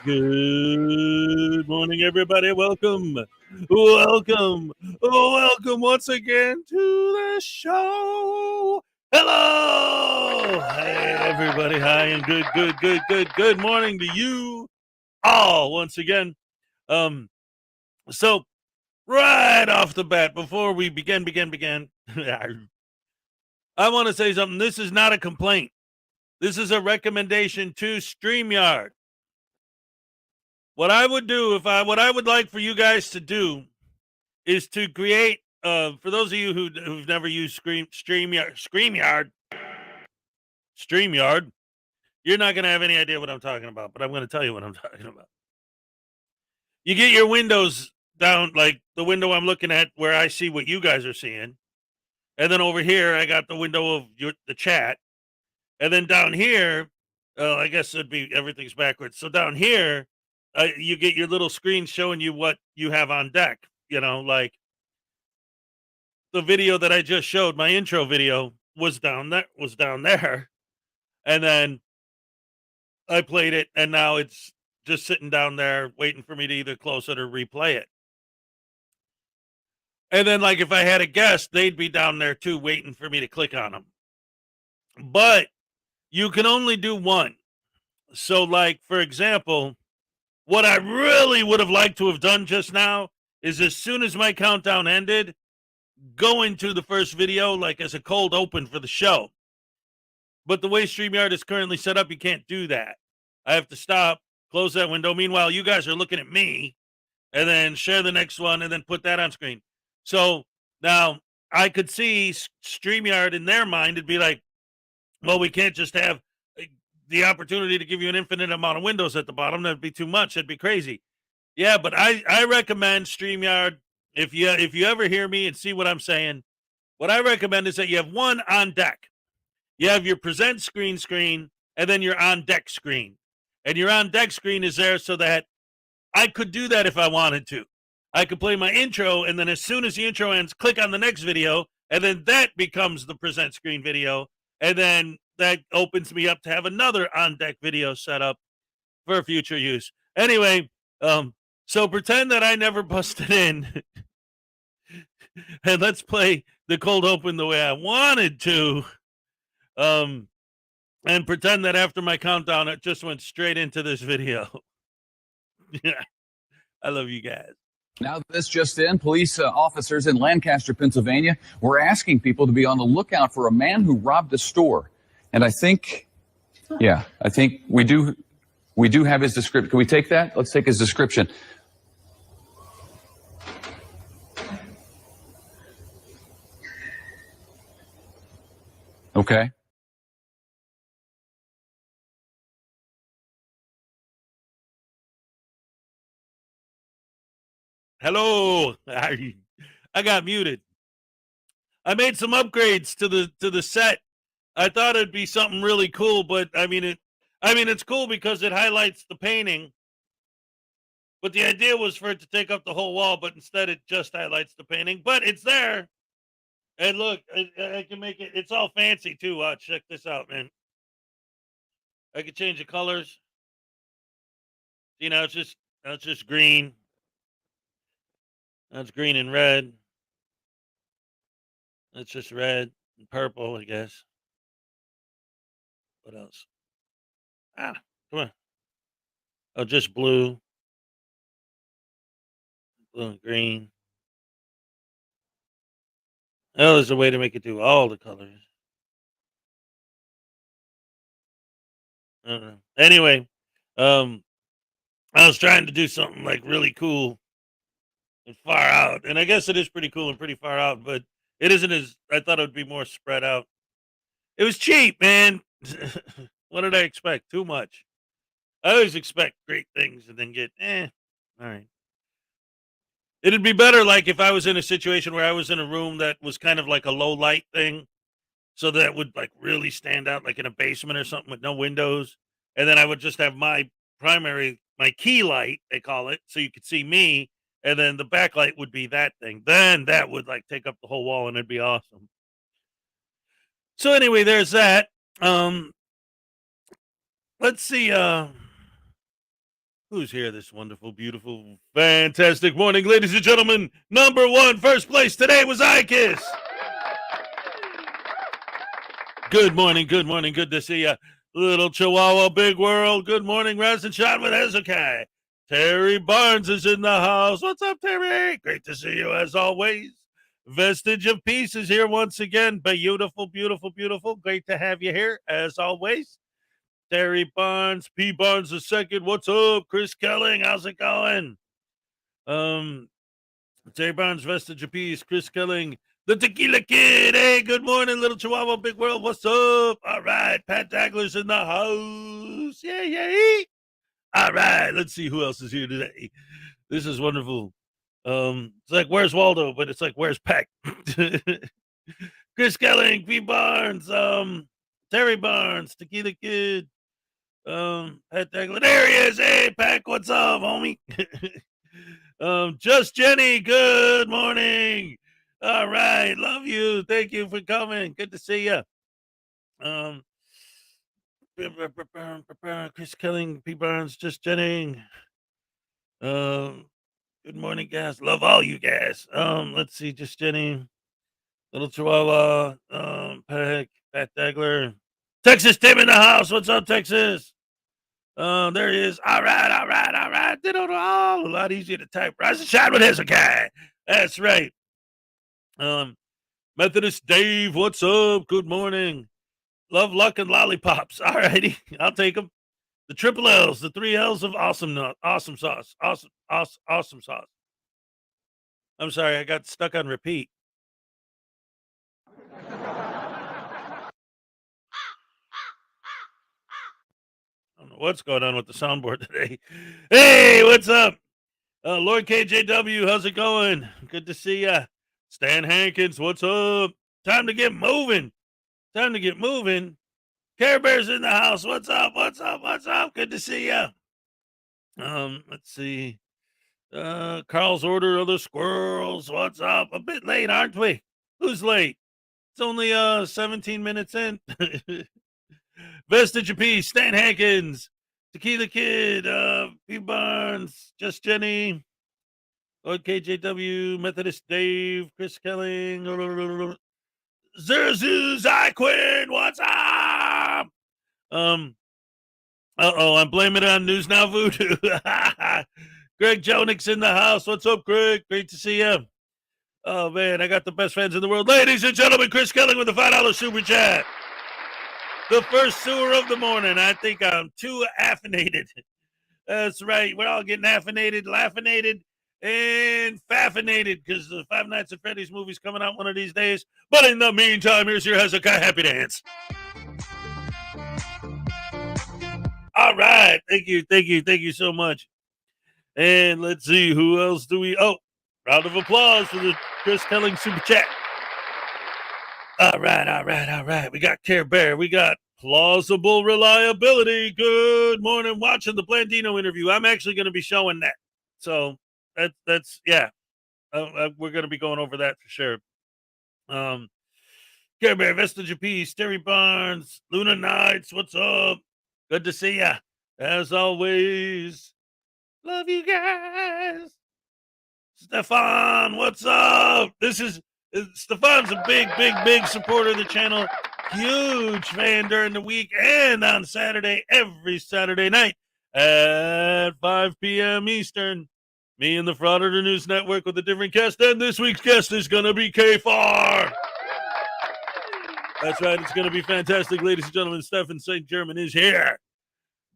Good morning, everybody. Welcome once again to the show. Hello. Hey, everybody. Hi, and good morning to you all once again. So right off the bat, before we begin, I want to say something. This is not a complaint. This is a recommendation to StreamYard. What I would like for you guys to do is to create, for those of you who've never used StreamYard, you're not going to have any idea what I'm talking about, but I'm going to tell you what I'm talking about. You get your windows down, like the window I'm looking at where I see what you guys are seeing. And then over here, I got the window of the chat. And then down here, I guess it'd be everything's backwards. So down here, you get your little screen showing you what you have on deck, like the video that I just showed, my intro video, was down there, and then I played it, and now it's just sitting down there waiting for me to either close it or replay it. And then, like, if I had a guest, they'd be down there too, waiting for me to click on them. But you can only do one. So, like, for example, what I really would have liked to have done just now is, as soon as my countdown ended, go into the first video, like, as a cold open for the show. But the way StreamYard is currently set up, you can't do that. I have to stop, close that window. Meanwhile, you guys are looking at me, and then share the next one, and then put that on screen. So now I could see StreamYard in their mind. It'd be like, well, we can't just have the opportunity to give you an infinite amount of windows at the bottom. That'd be too much. That'd be crazy. Yeah, but I recommend StreamYard. If you ever hear me and see what I'm saying, what I recommend is that you have one on deck. You have your present screen, and then your on deck screen. And your on deck screen is there so that I could do that if I wanted to. I could play my intro, and then as soon as the intro ends, click on the next video, and then that becomes the present screen video. And then that opens me up to have another on deck video set up for future use. Anyway, so pretend that I never busted in. And let's play the cold open the way I wanted to. And pretend that after my countdown, it just went straight into this video. Yeah, I love you guys. Now, this just in, police officers in Lancaster, Pennsylvania, were asking people to be on the lookout for a man who robbed a store. And I think we do have his description. Can we take that? Let's take his description. Okay. Hello. I got muted. I made some upgrades to the set. I thought it'd be something really cool, but it's cool because it highlights the painting. But the idea was for it to take up the whole wall, but instead it just highlights the painting. But it's there. And look, I can make it. It's all fancy too. Check this out, man. I can change the colors. You know, it's just green. That's green and red. That's just red and purple, I guess. What else? Come on. Oh, just blue. Blue and green. Oh, there's a way to make it do all the colors. I don't know. Anyway, I was trying to do something like really cool and far out, and I guess it is pretty cool and pretty far out, but it isn't as I thought it would be more spread out. It was cheap, man. What did I expect? Too much. I always expect great things and then get all right. It'd be better like if I was in a situation where I was in a room that was kind of like a low light thing, so that would like really stand out, like in a basement or something with no windows, and then I would just have my key light, they call it, so you could see me, and then the backlight would be that thing. Then that would like take up the whole wall, and it'd be awesome. So anyway, there's that. Let's see. Who's here this wonderful, beautiful, fantastic morning, ladies and gentlemen? Number one, first place today was Ikis. Good morning, good to see you. Little Chihuahua, big world. Good morning, Raz and Sean with Hezokuai. Terry Barnes is in the house. What's up, Terry? Great to see you as always. Vestige of Peace is here once again. Beautiful, beautiful, beautiful. Great to have you here as always. Terry Barnes, P. Barnes II. What's up? Chris Kelling, how's it going? Terry Barnes, Vestige of Peace, Chris Kelling, the Tequila Kid. Hey, good morning, Little Chihuahua, big world. What's up? All right, Pat Dagler's in the house. Yeah. All right, let's see who else is here today. This is wonderful. It's like, where's Waldo? But it's like, where's Peck? Chris Kelling, P. Barnes, Terry Barnes, Tequila Kid, Pat Dagler. There he is. Hey, Peck, what's up, homie? Just Jenny, good morning. All right. Love you. Thank you for coming. Good to see you. Um, Chris Killing, P. Barnes, just Jenning. Good morning, guys. Love all you guys. Let's see, just Jenny, Little Chihuahua, Peck, Pat Dagler, Texas Tim in the house. What's up, Texas? There he is. All right, all right, all right. Did it all. A lot easier to type. Rise and shine with Hezokuai. That's right. Methodist Dave, what's up? Good morning. Love, luck, and lollipops. All righty, I'll take them. The triple L's, the three L's of awesome, awesome sauce, awesome sauce. I'm sorry, I got stuck on repeat. I don't know what's going on with the soundboard today. Hey, what's up? Lord KJW, how's it going? Good to see ya. Stan Hankins, what's up? Time to get moving. Time to get moving. Care Bear's in the house. What's up? What's up? What's up? Good to see ya. Let's see. Carl's Order of the Squirrels. What's up? A bit late, aren't we? Who's late? It's only 17 minutes in. Vestige of Peace, Stan Hankins, Tequila Kid, P. Barnes, Just Jenny, Lord KJW, Methodist Dave, Chris Kelling, Zerzu Zyquin, what's up? I'm blaming it on News Now Voodoo. Greg Jonick's in the house. What's up, Greg? Great to see you. Oh, man, I got the best fans in the world. Ladies and gentlemen, Chris Kelling with the $5 super chat. The first sewer of the morning. I think I'm too affinated. That's right. We're all getting affinated, laughinated, and faffinated because the Five Nights at Freddy's movie's coming out one of these days. But in the meantime, here's your Hezekiah Happy Dance. All right. Thank you. Thank you. Thank you so much. And let's see, who else do we... Oh, round of applause for the Chris Kelling super chat. All right, all right, all right. We got Care Bear. We got Plausible Reliability. Good morning. Watching the Blandino interview. I'm actually going to be showing that. So that's yeah. We're going to be going over that for sure. Care Bear, Vestige of Peace, Terry Barnes, Luna Nights. What's up? Good to see ya. As always. Love you guys. Stefan, what's up? Stefan's a big supporter of the channel. Huge fan during the week and on Saturday, every Saturday night at 5 p.m. Eastern. Me and the Frauditor News Network with a different guest, and this week's guest is going to be K-Far. That's right, it's going to be fantastic, ladies and gentlemen. Stefan St. German is here.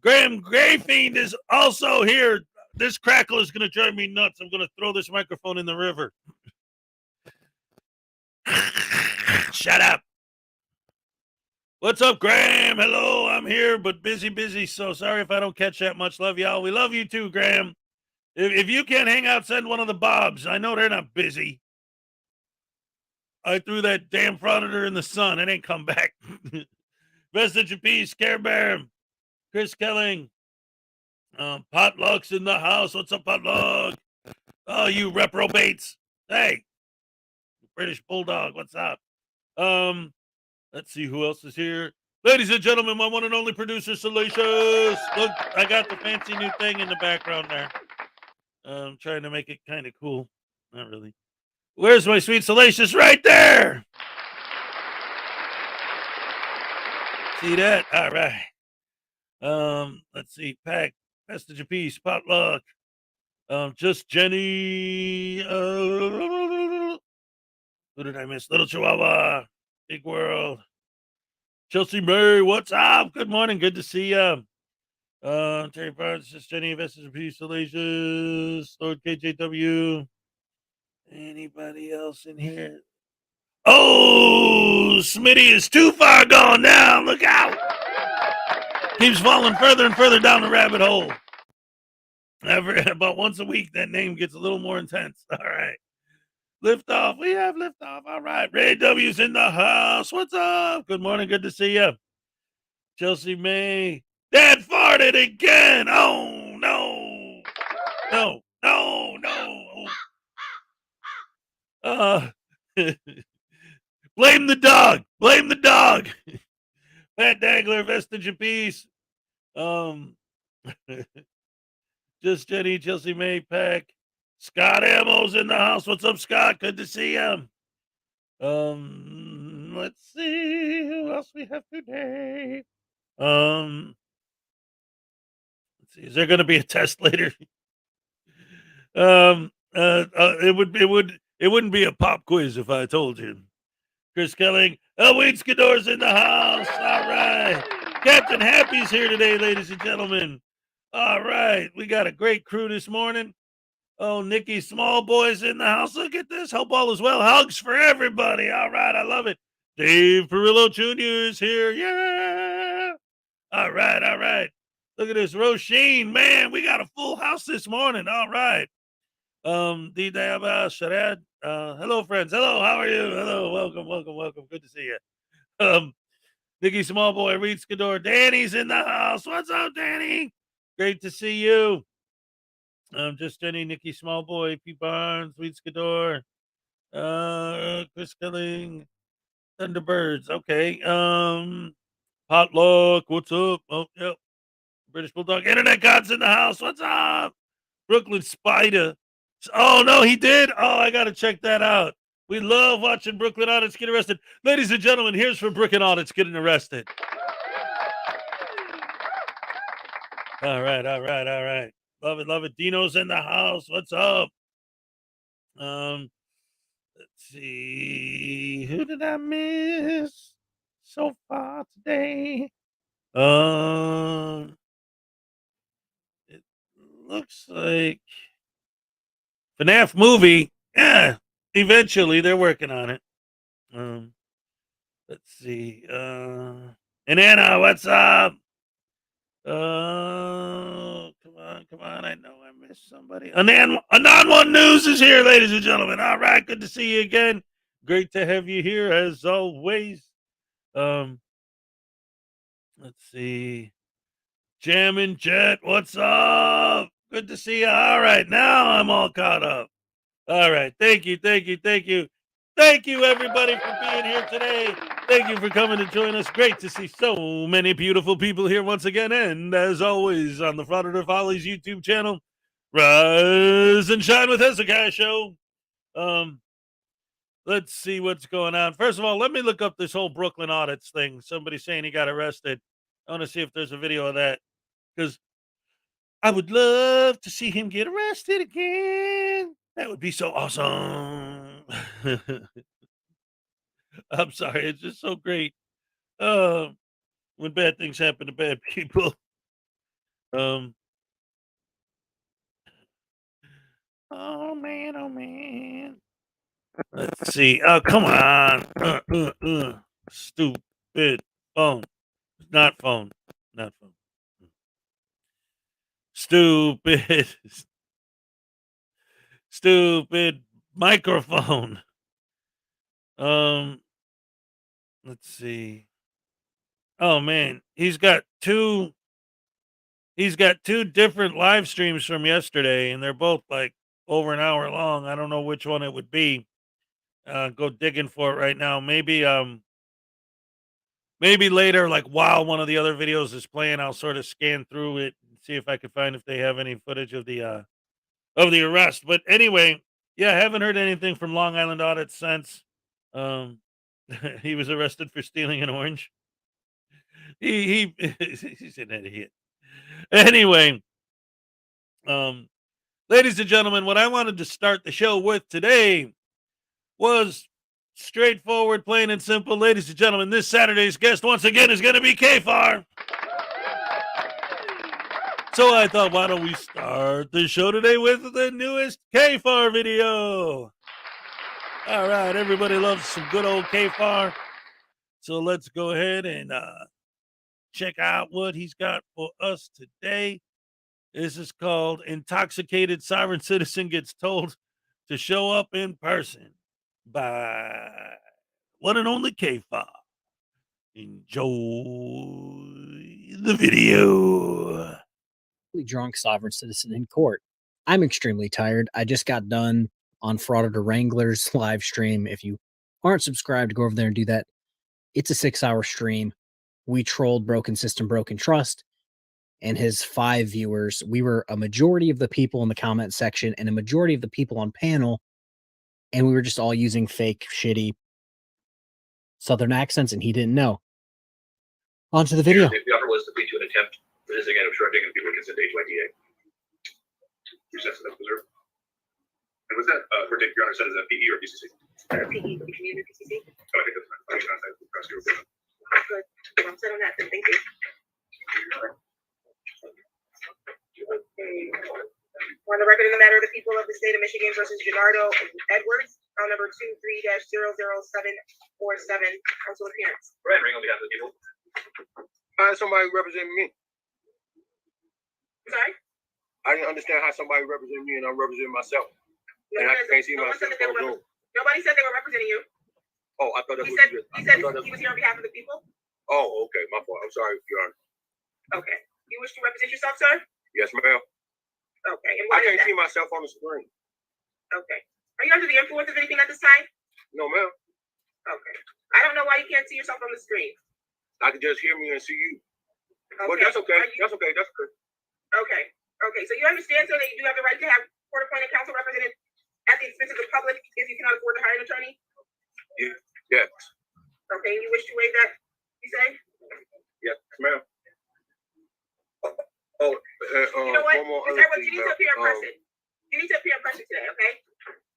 Graham Greyfiend is also here. This crackle is going to drive me nuts. I'm going to throw this microphone in the river. Shut up. What's up, Graham? Hello, I'm here, but busy. So sorry if I don't catch that much. Love y'all. We love you too, Graham. If you can't hang out, send one of the Bobs. I know they're not busy. I threw that damn Frauditor in the sun. It ain't come back. Vestige of Peace, Care Bear, Chris Kelling. Potluck's in the house. What's up, Potluck? Oh, you reprobates. Hey, British Bulldog, what's up? Let's see who else is here. Ladies and gentlemen, my one and only producer, Salacious. Look, I got the fancy new thing in the background there. I'm trying to make it kind of cool. Not really. Where's my sweet Salacious? Right there. See that? All right. Let's see. Pack, Vestige of Peace, Potluck. Just Jenny. Who did I miss? Little Chihuahua. Big World. Chelsea Murray, what's up? Good morning. Good to see you. Terry Barnes, Just Jenny, Vestige of Peace, Salacious, Lord KJW. Anybody else in here? Oh, Smitty is too far gone down. Look out. Keeps falling further and further down the rabbit hole. About once a week, that name gets a little more intense. All right. Liftoff. We have liftoff. All right. Ray W's in the house. What's up? Good morning. Good to see you. Chelsea May. Dad farted again. Oh, no. No. Blame the dog. Blame the dog. Pat Dangler, vestige of peace. Just Jenny, Chelsea May, Pack. Scott Ammo's in the house. What's up, Scott? Good to see him. Let's see who else we have today. Let's see. Is there going to be a test later? It wouldn't be a pop quiz if I told you. Chris Kelling, Elwayne Skidor's in the house. All right. Captain Happy's here today, ladies and gentlemen. All right. We got a great crew this morning. Oh, Nikki Small Boy's in the house. Look at this. Hope all is well. Hugs for everybody. All right. I love it. Dave Perillo Jr. is here. Yeah. All right. All right. Look at this. Roisin, man, we got a full house this morning. All right. Sharad. Hello, friends. Hello, how are you? Hello, welcome. Good to see you. Nikki Smallboy, Reed Skidor, Danny's in the house. What's up, Danny? Great to see you. Just Jenny, Nikki Smallboy, P. Barnes, Reed Skidor, Chris Killing, Thunderbirds. Okay. Potluck. What's up? Oh, yep. British Bulldog. Internet God's in the house. What's up? Brooklyn Spider. Oh, no, he did? Oh, I got to check that out. We love watching Brooklyn Audits get arrested. Ladies and gentlemen, here's from Brooklyn Audits getting arrested. All right. Love it. Dino's in the house. What's up? Let's see. Who did I miss so far today? It looks like FNAF movie. Yeah, eventually they're working on it. Let's see. And Anna, what's up? Come on. I know I missed somebody. Anon One News is here, ladies and gentlemen. All right, good to see you again. Great to have you here as always. Let's see. Jammin' Jet, what's up? Good to see you. All right, now I'm all caught up. All right, thank you. Thank you, everybody, for being here today. Thank you for coming to join us. Great to see so many beautiful people here once again. And as always, on the Frauditor Follies YouTube channel, Rise and Shine with Hezokuai show. Let's see what's going on. First of all, let me look up this whole Brooklyn Audits thing. Somebody's saying he got arrested. I want to see if there's a video of that, because I would love to see him get arrested again. That would be so awesome. I'm sorry. It's just so great. When bad things happen to bad people. Oh man. Let's see. Oh, come on. Stupid phone. Not phone. Stupid microphone. Let's see. Oh man, he's got two different live streams from yesterday, and they're both like over an hour long. I don't know which one it would be. Go digging for it right now. Maybe later, like while one of the other videos is playing, I'll sort of scan through it and see if I can find if they have any footage of the arrest. But anyway, yeah, I haven't heard anything from Long Island Audit since. He was arrested for stealing an orange. He's an idiot. Anyway, ladies and gentlemen, what I wanted to start the show with today was straightforward, plain and simple. Ladies and gentlemen, this Saturday's guest once again is going to be K-Far. So I thought, why don't we start the show today with the newest K-Far video? All right, everybody loves some good old K-Far. So let's go ahead and check out what he's got for us today. This is called Intoxicated Sovereign Citizen Gets Told to Show Up in Person by one and only K-Far. Enjoy the video. Drunk sovereign citizen in court. I'm extremely tired. I just got done on Frauditor Wranglers live stream. If you aren't subscribed, go over there and do that. It's a 6-hour stream. We trolled Broken System, Broken Trust, and his 5 viewers. We were a majority of the people in the comment section and a majority of the people on panel, and we were just all using fake, shitty Southern accents, and he didn't know. On to the video. The offer was to plead to an attempt for this again obstructing and people consent to HYDA. Your sense of that preserved. And was that verdict your honor said is that PE or PCC? PE, the community PCC. Oh, I think that's fine. Good. I'm set on that, then thank you. Okay. On the record in the matter of the people of the state of Michigan versus Gennaro Edwards, file number 23-00747, council appearance. Brian Ring on behalf of the people. Somebody representing me. Sorry? I didn't understand how somebody represented me and I'm representing myself. And I can't see myself on Zoom. Nobody said they were representing you. Oh, I thought that's He what said, you did. he said he was here on behalf of the people. Oh, okay, my fault. I'm sorry, Your Honor. Okay. You wish to represent yourself, sir? Yes, ma'am. Okay. And I why is can't that? see myself on the screen. Okay. Are you under the influence of anything at this time? No, ma'am. Okay. I don't know why you can't see yourself on the screen. I can just hear me and see you. Okay. But that's okay. Are you- That's okay. That's good. Okay. Okay. So you understand, sir, that you do have the right to have court-appointed counsel represented at the expense of the public if you cannot afford to hire an attorney? Yes. Okay. And you wish to waive that, you say? Yes, ma'am. You know what? One more Mr. other Edwards, thing, you need to ma'am. appear in person. You need to appear in person today, okay?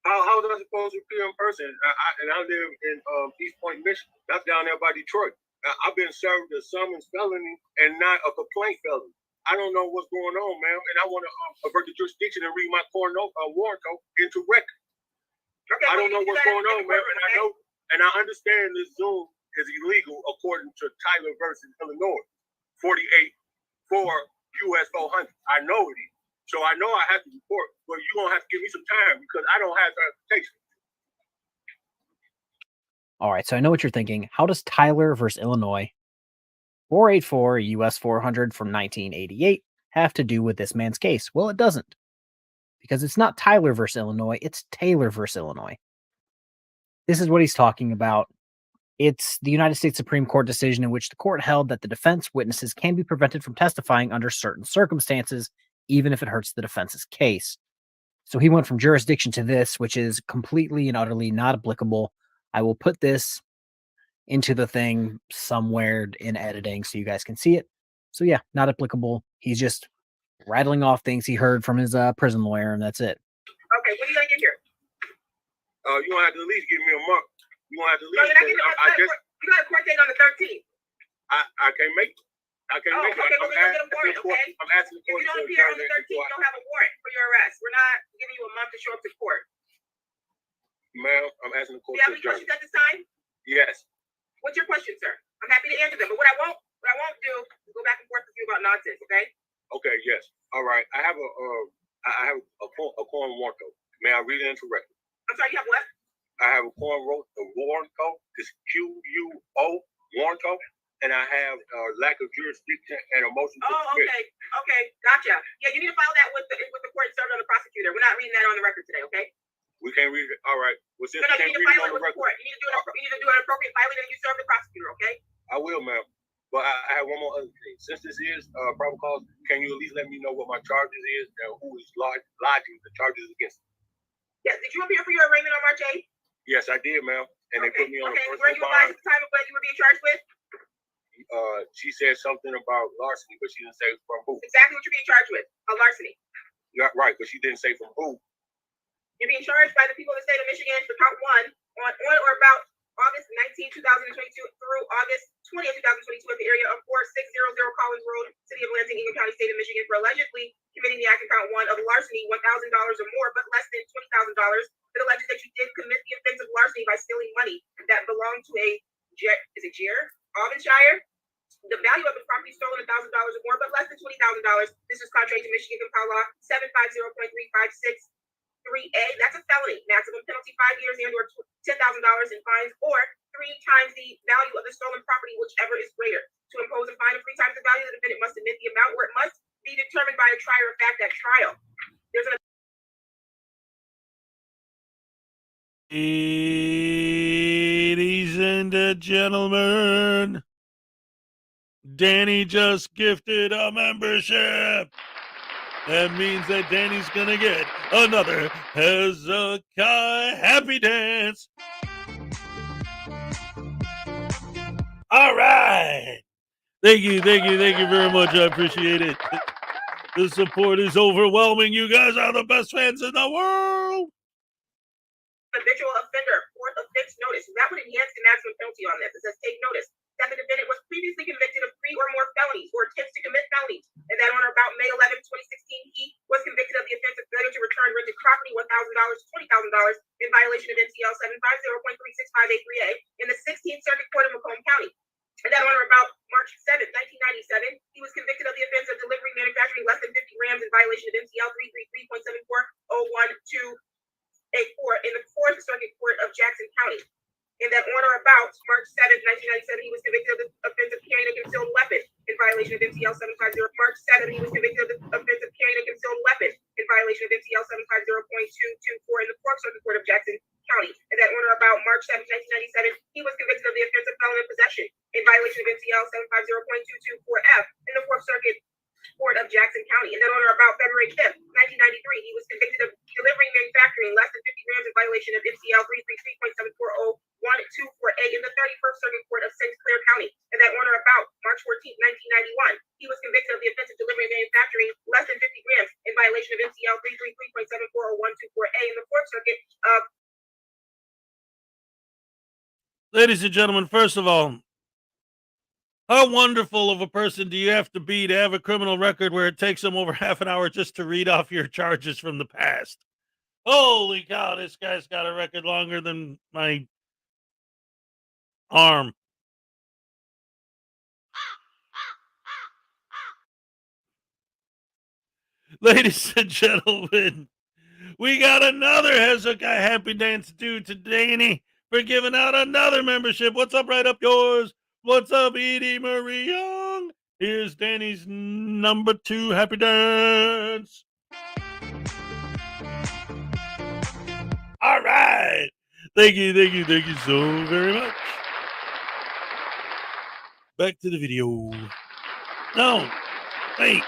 How was I supposed to appear in person? I live in East Point, Michigan. That's down there by Detroit. I've been served a summons felony and not a complaint felony. I don't know what's going on, ma'am, and I want to avert the jurisdiction and read my warrant code into record. Okay. I well, don't you know need to do what's that going in on, the ma'am, courtroom, and I okay? know, and I understand this Zoom is illegal according to Tyler versus Illinois, 48-4 US 400. I know it is. So I know I have to report, but you're going to have to give me some time because I don't have transportation. All right, so I know what you're thinking. How does Tyler versus Illinois 484 US 400 from 1988 have to do with this man's case? Well, it doesn't. Because it's not Tyler versus Illinois, it's Taylor versus Illinois. This is what he's talking about. It's the United States Supreme Court decision in which the court held that the defense witnesses can be prevented from testifying under certain circumstances, even if it hurts the defense's case. So he went from jurisdiction to this, which is completely and utterly not applicable. I will put this into the thing somewhere in editing so you guys can see it. So yeah, not applicable. He's just rattling off things he heard from his prison lawyer, and that's it. Okay, what are you going to get here? You going to have to at least give me a month. You going to have to at No, least. you're not getting you got a court date on the 13th. I can't make it. I can't make it. Okay, well, then you'll get a warrant, okay? I'm asking the If court you to don't appear on the 13th, exonerate me. you don't have a warrant for your arrest. We're not giving you a month to show up to court. Ma'am, I'm asking the Do court you have to any adjourn. questions at this time? Yes. What's your question, sir? I'm happy to answer them, but what I won't do is go back and forth with you about nonsense, okay? Okay. Yes. All right. I have a corn warrant code. May I read it into record? I'm sorry, you have what? I have a warrant code. It's QUO warrant code, and I have lack of jurisdiction and a motion to Oh, dismiss. okay, gotcha. Yeah, you need to file that with the court served on the prosecutor. We're not reading that on the record today, okay? We can't read it. All right. Well, since No, we you can't need to read it file on it the with the record, court. You need to do an appropriate filing, and you serve the prosecutor, okay? I will, ma'am. But I have one more other thing. Since this is probable cause, can you at least let me know what my charges is and who is lodging the charges against me? Yes, did you appear for your arraignment on March 8th? Yes, I did, ma'am. And they put me on a Okay, were personal you advised bond. at the time of what you were being charged with? She said something about larceny, but she didn't say from who. Exactly what you're being charged with, a larceny. Yeah, right, but she didn't say from who. You're being charged by the people of the state of Michigan for count 1 on or about August 19, 2022 through August 20, 2022 at the area of 4600 Collins Road, City of Lansing, Ingham County, State of Michigan, for allegedly committing the act in count 1 of larceny, $1,000 or more, but less than $20,000. It alleges that you did commit the offense of larceny by stealing money that belonged to a Avonshire. The value of the property stolen $1,000 or more, but less than $20,000. This is contrary to Michigan Compile Law 750.356. 3A, that's a felony. Maximum penalty 5 years and or $10,000 in fines, or 3 times the value of the stolen property, whichever is greater. To impose a fine of 3 times the value, the defendant must admit the amount, where it must be determined by a trier of fact at trial. There's an E and gentlemen, Danny just gifted a membership. That means that Danny's gonna get another Hezokuai Happy Dance. All right. Thank you very much. I appreciate it. The support is overwhelming. You guys are the best fans in the world. Habitual offender, fourth offense notice. That would enhance the maximum penalty on this. It says take notice that the defendant was previously convicted of 3 or more felonies or attempts to commit felonies, and that on or about May 11, 2016, he was convicted of the offense of failure to return rented property $1,000 to $20,000 in violation of NCL 750.36583A in the 16th Circuit Court of Macomb County. And that on or about March 7, 1997, he was convicted of the offense of delivering, manufacturing less than 50 grams in violation of NCL 333.7401284 in the 4th Circuit Court of Jackson County. In that on or about March 7, 1997, he was convicted of the offense of carrying a concealed weapon in violation of NCL 750. March 7, he was convicted of the offense of carrying a concealed weapon in violation of NCL 750.224 in the 4th Circuit Court of Jackson County. And that on or about March 7, 1997, he was convicted of the offense of felon in possession in violation of NCL 750.224F in the 4th Circuit Court of Jackson County. And then on or about February 5th, 1993, he was convicted of delivering, manufacturing less than 50 grams in violation of NCL 333.7401224A in the 31st Circuit Court of St. Clair County. And that on or about March 14th, 1991, he was convicted of the offense of delivering, manufacturing less than 50 grams in violation of NCL 333.7401224A in the 4th Circuit of. Ladies and gentlemen, first of all, how wonderful of a person do you have to be to have a criminal record where it takes them over half an hour just to read off your charges from the past? Holy cow, this guy's got a record longer than my arm. Ladies and gentlemen, we got another Hezokuai Happy Dance due to Danny for giving out another membership. What's up, right up yours? What's up, Edie Marie Young? Here's Danny's number 2 Happy Dance. All right. Thank you so very much. Back to the video. No. Wait.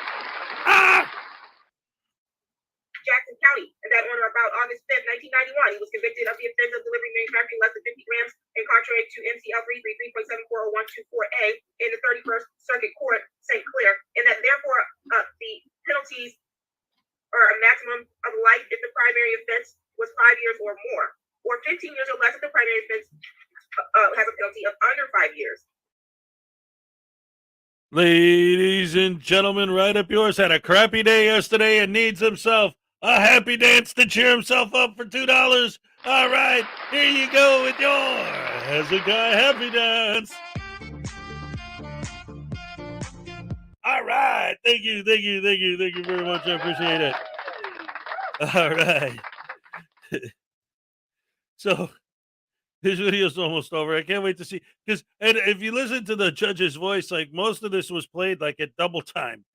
Jackson County, and that on or about August 5th, 1991, he was convicted of the offense of delivering, manufacturing less than 50 grams and contrary to NCL 333.7401224A in the 31st Circuit Court, St. Clair, and that therefore the penalties are a maximum of life if the primary offense was 5 years or more, or 15 years or less if the primary offense has a penalty of under 5 years. Ladies and gentlemen, right up yours had a crappy day yesterday and needs himself a happy dance to cheer himself up for $2. All right, here you go with your Hezokuai Happy Dance. All right, thank you very much. I appreciate it. All right. So this video's almost over. I can't wait to see, because and if you listen to the judge's voice, like most of this was played like at double time.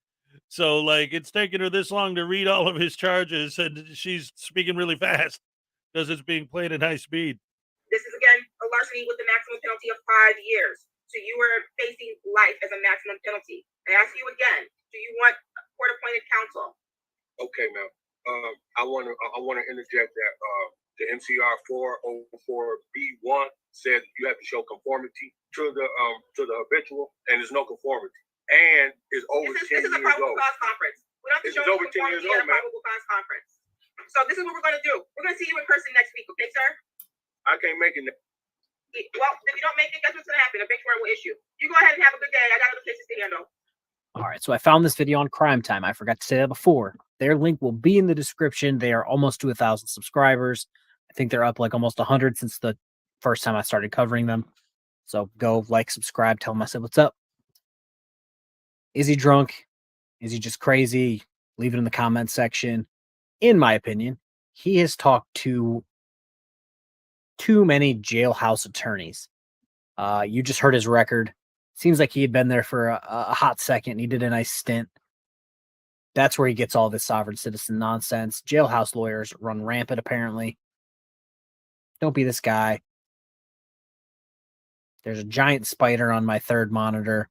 So like it's taken her this long to read all of his charges, and she's speaking really fast because it's being played at high speed. This is again a larceny with the maximum penalty of 5 years. So you are facing life as a maximum penalty. I ask you again, do you want court-appointed counsel? Okay, ma'am. I want to interject that the MCR 404B1 said you have to show conformity to the habitual, and there's no conformity, and it's over 10 years old. This is a probable cause conference. We don't have to show over 10 years old, man. Probable cause conference. So this is what we're going to do. We're going to see you in person next week, okay, sir? I can't make it. Well, if you don't make it, guess what's going to happen? A bench warrant will issue. You go ahead and have a good day. I got other cases to handle. All right, so I found this video on Crime Time. I forgot to say that before. Their link will be in the description. They are almost to 1,000 subscribers. I think they're up like almost 100 since the first time I started covering them. So go like, subscribe, tell them I said what's up. Is he drunk? Is he just crazy? Leave it in the comments section. In my opinion, he has talked to too many jailhouse attorneys. You just heard his record. Seems like he had been there for a hot second. He did a nice stint. That's where he gets all this sovereign citizen nonsense. Jailhouse lawyers run rampant, apparently. Don't be this guy. There's a giant spider on my third monitor.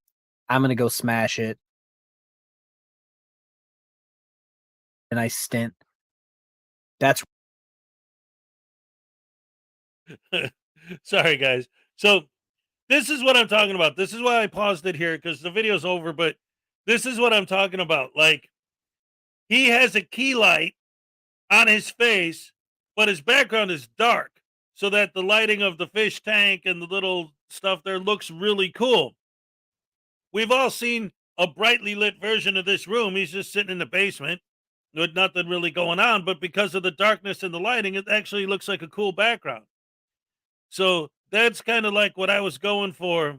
I'm going to go smash it. A nice stint. That's Sorry, guys. So this is what I'm talking about. This is why I paused it here, because the video's over, but this is what I'm talking about. Like, he has a key light on his face, but his background is dark, so that the lighting of the fish tank and the little stuff there looks really cool. We've all seen a brightly lit version of this room. He's just sitting in the basement with nothing really going on, but because of the darkness and the lighting, it actually looks like a cool background. So that's kind of like what I was going for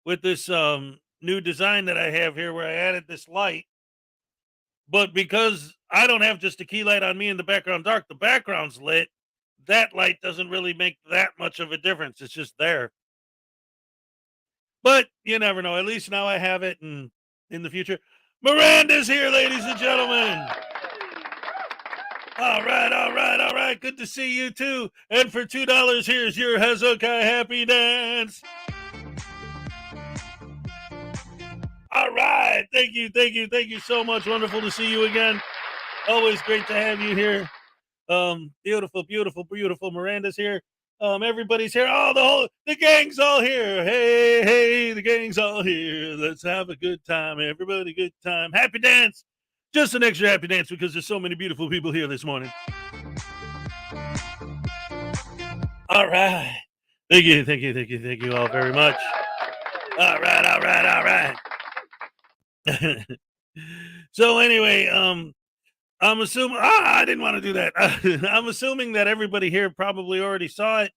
with this new design that I have here, where I added this light. But because I don't have just a key light on me and the background dark, the background's lit, that light doesn't really make that much of a difference. It's just there. But you never know. At least now I have it, and in the future. Miranda's here, ladies and gentlemen. All right, all right, all right. Good to see you too. And for $2, here's your Hezokuai happy dance. All right. Thank you, thank you, thank you so much. Wonderful to see you again. Always great to have you here. Beautiful, beautiful, beautiful. Miranda's here. Everybody's here. Oh, the gang's all here. Hey, hey, the gang's all here. Let's have a good time, everybody. Good time. Happy dance. Just an extra happy dance because there's so many beautiful people here this morning. All right. Thank you, thank you, thank you, thank you all very much. All right, all right, all right. So anyway, I'm assuming, I didn't want to do that. I'm assuming that everybody here probably already saw it,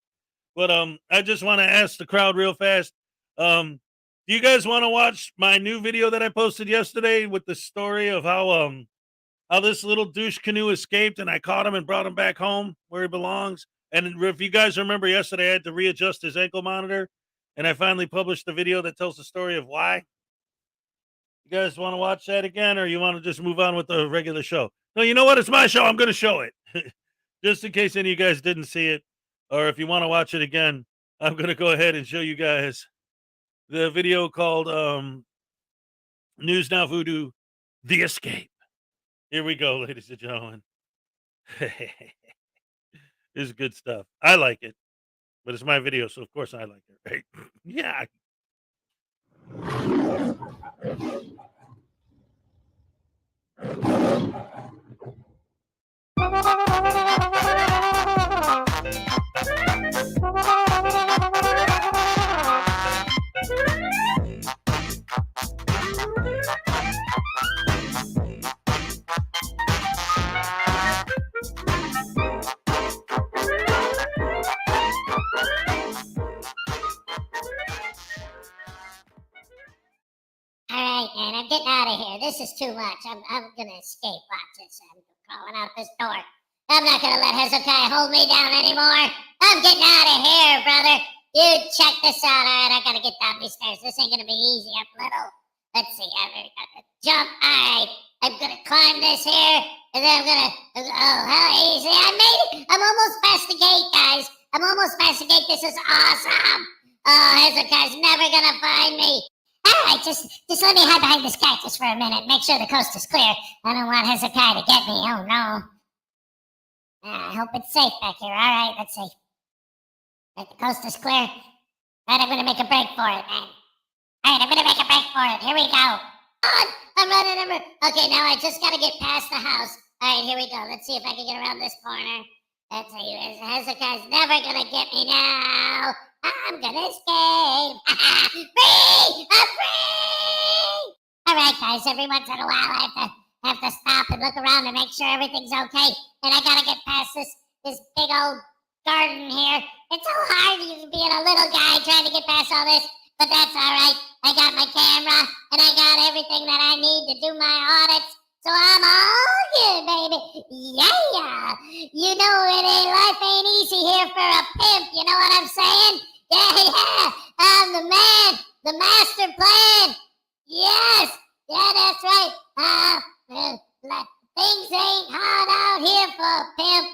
but I just want to ask the crowd real fast. Do you guys want to watch my new video that I posted yesterday with the story of how this little douche canoe escaped and I caught him and brought him back home where he belongs? And if you guys remember yesterday, I had to readjust his ankle monitor, and I finally published the video that tells the story of why. You guys want to watch that again, or you want to just move on with the regular show? No, you know what? It's my show. I'm going to show it. Just in case any of you guys didn't see it, or if you want to watch it again, I'm going to go ahead and show you guys the video called News Now Voodoo The Escape. Here we go, ladies and gentlemen. This is good stuff. I like it, but it's my video, so of course I like it, right? Yeah. All right, man, I'm getting out of here. This is too much. I'm gonna escape. Watch this. I'm crawling out this door. I'm not gonna let Hezokuai hold me down anymore. I'm getting out of here, brother. You check this out. All right, I gotta get down these stairs. This ain't gonna be easy. I'm little. Let's see. I'm gonna jump. All right, I'm gonna climb this here, and then I'm gonna. Oh, how easy! I made it. I'm almost past the gate, guys. I'm almost past the gate. This is awesome. Oh, Hezokuai's never gonna find me. All right, just let me hide behind this cactus for a minute. Make sure the coast is clear. I don't want Hezokuai to get me. Oh, no. I hope it's safe back here. All right, let's see. Right, the coast is clear. All right, I'm going to make a break for it, man. All right, I'm going to make a break for it. Here we go. I'm running. Okay, now I just got to get past the house. All right, here we go. Let's see if I can get around this corner. Let's see. Hezokuai's never going to get me now. I'm gonna escape. Free! I'm free! All right, guys, every once in a while I have to stop and look around and make sure everything's okay. And I gotta get past this big old garden here. It's so hard being a little guy trying to get past all this, but that's all right. I got my camera and I got everything that I need to do my audits. So I'm all good, baby. Yeah. You know life ain't easy here for a pimp. You know what I'm saying? Yeah. I'm the man. The master plan. Yes. Yeah, that's right. Things ain't hard out here for a pimp.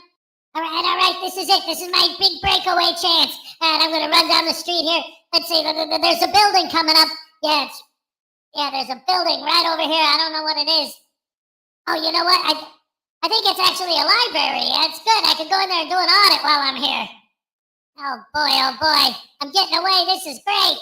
All right. This is it. This is my big breakaway chance. And I'm gonna run down the street here. Let's see, there's a building coming up. Yeah, there's a building right over here. I don't know what it is. Oh, you know what? I think it's actually a library. Yeah, it's good. I could go in there and do an audit while I'm here. Oh boy. I'm getting away. This is great.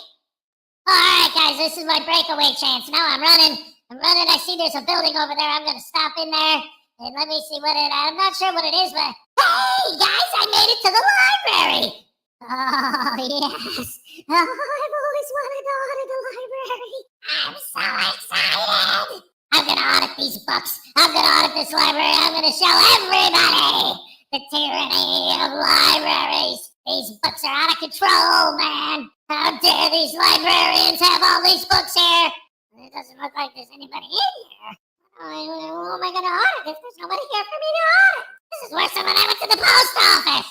All right, guys, this is my breakaway chance. Now I'm running. I see there's a building over there. I'm going to stop in there. And let me see I'm not sure what it is, but hey, guys, I made it to the library. Oh, yes. Oh, I've always wanted to audit a library. I'm so excited. I'm going to audit these books. I'm going to audit this library. I'm going to show everybody the tyranny of libraries. These books are out of control, man. How dare these librarians have all these books here? It doesn't look like there's anybody in here. Who am I going to audit if there's nobody here for me to audit? This is worse than when I went to the post office.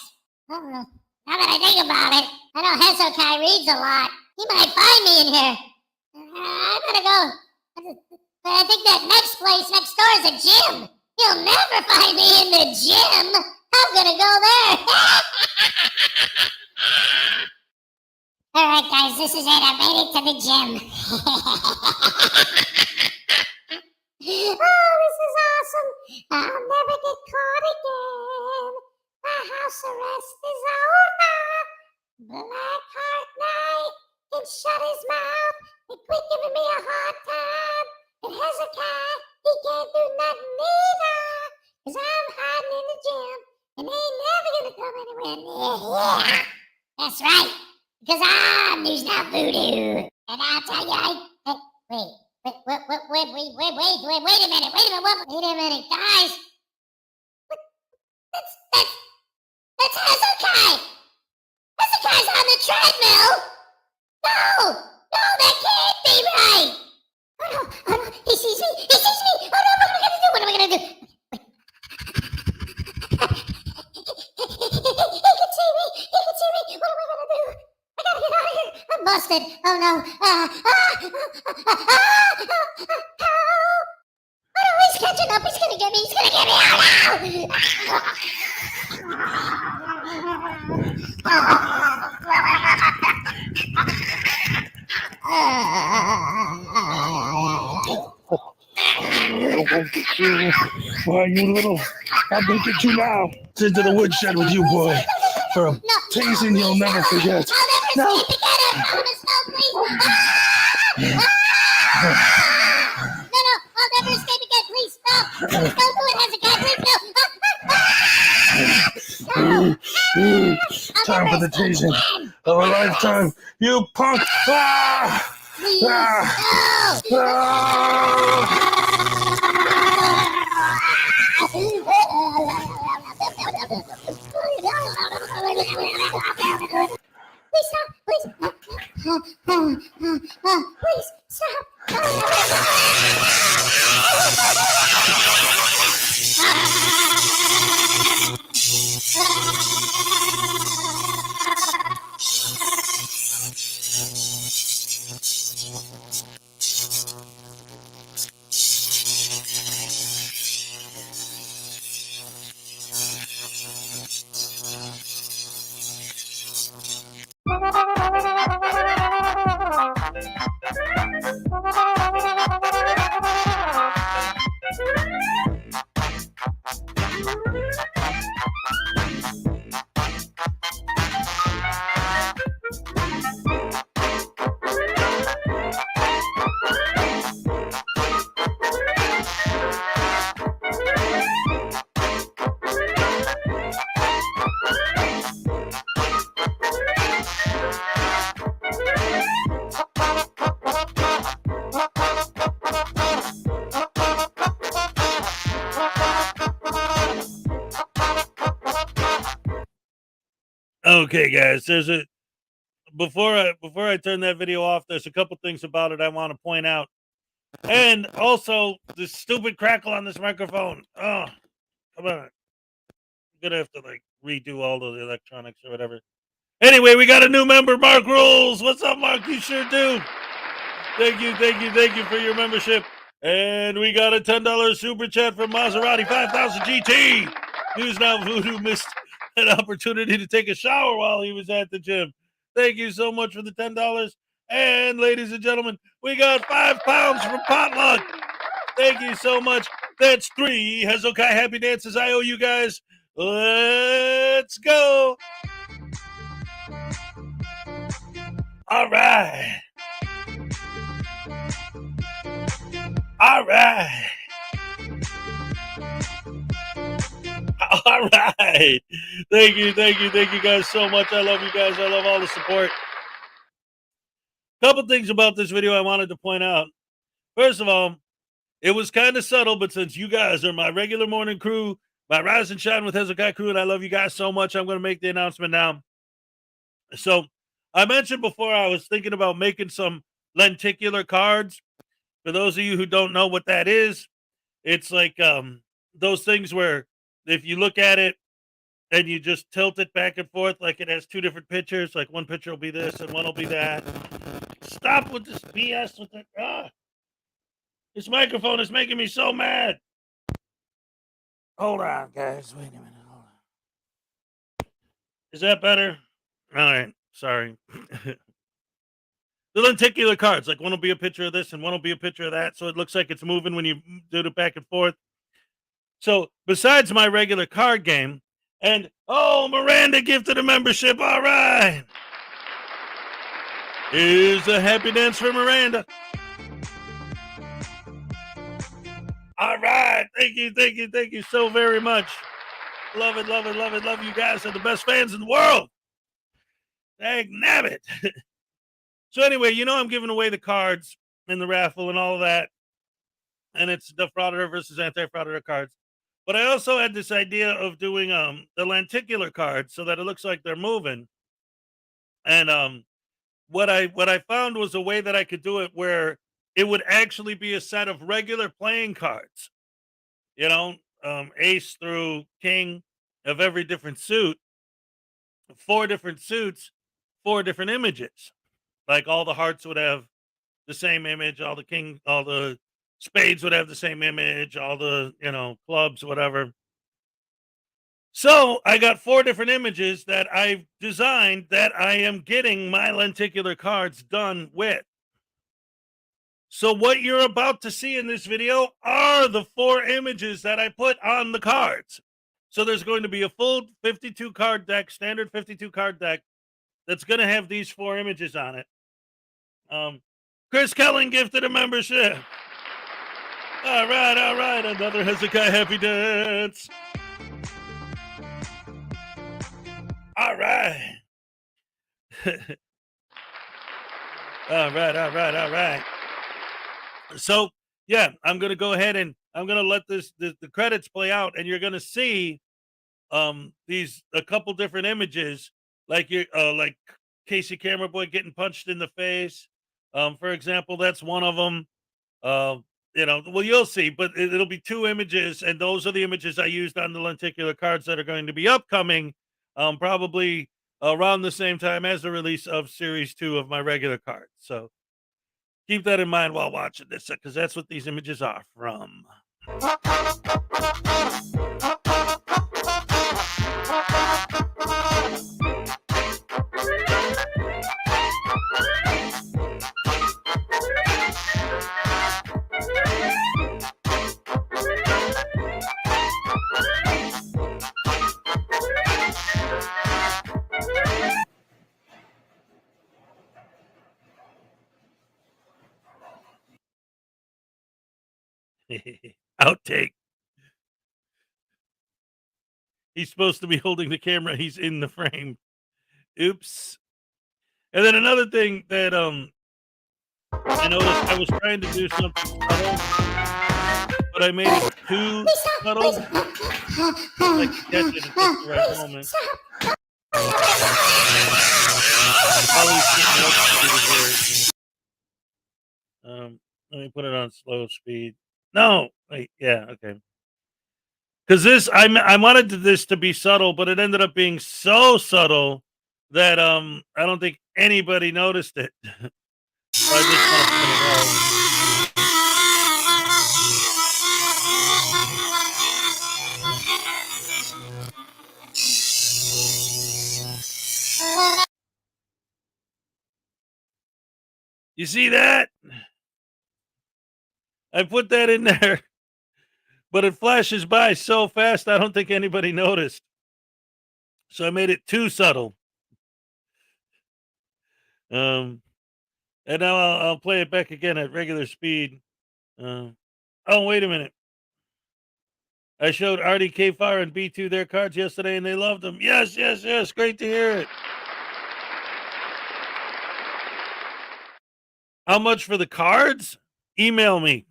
Now that I think about it, I know Hezokuai reads a lot. He might find me in here. I better go. I think that next place next door is a gym. He'll never find me in the gym. I'm gonna go there. All right, guys, this is it. I made it to the gym. Oh, this is awesome. I'll never get caught again. My house arrest is over. Blackheart Knight can shut his mouth and quit giving me a hard time. And Hezekiah, he can't do nothing either. Cause I'm hiding in the gym and they ain't never gonna come anywhere near here. That's right. Because I'm using that voodoo. And I'll tell you, wait a minute, guys. That's Hezokuai. Hezokai's on the treadmill. No, that can't be right. Oh no, he sees me. Oh no, what am I gonna do? He can see me. What am I gonna do? I gotta get out of here. I'm busted. Oh no. Oh no, he's catching up. He's gonna get me. Oh Why, you little... I'll make it you now. Into the woodshed with you, boy. For a tasing you'll never forget. I'll never escape again. I promise. No, please. No, I'll never escape again. Please stop. Please don't do it, Hezekiah. Please, no. Time for the tasing of a lifetime. You punk! Please, no. Please stop! Please stop! Okay, guys, there's a before I turn that video off, there's a couple things about it I want to point out. And also the stupid crackle on this microphone. Oh, come on. I'm gonna have to like redo all the electronics or whatever. Anyway, we got a new member, Mark Rules. What's up, Mark? You sure do. Thank you for your membership. And we got a $10 super chat from Maserati 5000 GT. News now, Voodoo missed an opportunity to take a shower while he was at the gym. Thank you so much for the $10. And ladies and gentlemen, we got 5 pounds from Potluck. Thank you so much. That's 3 Hezokuai happy dances I owe you guys. Let's go. All right. All right. All right. Thank you guys so much. I love you guys. I love all the support. Couple things about this video I wanted to point out. First of all, it was kind of subtle, but since you guys are my regular morning crew, my Rise and Shine with Hezokuai crew, and I love you guys so much, I'm going to make the announcement now. So I mentioned before I was thinking about making some lenticular cards. For those of you who don't know what that is, it's like those things where if you look at it and you just tilt it back and forth, like it has 2 different pictures, like one picture will be this and one will be that. Stop with this BS with it. This microphone is making me so mad. Hold on, guys. Wait a minute. Hold on. Is that better? All right. Sorry. The lenticular cards, like one will be a picture of this and one will be a picture of that. So it looks like it's moving when you do it back and forth. So besides my regular card game, and Miranda gifted a membership. All right. Here's a happy dance for Miranda. All right. Thank you so very much. Love it. Love you guys are the best fans in the world. Dang nabbit. So anyway, I'm giving away the cards in the raffle and all of that. And it's the Frauditor versus anti-Frauditor cards. But I also had this idea of doing the lenticular cards so that it looks like they're moving. And what I found was a way that I could do it where it would actually be a set of regular playing cards. Ace through king of every different suit, 4 different suits, 4 different images. Like all the hearts would have the same image, all the spades would have the same image, all the, clubs, whatever. So I got 4 different images that I've designed that I am getting my lenticular cards done with. So what you're about to see in this video are the 4 images that I put on the cards. So there's going to be a full 52 card deck, standard 52 card deck that's going to have these 4 images on it. Chris Kelling gifted a membership. All right. Another Hezokuai happy dance. All right. All right. So, yeah, I'm going to go ahead and I'm going to let the credits play out, and you're going to see a couple different images, like like Casey Camera Boy getting punched in the face. For example, that's one of them. You'll see, but it'll be 2 images, and those are the images I used on the lenticular cards that are going to be upcoming, probably around the same time as the release of Series 2 of my regular cards. So keep that in mind while watching this, because that's what these images are from. Outtake. He's supposed to be holding the camera. He's in the frame. Oops. And then another thing that I noticed, I was trying to do something subtle, but I made it too subtle. Like to catch it at just the right moment. Let me put it on slow speed. No, wait, yeah, okay. Because this, I wanted this to be subtle, but it ended up being so subtle that I don't think anybody noticed it. So I just want to put it out. You see that? I put that in there, but it flashes by so fast, I don't think anybody noticed. So I made it too subtle. And now I'll play it back again at regular speed. Oh, wait a minute. I showed RDK Fire and B2 their cards yesterday, and they loved them. Yes, yes, yes. Great to hear it. How much for the cards? Email me.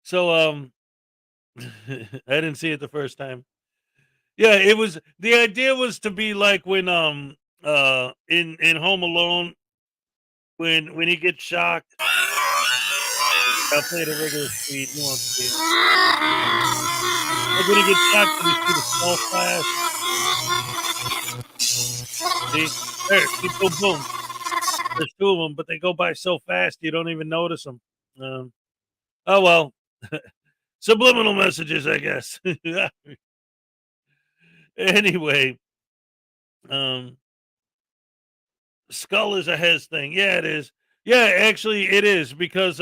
So I didn't see it the first time. Yeah, it was, the idea was to be like when in Home Alone when he gets shocked. I'll play it at regular speed. You won't see it. Like when he gets shocked and you see the skull flash. See? There, see, boom, boom. There's two of them, but they go by so fast you don't even notice them. Oh well. Subliminal messages, I guess. Anyway, skull is a Hez thing. Yeah, it is. Yeah, actually it is, because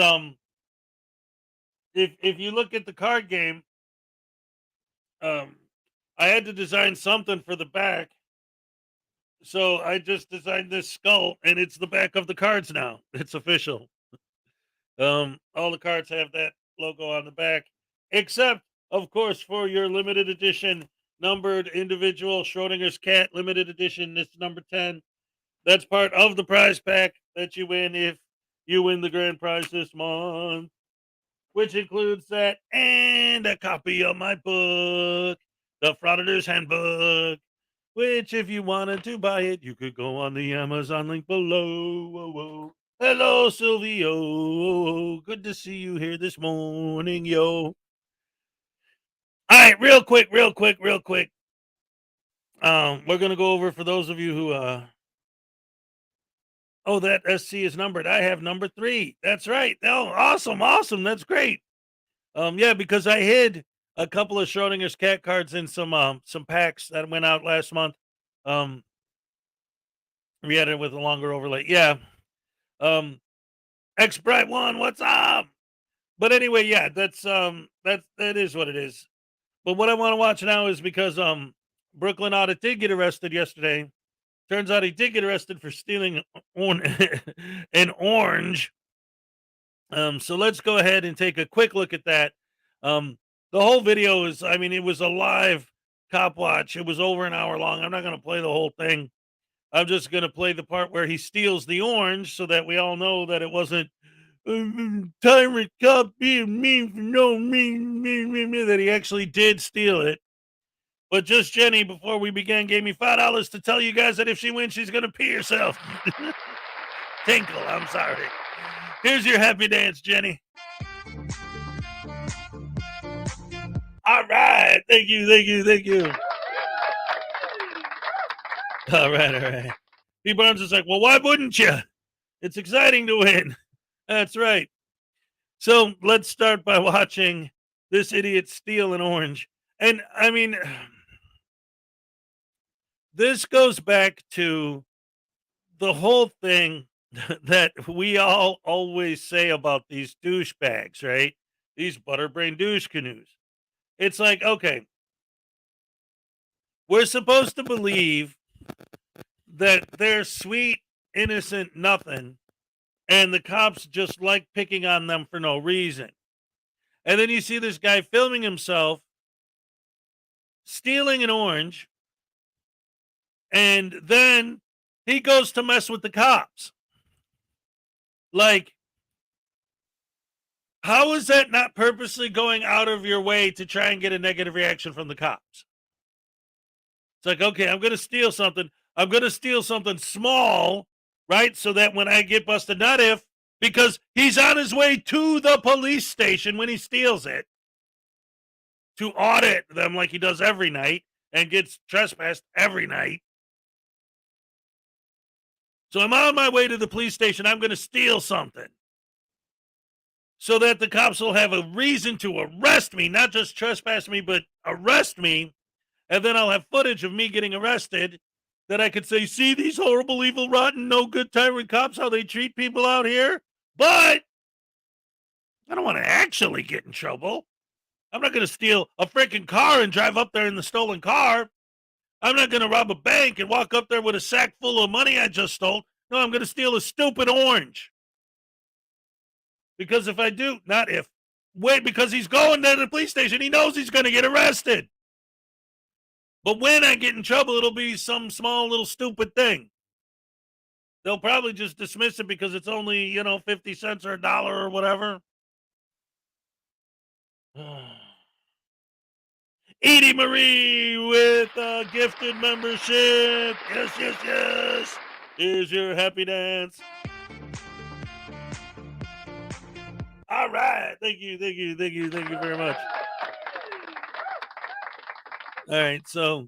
if you look at the card game, I had to design something for the back. So I just designed this skull, and it's the back of the cards now. It's official. All the cards have that logo on the back, except, of course, for your limited edition numbered individual Schrodingers Cat limited edition. This is number 10. That's part of the prize pack that you win if you win the grand prize this month, which includes that and a copy of my book, the Frauditors Handbook, which, if you wanted to buy it, you could go on the Amazon link below. Whoa, whoa. Hello, Silvio. Good to see you here this morning, yo. All right, real quick. We're gonna go over, for those of you who oh, that SC is numbered. I have number 3. That's right. Oh, awesome. That's great. Yeah, because I hid a couple of Schrodinger's Cat cards in some packs that went out last month. We had it with a longer overlay. Yeah. X Bright One, what's up? But anyway, yeah, that is what it is. But what I want to watch now is because Brooklyn Audit did get arrested yesterday. Turns out he did get arrested for stealing an orange. So let's go ahead and take a quick look at that. The whole video is, I mean, it was a live cop watch. It was over an hour long. I'm not going to play the whole thing. I'm just going to play the part where he steals the orange so that we all know that it wasn't tyrant cop being mean for no mean, that he actually did steal it. But just Jenny, before we began, gave me $5 to tell you guys that if she wins, she's going to pee herself. Tinkle, I'm sorry. Here's your happy dance, Jenny. All right. Thank you. All right. P. Barnes is like, well, why wouldn't you? It's exciting to win. That's right. So let's start by watching this idiot steal an orange. And I mean, this goes back to the whole thing that we all always say about these douchebags, right? These butterbrain douche canoes. It's like, okay, we're supposed to believe that they're sweet, innocent, nothing, and the cops just like picking on them for no reason. And then you see this guy filming himself stealing an orange, and then he goes to mess with the cops. Like, how is that not purposely going out of your way to try and get a negative reaction from the cops? It's like, okay, I'm going to steal something. I'm going to steal something small, right? So that when I get busted, not if, because he's on his way to the police station when he steals it to audit them like he does every night and gets trespassed every night. So I'm on my way to the police station. I'm going to steal something so that the cops will have a reason to arrest me, not just trespass me, but arrest me. And then I'll have footage of me getting arrested that I could say, see these horrible, evil, rotten, no good tyrant cops, how they treat people out here. But I don't want to actually get in trouble. I'm not going to steal a freaking car and drive up there in the stolen car. I'm not going to rob a bank and walk up there with a sack full of money I just stole. No, I'm going to steal a stupid orange. Because if I do, not if, wait, because he's going to the police station. He knows he's going to get arrested. But when I get in trouble, it'll be some small little stupid thing. They'll probably just dismiss it because it's only, 50 cents or $1 or whatever. Edie Marie with a gifted membership. Yes, yes, yes. Here's your happy dance. All right. Thank you very much. All right. So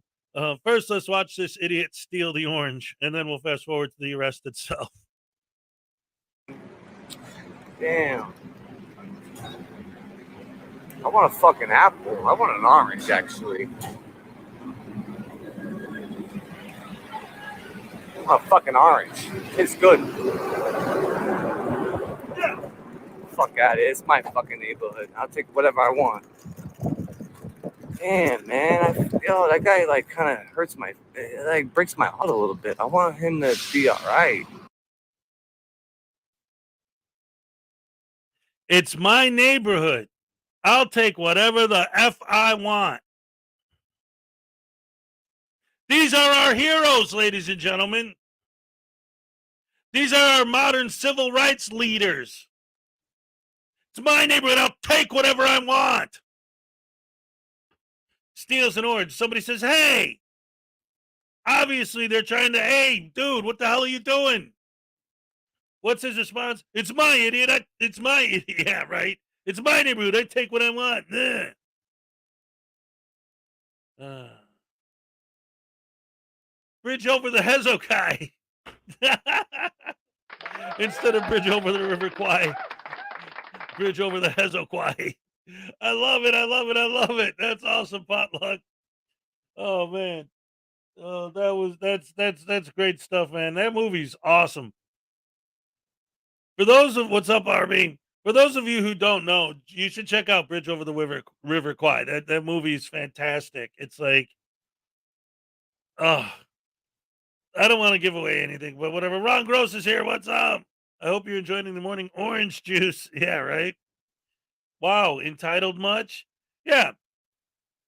first, let's watch this idiot steal the orange, and then we'll fast forward to the arrest itself. Damn. I want a fucking apple. I want an orange, actually. I want a fucking orange. It's good. Yeah. Fuck out of it. It's my fucking neighborhood. I'll take whatever I want. Damn, man. That guy, kind of hurts breaks my heart a little bit. I want him to be all right. It's my neighborhood. I'll take whatever the F I want. These are our heroes, ladies and gentlemen. These are our modern civil rights leaders. It's my neighborhood. I'll take whatever I want. Steals an orange. Somebody says, hey. Obviously, they're trying to, hey, dude, what the hell are you doing? What's his response? It's my idiot. It's my idiot. Yeah, right. It's my neighborhood. I take what I want. Bridge over the Hezokuai. Instead of bridge over the River Kwai. Bridge over the Hezokuai. I love it. That's awesome, Potluck. Oh, man. Oh, that's great stuff, man. That movie's awesome. For those of what's up, Army? For those of you who don't know, you should check out Bridge Over the River Kwai. That movie is fantastic. It's like, I don't want to give away anything, but whatever. Ron Gross is here. What's up? I hope you're enjoying the morning orange juice. Yeah, right. Wow, entitled much? Yeah,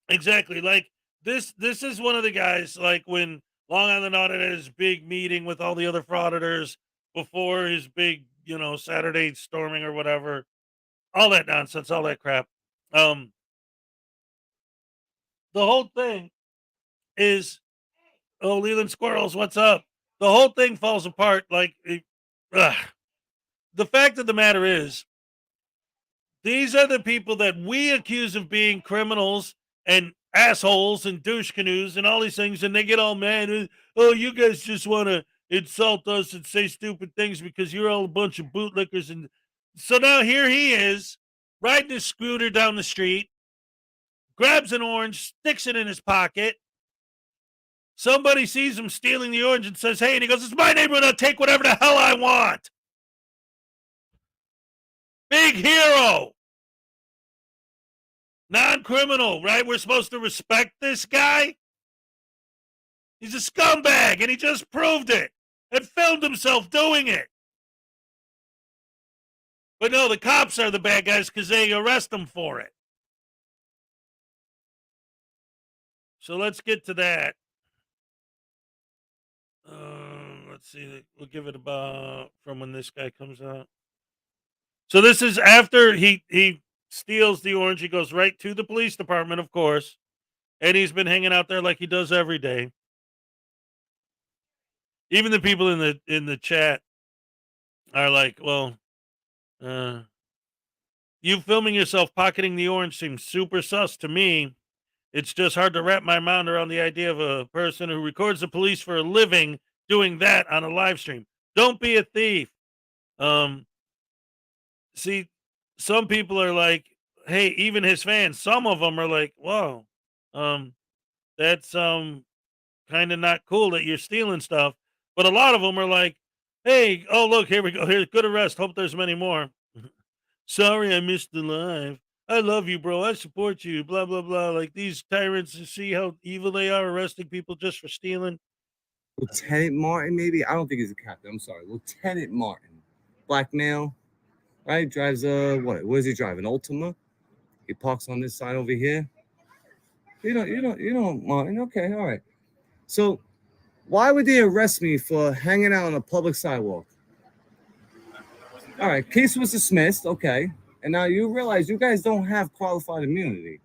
exactly. Like this is one of the guys. Like when Long Island Audit had his big meeting with all the other frauditors before his big, Saturday storming or whatever. All that nonsense, all that crap. The whole thing is, oh, Leland Squirrels, what's up? The whole thing falls apart. The fact of the matter is, these are the people that we accuse of being criminals and assholes and douche canoes and all these things, and they get all mad. Oh, you guys just want to insult us and say stupid things because you're all a bunch of bootlickers. And so now here he is, riding his scooter down the street, grabs an orange, sticks it in his pocket. Somebody sees him stealing the orange and says, hey, and he goes, it's my neighborhood. I'll take whatever the hell I want. Big hero. Non-criminal, right? We're supposed to respect this guy. He's a scumbag, and he just proved it and filmed himself doing it. But no, the cops are the bad guys because they arrest them for it. So let's get to that. Let's see. We'll give it about from when this guy comes out. So this is after he steals the orange. He goes right to the police department, of course. And he's been hanging out there like he does every day. Even the people in the chat are like, well, you filming yourself pocketing the orange seems super sus to me. It's just hard to wrap my mind around the idea of a person who records the police for a living doing that on a live stream. Don't be a thief. See, some people are like, hey, even his fans, some of them are like, whoa, that's kind of not cool that you're stealing stuff. But a lot of them are like, hey, oh, look, here we go. Here's good arrest. Hope there's many more. Sorry, I missed the live. I love you, bro. I support you. Blah, blah, blah. Like these tyrants, you see how evil they are arresting people just for stealing. Lieutenant Martin, maybe? I don't think he's a captain. I'm sorry. Lieutenant Martin. Black male, right? Drives what does he drive? An Ultima? He parks on this side over here. You don't, Martin. Okay, all right. So why would they arrest me for hanging out on a public sidewalk? All right, case was dismissed. Okay. And now you realize you guys don't have qualified immunity.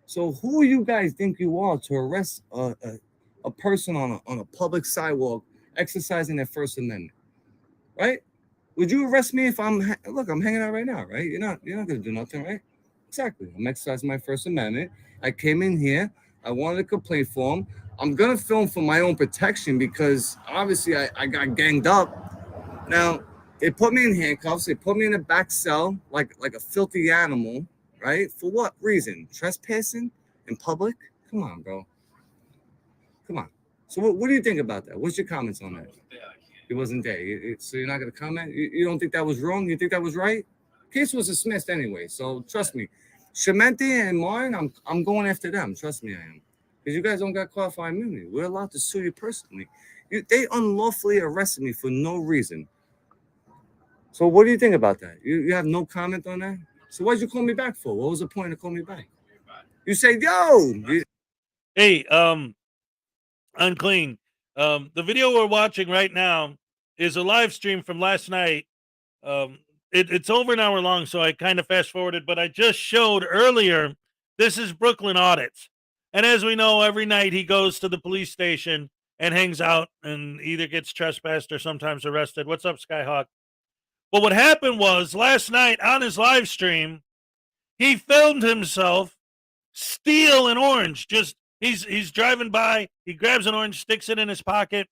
So who you guys think you are to arrest a person on a public sidewalk exercising their First Amendment, right? Would you arrest me if I'm hanging out right now, right? You're not gonna do nothing, right? Exactly. I'm exercising my First Amendment. I came in here. I wanted a complaint form. I'm gonna film for my own protection because obviously I got ganged up. Now they put me in handcuffs. They put me in a back cell like a filthy animal, right? For what reason? Trespassing in public? Come on, bro. Come on. So what do you think about that? What's your comments on that? He wasn't there. So you're not going to comment? You don't think that was wrong? You think that was right? Case was dismissed anyway. So trust me. Shemente and Martin, I'm going after them. Trust me, I am. Because you guys don't got qualified immunity. We're allowed to sue you personally. They unlawfully arrested me for no reason. So what do you think about that? You have no comment on that? So why'd you call me back for? What was the point of calling me back? You said, yo. Hey, Unclean. The video we're watching right now is a live stream from last night. It's over an hour long, so I kind of fast forwarded, but I just showed earlier, this is Brooklyn Audits. And as we know, every night he goes to the police station and hangs out and either gets trespassed or sometimes arrested. What's up, Skyhawk? But what happened was last night on his live stream, he filmed himself steal an orange. Just he's driving by, he grabs an orange, sticks it in his pocket.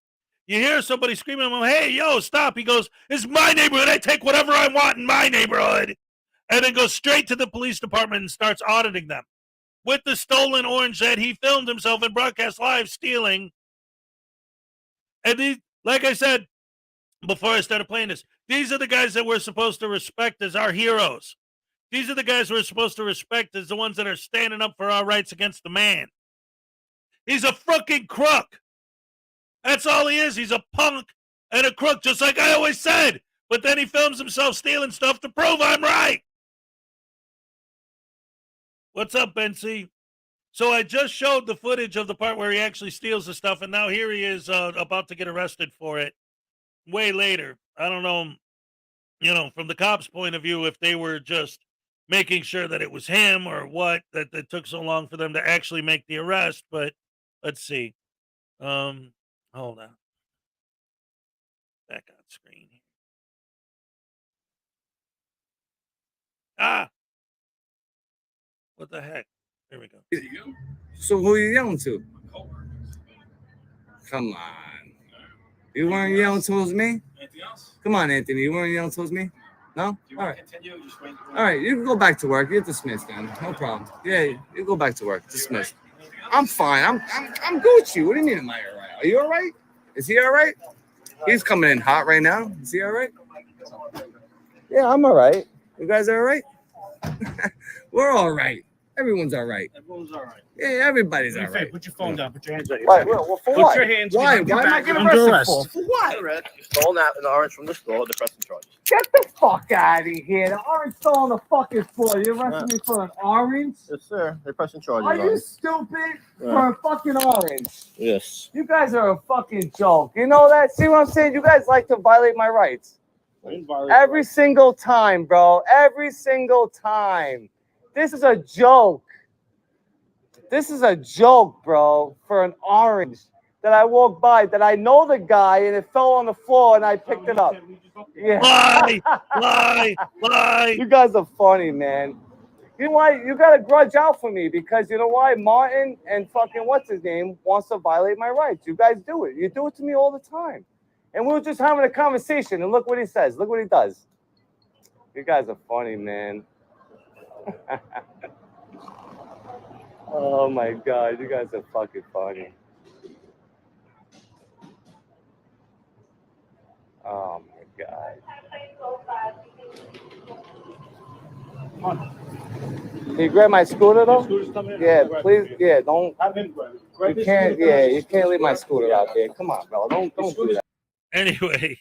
You hear somebody screaming at him, hey, yo, stop. He goes, it's my neighborhood. I take whatever I want in my neighborhood. And then goes straight to the police department and starts auditing them with the stolen orange that he filmed himself and broadcast live stealing. And like I said before I started playing this, these are the guys that we're supposed to respect as our heroes. These are the guys we're supposed to respect as the ones that are standing up for our rights against the man. He's a fucking crook. That's all he is. He's a punk and a crook, just like I always said. But then he films himself stealing stuff to prove I'm right. What's up, Bency? So I just showed the footage of the part where he actually steals the stuff, and now here he is about to get arrested for it way later. I don't know, from the cops' point of view, if they were just making sure that it was him or what, that it took so long for them to actually make the arrest. But let's see. Hold on. Back on screen. Ah! What the heck? There we go. So who are you yelling to? Come on. You weren't yelling towards me? Anything else? Come on, Anthony. You weren't yelling towards me? No? Do you All want right. to continue? Just wait. All right, you can go back to work. You're dismissed then. No problem. Yeah, you go back to work. Dismissed. I'm fine. I'm Gucci. What do you mean am I all right? Are you all right? Is he all right? He's coming in hot right now. Is he all right? Yeah, I'm all right. You guys are all right? We're all right. Everyone's all right. Everyone's all right. Yeah, everybody's all right. Put your phone down. Put your hands on your Why? back. Well, for Put what? your hands Why? behind your Why am I back. getting Under arrested arrest. for? For what? You stole an orange from the store. The pressing charges. Get the fuck out of here. The orange stole on the fucking floor. You arrested me for an orange? Yes, sir. They're pressing charges. Are you stupid? For a fucking orange? Yes. You guys are a fucking joke. You know that? See what I'm saying? You guys like to violate my rights. Every single time, bro. Every single time. This is a joke. This is a joke, bro, for an orange that I walked by, that I know the guy, and it fell on the floor, and I picked it up. Yeah. Lie. You guys are funny, man. You know why? You got to grudge out for me because you know why? Martin and fucking what's his name wants to violate my rights. You guys do it. You do it to me all the time. And we were just having a conversation, and look what he says. Look what he does. You guys are funny, man. Oh my God, you guys are fucking funny. Oh my God. Can you grab my scooter though? Yeah, please. Yeah, don't. You can't. Yeah, you can't leave my scooter out there. Come on, bro. Don't do that. Anyway,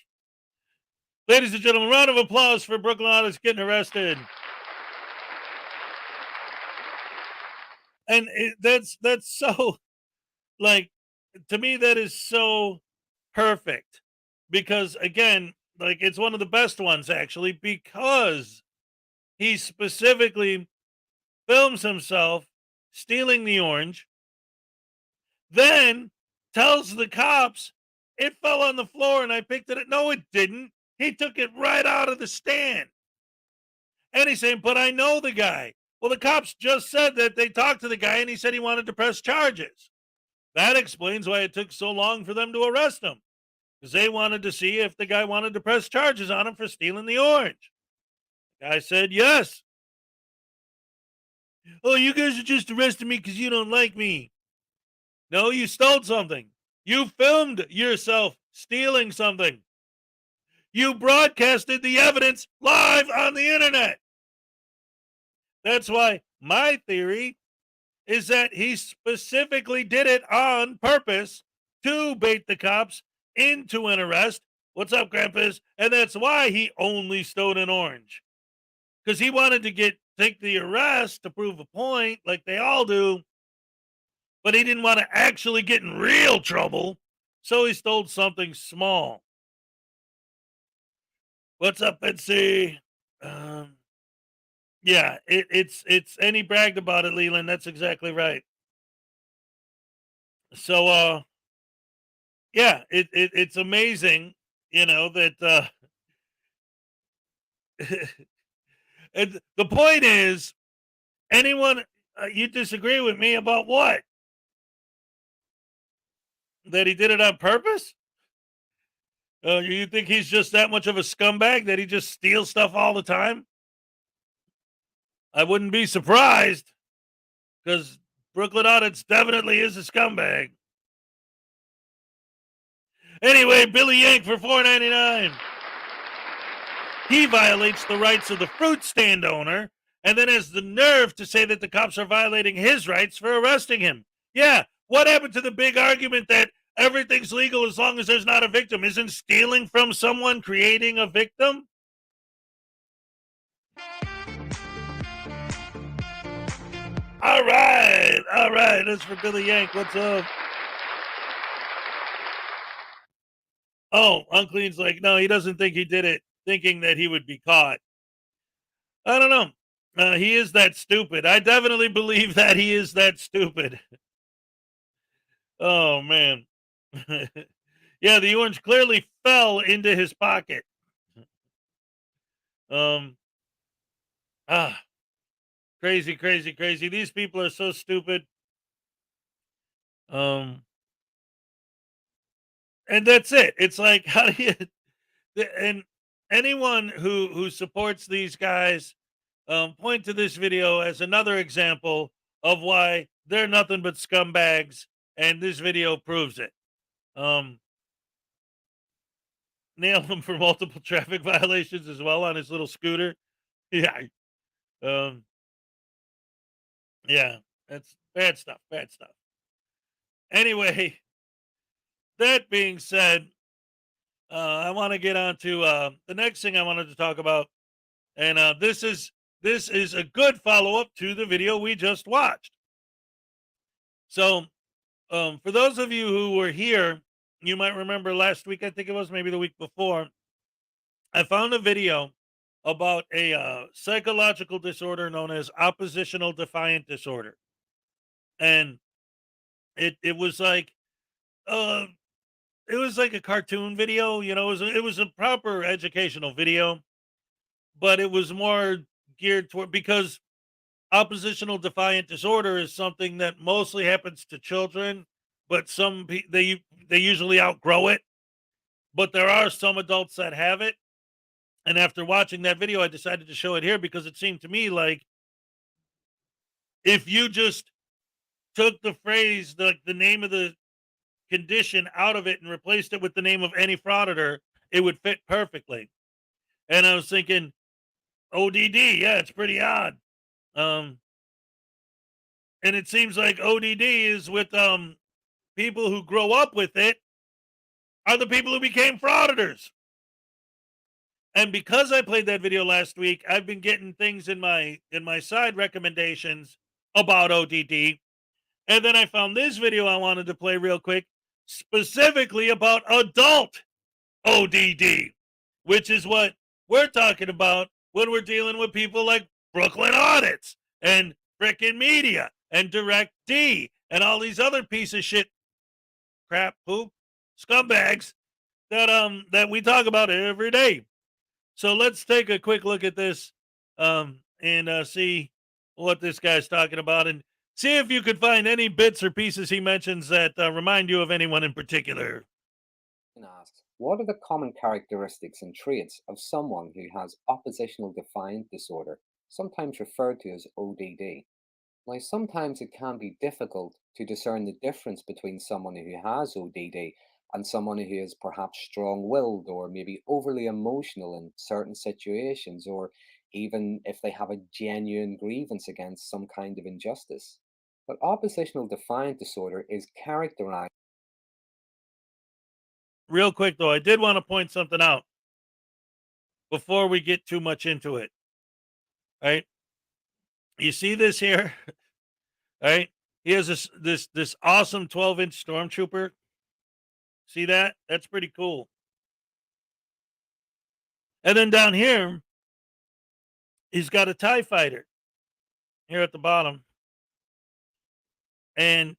ladies and gentlemen, round of applause for Brooklyn Audits getting arrested. And that's so, like, to me, that is so perfect because, again, like, it's one of the best ones actually because he specifically films himself stealing the orange, then tells the cops it fell on the floor and I picked it up. No, it didn't. He took it right out of the stand. And he's saying, but I know the guy. Well, the cops just said that they talked to the guy and he said he wanted to press charges. That explains why it took so long for them to arrest him. Because they wanted to see if the guy wanted to press charges on him for stealing the orange. The guy said yes. Oh, you guys are just arresting me because you don't like me. No, you stole something. You filmed yourself stealing something. You broadcasted the evidence live on the internet. That's why my theory is that he specifically did it on purpose to bait the cops into an arrest. What's up, Grandpas? And that's why he only stole an orange. Because he wanted to take the arrest to prove a point, like they all do. But he didn't want to actually get in real trouble. So he stole something small. What's up, Betsy? Yeah, it's and he bragged about it, Leland. That's exactly right. So yeah, it's amazing, that and the point is, anyone you disagree with me about what? That he did it on purpose? You think he's just that much of a scumbag that he just steals stuff all the time? I wouldn't be surprised, because Brooklyn Audits definitely is a scumbag. Anyway, Billy Yank for $4.99. He violates the rights of the fruit stand owner and then has the nerve to say that the cops are violating his rights for arresting him. Yeah, what happened to the big argument that everything's legal as long as there's not a victim? Isn't stealing from someone creating a victim? All right. That's for Billy Yank. What's up? Oh, Unclean's like, no, he doesn't think he did it, thinking that he would be caught. I don't know. He is that stupid. I definitely believe that he is that stupid. Oh, man. Yeah, the orange clearly fell into his pocket. Crazy. These people are so stupid. And that's it. It's like, how do you, and anyone who supports these guys, point to this video as another example of why they're nothing but scumbags, and this video proves it. Nail him for multiple traffic violations as well on his little scooter. Yeah. Yeah, that's bad stuff. Anyway, that being said, I want to get on to the next thing I wanted to talk about. And this is a good follow-up to the video we just watched. So, for those of you who were here, you might remember last week, I think it was, maybe the week before, I found a video about a psychological disorder known as oppositional defiant disorder. And it was like a cartoon video, it was a proper educational video, but it was more geared toward, because oppositional defiant disorder is something that mostly happens to children, but they usually outgrow it. But there are some adults that have it. And after watching that video, I decided to show it here because it seemed to me like if you just took the phrase, the name of the condition out of it and replaced it with the name of any frauditor, it would fit perfectly. And I was thinking, ODD, yeah, it's pretty odd. And it seems like ODD is with people who grow up with it are the people who became frauditors. And because I played that video last week, I've been getting things in my side recommendations about ODD. And then I found this video I wanted to play real quick, specifically about adult ODD, which is what we're talking about when we're dealing with people like Brooklyn Audits and frickin' Media and Direct D and all these other piece of shit crap poop scumbags that we talk about every day. So let's take a quick look at this and see what this guy's talking about and see if you could find any bits or pieces he mentions that remind you of anyone in particular. Asks, what are the common characteristics and traits of someone who has oppositional defiant disorder, sometimes referred to as ODD? Now, sometimes it can be difficult to discern the difference between someone who has ODD and someone who is perhaps strong-willed or maybe overly emotional in certain situations, or even if they have a genuine grievance against some kind of injustice. But oppositional defiant disorder is characterized. Real quick, though, I did want to point something out before we get too much into it. Right? You see this here? Right? He has this awesome 12-inch stormtrooper. See that? That's pretty cool. And then down here, he's got a TIE fighter here at the bottom. And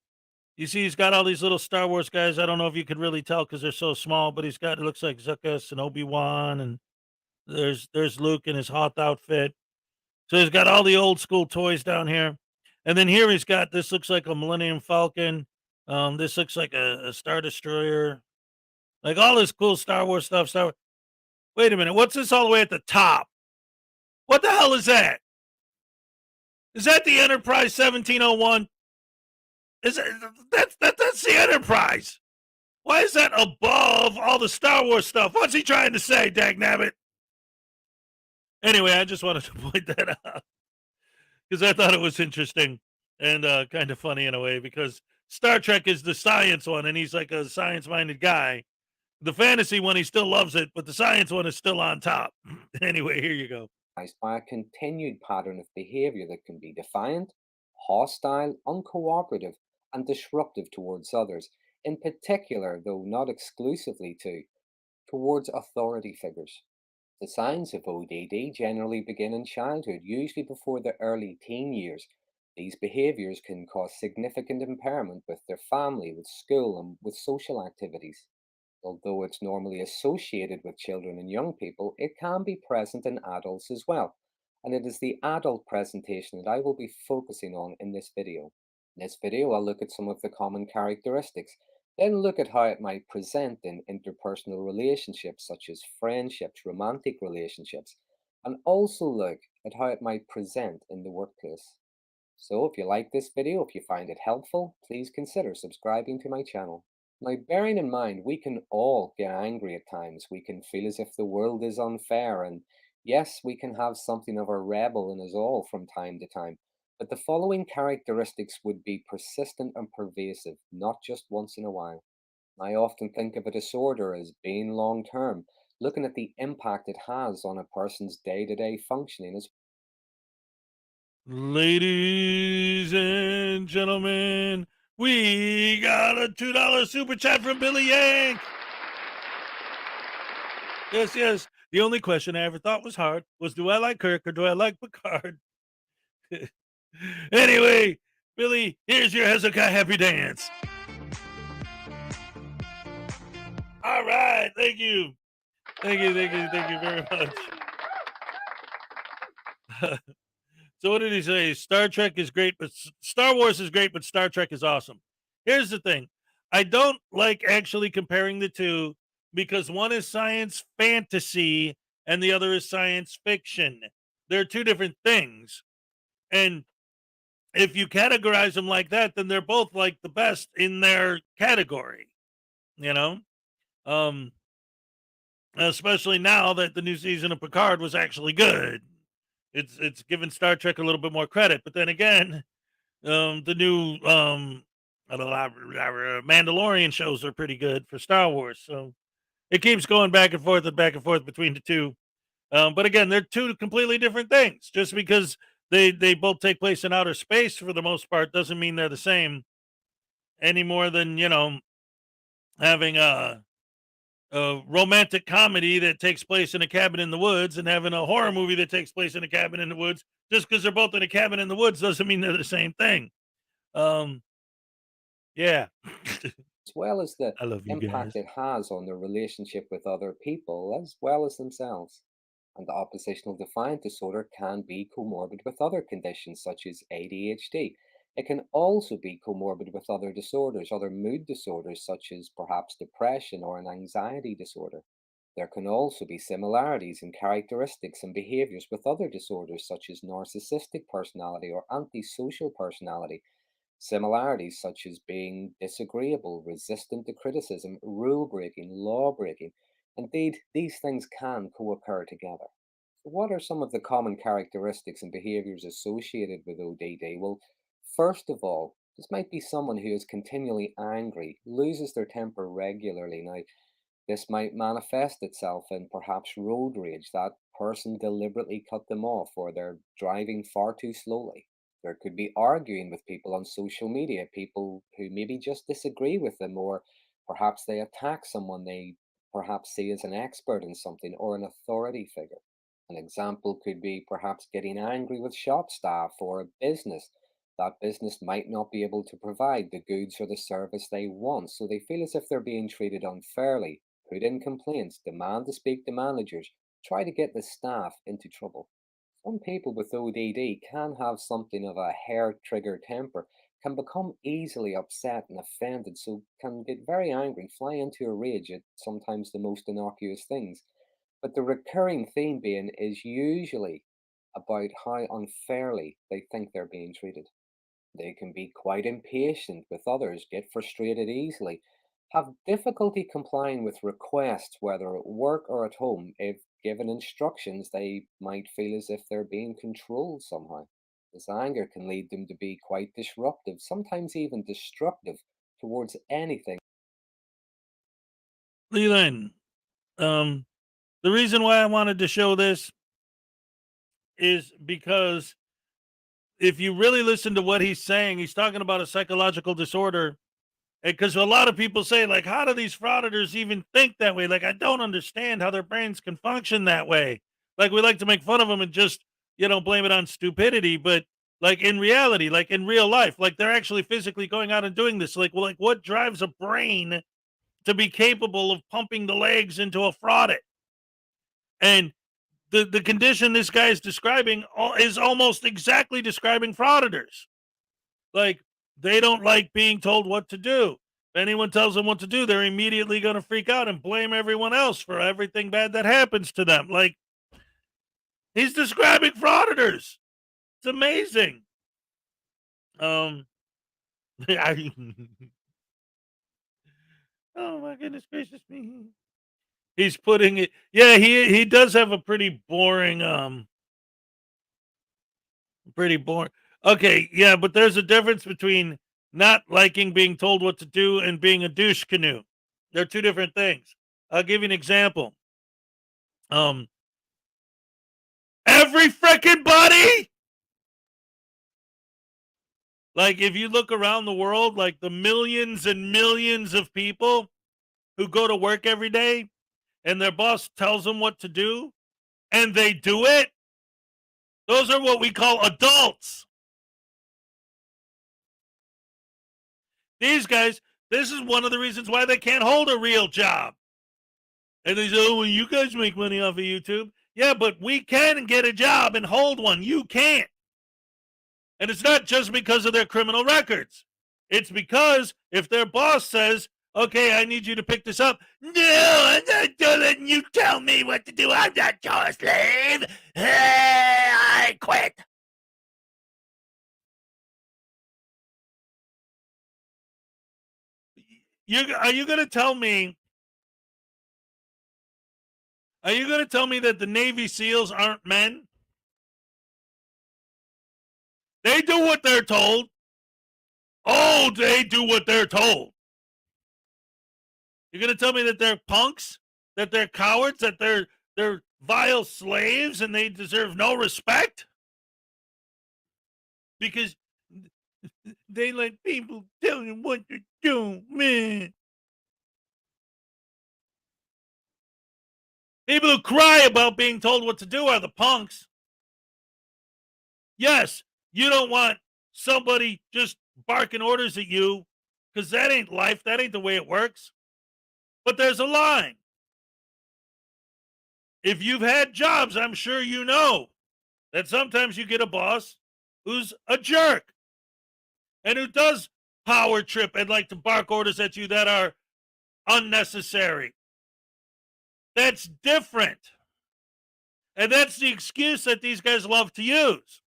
you see he's got all these little Star Wars guys. I don't know if you could really tell because they're so small, but it looks like Zuckuss and Obi-Wan, and there's Luke in his Hoth outfit. So he's got all the old school toys down here. And then here he's got, this looks like a Millennium Falcon. This looks like a Star Destroyer. Like all this cool Star Wars stuff. Wait a minute. What's this all the way at the top? What the hell is that? Is that the Enterprise 1701? That's the Enterprise. Why is that above all the Star Wars stuff? What's he trying to say, dagnabbit? Anyway, I just wanted to point that out because I thought it was interesting and kind of funny in a way, because Star Trek is the science one and he's like a science-minded guy. The fantasy one, he still loves it, but the science one is still on top. Anyway, here you go. By a continued pattern of behavior that can be defiant, hostile, uncooperative, and disruptive towards others, in particular, though not exclusively towards authority figures. The signs of ODD generally begin in childhood, usually before the early teen years. These behaviors can cause significant impairment with their family, with school, and with social activities. Although it's normally associated with children and young people, it can be present in adults as well. And it is the adult presentation that I will be focusing on in this video. In this video, I'll look at some of the common characteristics, then look at how it might present in interpersonal relationships such as friendships, romantic relationships, and also look at how it might present in the workplace. So if you like this video, if you find it helpful, please consider subscribing to my channel. Now, bearing in mind, we can all get angry at times. We can feel as if the world is unfair, and yes, we can have something of a rebel in us all from time to time. But the following characteristics would be persistent and pervasive, not just once in a while. I often think of a disorder as being long-term, looking at the impact it has on a person's day-to-day functioning as Ladies and gentlemen, we got a $2 super chat from Billy Yank. Yes. The only question I ever thought was hard was, do I like Kirk or do I like Picard? Anyway, Billy, here's your Hezokuai happy dance. All right, thank you. Thank you very much. So what did he say? Star Trek is great, but Star Wars is great, but Star Trek is awesome. Here's the thing. I don't like actually comparing the two because one is science fantasy and the other is science fiction. They're two different things. And if you categorize them like that, then they're both like the best in their category, you know? especially now that the new season of Picard was actually good. It's given Star Trek a little bit more credit, but then again, the new Mandalorian shows are pretty good for Star Wars, so it keeps going back and forth between the two. But again, they're two completely different things. Just because they both take place in outer space for the most part doesn't mean they're the same any more than having a romantic comedy that takes place in a cabin in the woods and having a horror movie that takes place in a cabin in the woods. Just because they're both in a cabin in the woods doesn't mean they're the same thing. Yeah. as well as the I love you impact guys. it has on their relationship with other people as well as themselves. And the oppositional defiant disorder can be comorbid with other conditions such as ADHD. It can also be comorbid with other disorders, other mood disorders such as perhaps depression or an anxiety disorder. There can also be similarities in characteristics and behaviors with other disorders such as narcissistic personality or antisocial personality. Similarities such as being disagreeable, resistant to criticism, rule breaking, law breaking. Indeed, these things can co occur together. What are some of the common characteristics and behaviors associated with ODD? Well, first of all, this might be someone who is continually angry, loses their temper regularly. Now, this might manifest itself in perhaps road rage. That person deliberately cut them off or they're driving far too slowly. There could be arguing with people on social media, people who maybe just disagree with them, or perhaps they attack someone they perhaps see as an expert in something or an authority figure. An example could be perhaps getting angry with shop staff or a business. That business might not be able to provide the goods or the service they want, so they feel as if they're being treated unfairly, put in complaints, demand to speak to managers, try to get the staff into trouble. Some people with ODD can have something of a hair trigger temper, can become easily upset and offended, so can get very angry, fly into a rage at sometimes the most innocuous things. But the recurring theme being is usually about how unfairly they think they're being treated. They can be quite impatient with others, get frustrated easily, have difficulty complying with requests, whether at work or at home. If given instructions, they might feel as if they're being controlled somehow. This anger can lead them to be quite disruptive, sometimes even destructive towards anything. Leland, the reason why I wanted to show this is because if you really listen to what he's saying, he's talking about a psychological disorder. Because a lot of people say, like, how do these frauditors even think that way? Like, I don't understand how their brains can function that way. Like, we like to make fun of them and just, blame it on stupidity. But, like, in reality, like in real life, like they're actually physically going out and doing this. Like, well, like what drives a brain to be capable of pumping the legs into a fraudit? And the condition this guy is describing is almost exactly describing frauditors. Like, they don't like being told what to do. If anyone tells them what to do, they're immediately going to freak out and blame everyone else for everything bad that happens to them. Like, he's describing frauditors. It's amazing. Oh my goodness gracious me. He's putting it. Yeah, he does have a pretty boring. Okay, yeah, but there's a difference between not liking being told what to do and being a douche canoe. They're two different things. I'll give you an example. Every freaking body. Like, if you look around the world, like the millions and millions of people who go to work every day and their boss tells them what to do and they do it, those are what we call adults. These guys, this is one of the reasons why they can't hold a real job. And they say, oh, well, you guys make money off of YouTube. Yeah, but we can get a job and hold one. You can't. And it's not just because of their criminal records. It's because if their boss says, okay, I need you to pick this up. No, I'm not letting you tell me what to do. I'm not your slave. I quit. Are you going to tell me Are you going to tell me that the Navy SEALs aren't men? They do what they're told. Oh, they do what they're told. You're going to tell me that they're punks, that they're cowards, that they're vile slaves and they deserve no respect? Because they let people tell them what to do, man. People who cry about being told what to do are the punks. Yes, you don't want somebody just barking orders at you because that ain't life. That ain't the way it works. But there's a line. If you've had jobs, I'm sure you know that sometimes you get a boss who's a jerk and who does power trip and like to bark orders at you that are unnecessary. That's different. And that's the excuse that these guys love to use.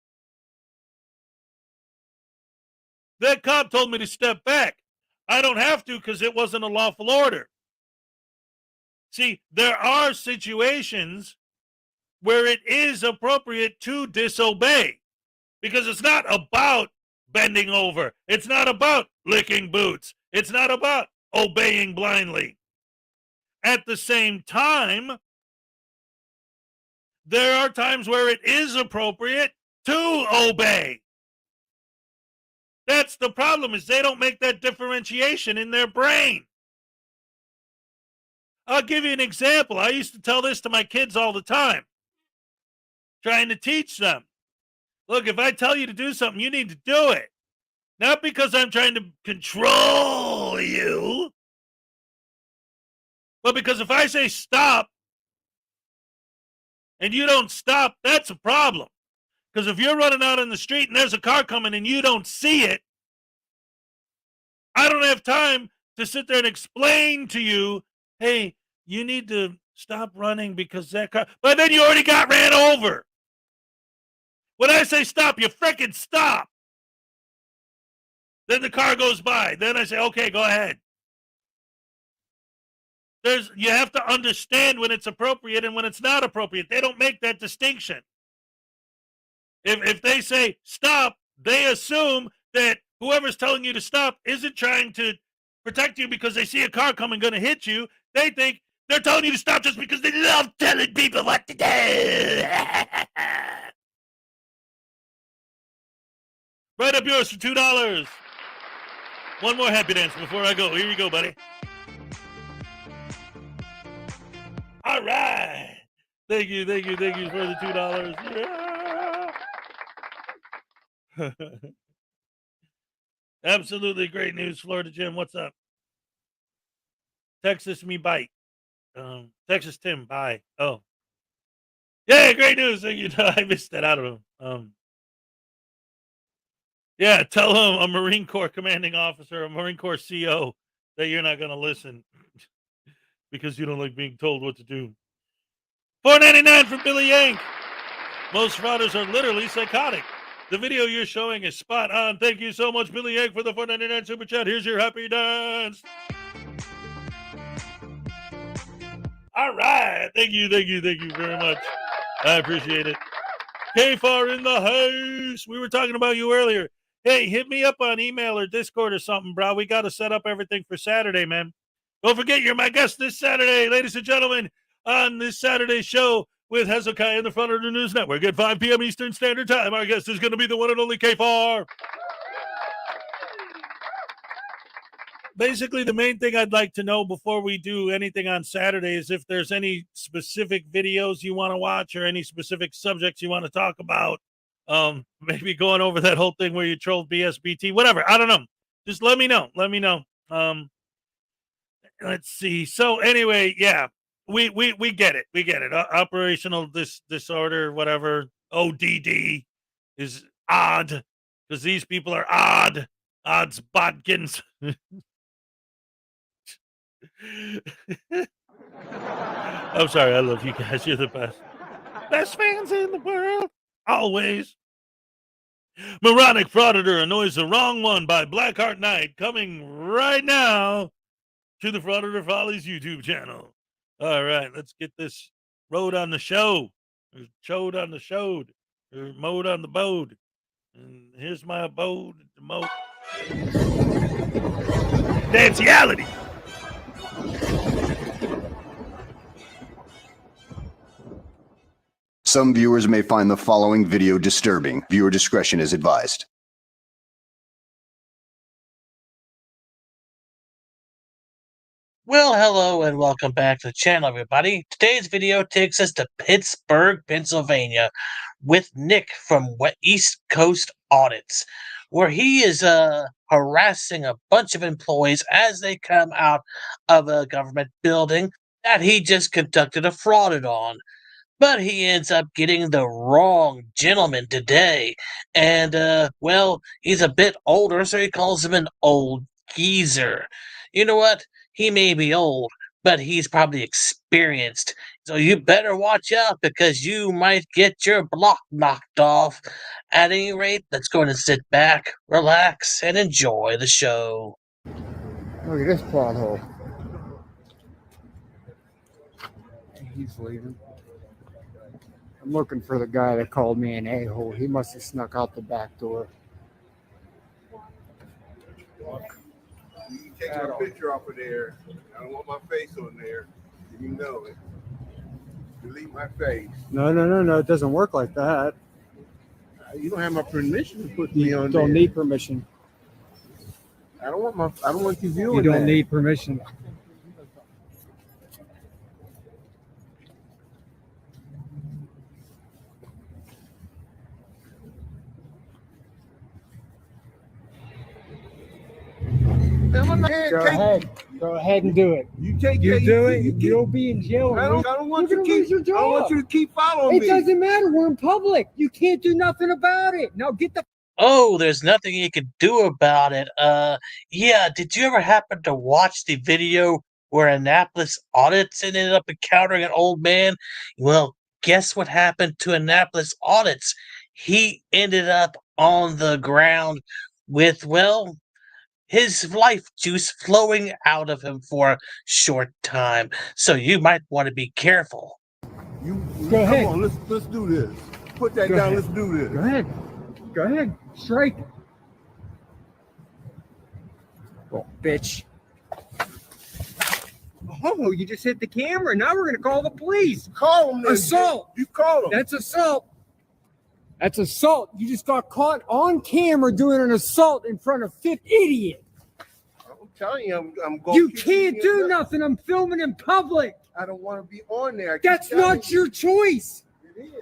That cop told me to step back. I don't have to because it wasn't a lawful order. See, there are situations where it is appropriate to disobey because it's not about bending over. It's not about licking boots. It's not about obeying blindly. At the same time, there are times where it is appropriate to obey. That's the problem, is they don't make that differentiation in their brain. I'll give you an example. I used to tell this to my kids all the time, trying to teach them. Look, if I tell you to do something, you need to do it. Not because I'm trying to control you, but because if I say stop and you don't stop, that's a problem. Because if you're running out in the street and there's a car coming and you don't see it, I don't have time to sit there and explain to you, hey, you need to stop running because that car, but then you already got ran over. When I say stop, you frickin' stop. Then the car goes by. Then I say, okay, go ahead. You have to understand when it's appropriate and when it's not appropriate. They don't make that distinction. If they say stop, they assume that whoever's telling you to stop isn't trying to protect you because they see a car coming going to hit you. They think they're telling you to stop just because they love telling people what to do. Right up yours for $2. One more happy dance before I go. Here you go, buddy. All right. Thank you for the $2. Yeah. Absolutely great news, Florida Jim. What's up? Texas me bite. Texas Tim, bye. Oh. Yeah, great news. Thank you. I missed that out of him. Yeah, tell him, a Marine Corps commanding officer, a Marine Corps CO, that you're not going to listen because you don't like being told what to do. $4.99 from Billy Yank. Most frauders are literally psychotic. The video you're showing is spot on. Thank you so much, Billy Yank, for the $4.99 super chat. Here's your happy dance. All right. Thank you very much. I appreciate it. K-Far in the house. We were talking about you earlier. Hey, hit me up on email or Discord or something, bro. We got to set up everything for Saturday, man. Don't forget, you're my guest this Saturday, ladies and gentlemen, on this Saturday show with Hezokuai and the Frauditor News Network at 5 p.m. Eastern Standard Time. Our guest is going to be the one and only K-Far. Basically, the main thing I'd like to know before we do anything on Saturday is if there's any specific videos you want to watch or any specific subjects you want to talk about. Maybe going over that whole thing where you trolled BSBT, whatever. I don't know. Just let me know. Let's see. So anyway, yeah, we get it. We get it. Operational disorder, whatever. ODD is odd because these people are odd. Odds bodkins. I'm sorry. I love you guys. You're the best. Best fans in the world. Always. Moronic Frauditor annoys the wrong one by Blackheart Knight, coming right now to the Frauditor Follies YouTube channel. All right, let's get this rode on the show, or showed on the showed, or mowed on the bode. And here's my abode to mow. Danceality. Some viewers may find the following video disturbing. Viewer discretion is advised. Well, hello and welcome back to the channel, everybody. Today's video takes us to Pittsburgh, Pennsylvania, with Nick from East Coast Audits, where he is harassing a bunch of employees as they come out of a government building that he just conducted a fraud on. But he ends up getting the wrong gentleman today. And, well, he's a bit older, so he calls him an old geezer. You know what? He may be old, but he's probably experienced. So you better watch out because you might get your block knocked off. At any rate, let's go ahead and sit back, relax, and enjoy the show. Look at this pothole. He's leaving. I'm looking for the guy that called me an a-hole. He must have snuck out the back door. You take a picture off of there. I don't want my face on there. You know it. Delete my face. No. It doesn't work like that. You don't have my permission to put me on You there. don't need permission. I don't want you viewing You don't that. need permission. Go ahead and do it. You take You it. do it. You'll be in jail. I don't want you to lose your keep. I don't want job. you to keep following me. It doesn't matter. We're in public. You can't do nothing about it. Now get the. Oh, there's nothing you can do about it. Yeah, did you ever happen to watch the video where Annapolis Audits ended up encountering an old man? Well, guess what happened to Annapolis Audits? He ended up on the ground with, well, his life juice flowing out of him for a short time. So you might want to be careful. Go ahead. Come on, let's do this. Put that Go down. ahead. Let's do this. Go ahead. Strike. Oh, bitch. Oh, you just hit the camera. Now we're going to call the police. Call them. Assault. You call them. That's assault. That's assault. You just got caught on camera doing an assault in front of 50 idiot. I'm telling you, I'm going. You can't do nothing. I'm filming in public. I don't want to be on there. That's not your choice. It is.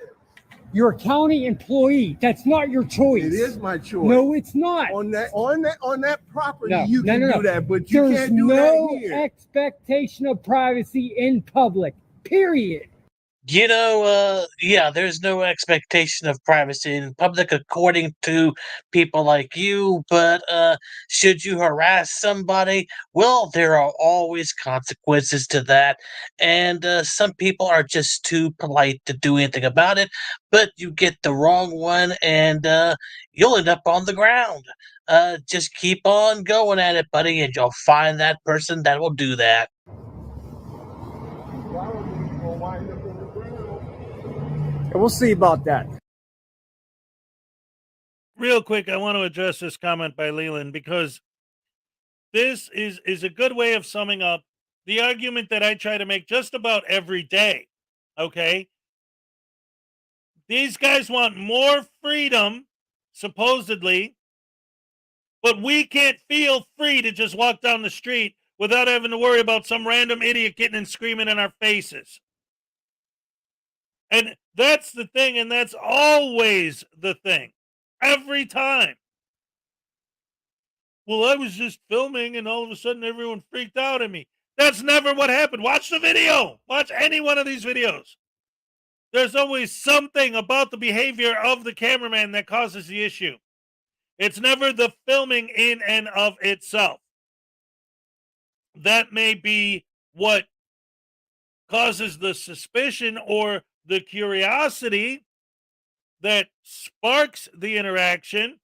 You're a county employee. That's not your choice. It is my choice. No, it's not. On that property, No, you can do that, but you There's can't do no that here. expectation of privacy in public. Period. You know, yeah, there's no expectation of privacy in public according to people like you, but should you harass somebody, well, there are always consequences to that, and some people are just too polite to do anything about it, but you get the wrong one, and you'll end up on the ground. Just keep on going at it, buddy, and you'll find that person that will do that. We'll see about that. Real quick, I want to address this comment by Leland because this is a good way of summing up the argument that I try to make just about every day. Okay? These guys want more freedom, supposedly, but we can't feel free to just walk down the street without having to worry about some random idiot getting and screaming in our faces. And that's the thing, and that's always the thing. Every time. Well, I was just filming, and all of a sudden everyone freaked out at me. That's never what happened. Watch the video. Watch any one of these videos. There's always something about the behavior of the cameraman that causes the issue. It's never the filming in and of itself. That may be what causes the suspicion or the curiosity that sparks the interaction,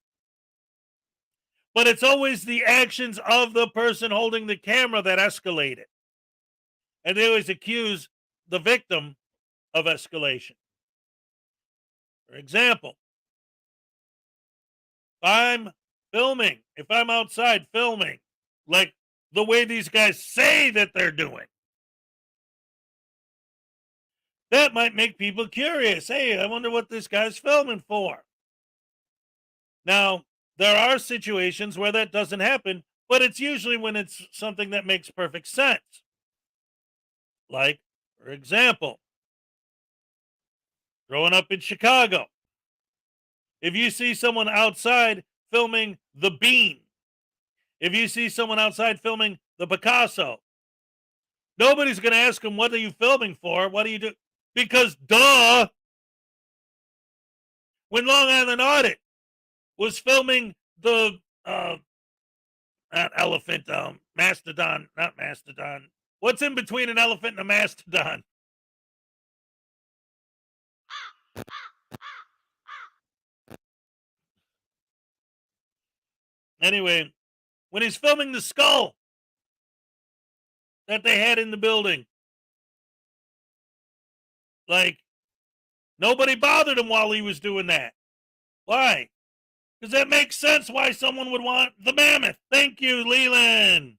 but it's always the actions of the person holding the camera that escalate it. And they always accuse the victim of escalation. For example, if I'm filming, if I'm outside filming, like the way these guys say that they're doing, that might make people curious. Hey, I wonder what this guy's filming for. Now, there are situations where that doesn't happen, but it's usually when it's something that makes perfect sense. Like, for example, growing up in Chicago, if you see someone outside filming the Bean, if you see someone outside filming the Picasso, nobody's going to ask them, what are you filming for? What do you do? Because, duh, when Long Island Audit was filming the, not elephant, mastodon, not mastodon. What's in between an elephant and a mastodon? Anyway, when he's filming the skull that they had in the building, like, nobody bothered him while he was doing that. Why? Because that makes sense why someone would want the mammoth. Thank you, Leland.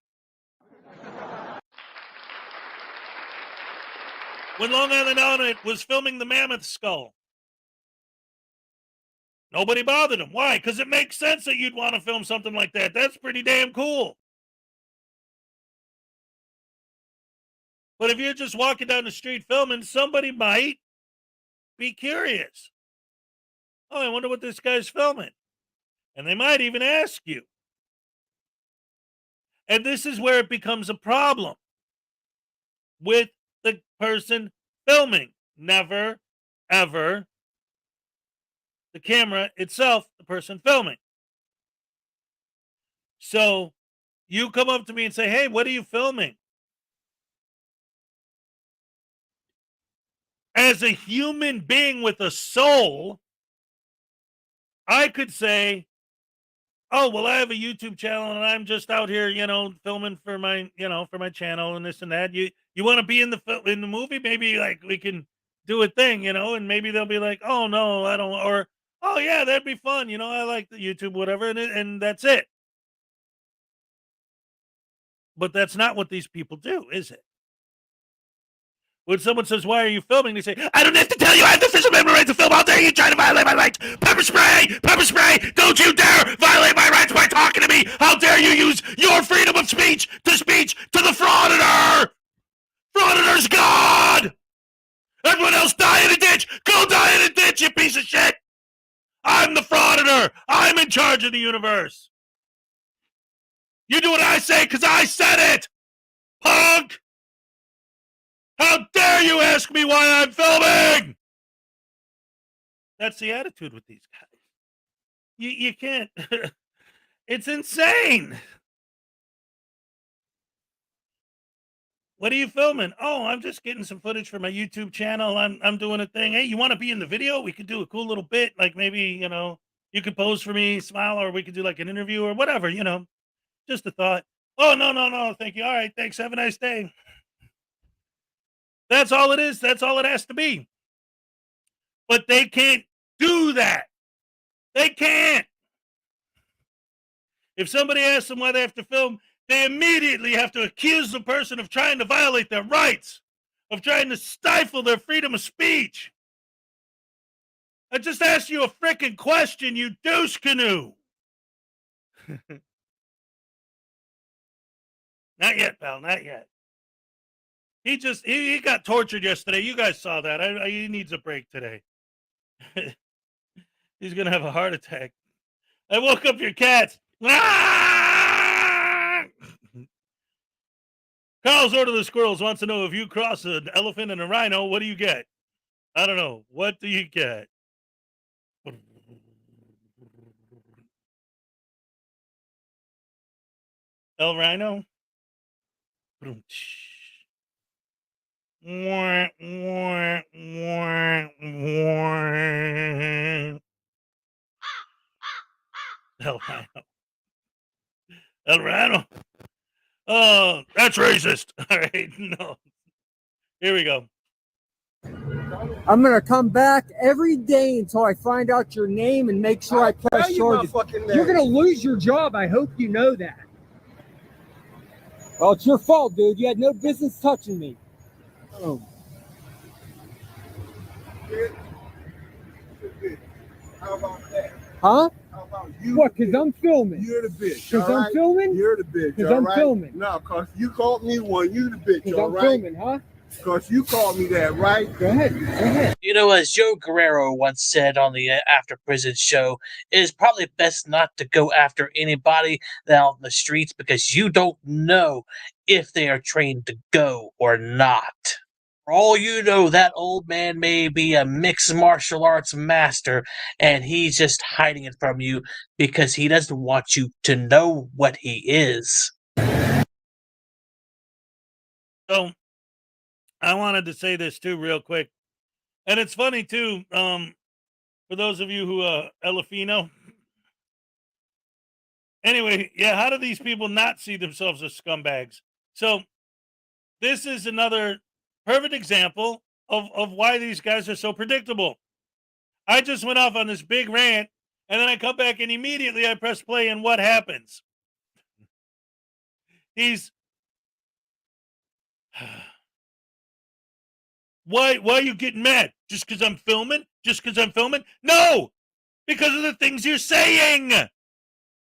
When Long Island Audit was filming the mammoth skull, nobody bothered him. Why? Because it makes sense that you'd want to film something like that. That's pretty damn cool. But if you're just walking down the street filming, somebody might be curious. Oh, I wonder what this guy's filming. And they might even ask you. And this is where it becomes a problem with the person filming. Never, ever the camera itself, the person filming. So you come up to me and say, hey, what are you filming? As a human being with a soul, I could say, oh, well, I have a YouTube channel and I'm just out here, filming for my, for my channel and this and that. You want to be in the movie? Maybe like we can do a thing, and maybe they'll be like, oh no, I don't, or, oh yeah, that'd be fun. I like the YouTube, whatever. And that's it. But that's not what these people do, is it? When someone says, why are you filming? They say, I don't have to tell you, I have the First Amendment right to film. How dare you try to violate my rights? Pepper spray! Pepper spray! Don't you dare violate my rights by talking to me! How dare you use your freedom of speech to the frauditor! Frauditor's God! Everyone else die in a ditch! Go die in a ditch, you piece of shit! I'm the frauditor! I'm in charge of the universe! You do what I say because I said it! Punk! How dare you ask me why I'm filming? That's the attitude with these guys. You can't. It's insane. What are you filming? Oh, I'm just getting some footage for my YouTube channel. I'm doing a thing. Hey, you want to be in the video? We could do a cool little bit. Like maybe, you could pose for me, smile, or we could do like an interview or whatever, Just a thought. Oh, no. Thank you. All right. Thanks. Have a nice day. That's all it is. That's all it has to be. But they can't do that. They can't. If somebody asks them why they have to film, they immediately have to accuse the person of trying to violate their rights, of trying to stifle their freedom of speech. I just asked you a freaking question, you douche canoe. Not yet, pal. Not yet. He got tortured yesterday. You guys saw that. He needs a break today. He's going to have a heart attack. I woke up your cats. Ah! Carl's Order of the Squirrels wants to know if you cross an elephant and a rhino, what do you get? I don't know. What do you get? El Rhino? El Rhino. El Rhino. Oh, that's racist. All right, no. Here we go. I'm gonna come back every day until I find out your name and make sure I press charges. You're gonna lose your job. I hope you know that. Well, it's your fault, dude. You had no business touching me. Oh. How about that? Huh? How about you? What? Because I'm filming. You're the bitch. Because I'm filming? You're the bitch. Because I'm filming. No, because you called me one. You the bitch. Because I'm filming, huh? Because you called me that, right? Go ahead. Go ahead. You know, as Joe Guerrero once said on the After Prison show, it is probably best not to go after anybody out in the streets because you don't know if they are trained to go or not. For all you know, that old man may be a mixed martial arts master and he's just hiding it from you because he doesn't want you to know what he is. So, I wanted to say this too, real quick. And it's funny too, for those of you who Elefino. Anyway, yeah, how do these people not see themselves as scumbags? So this is another perfect example of why these guys are so predictable. I just went off on this big rant, and then I come back and immediately I press play, and what happens? He's Why are you getting mad? Just because I'm filming? Just because I'm filming? No! Because of the things you're saying!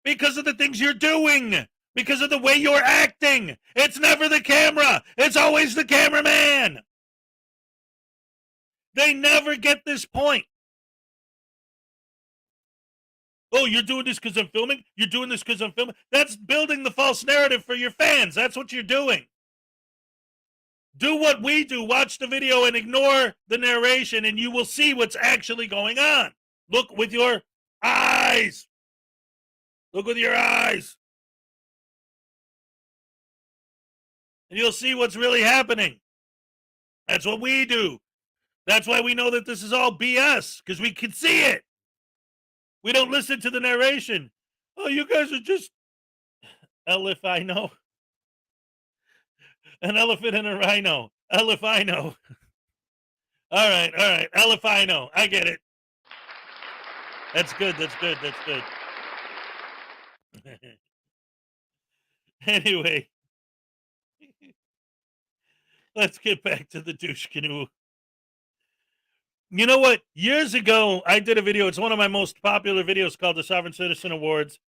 Because of the things you're doing! Because of the way you're acting! It's never the camera! It's always the cameraman! They never get this point. Oh, you're doing this because I'm filming? You're doing this because I'm filming? That's building the false narrative for your fans. That's what you're doing. Do what we do. Watch the video and ignore the narration, and you will see what's actually going on. Look with your eyes. Look with your eyes. And you'll see what's really happening. That's what we do. That's why we know that this is all BS, because we can see it. We don't listen to the narration. Oh, you guys are just... if I know. An elephant and a rhino. If I know. All right. If I know. I get it. That's good. Anyway. Let's get back to the douche canoe. You know what? Years ago, I did a video. It's one of my most popular videos called the Sovereign Citizen Awards.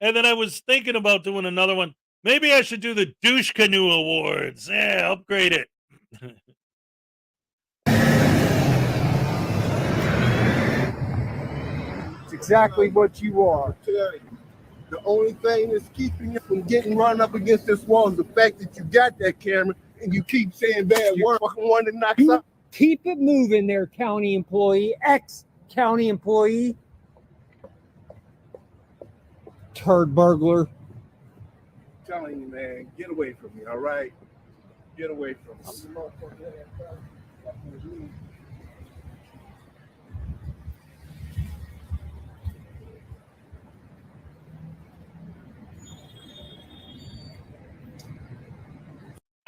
And then I was thinking about doing another one. Maybe I should do the Douche Canoe Awards. Yeah, upgrade it. It's exactly what you are. The only thing that's keeping you from getting run up against this wall is the fact that you got that camera and you keep saying bad words. One that knocks up. Keep it moving there, county employee, ex-county employee. Turd burglar. Telling you, man, get away from me, all right? Get away from me.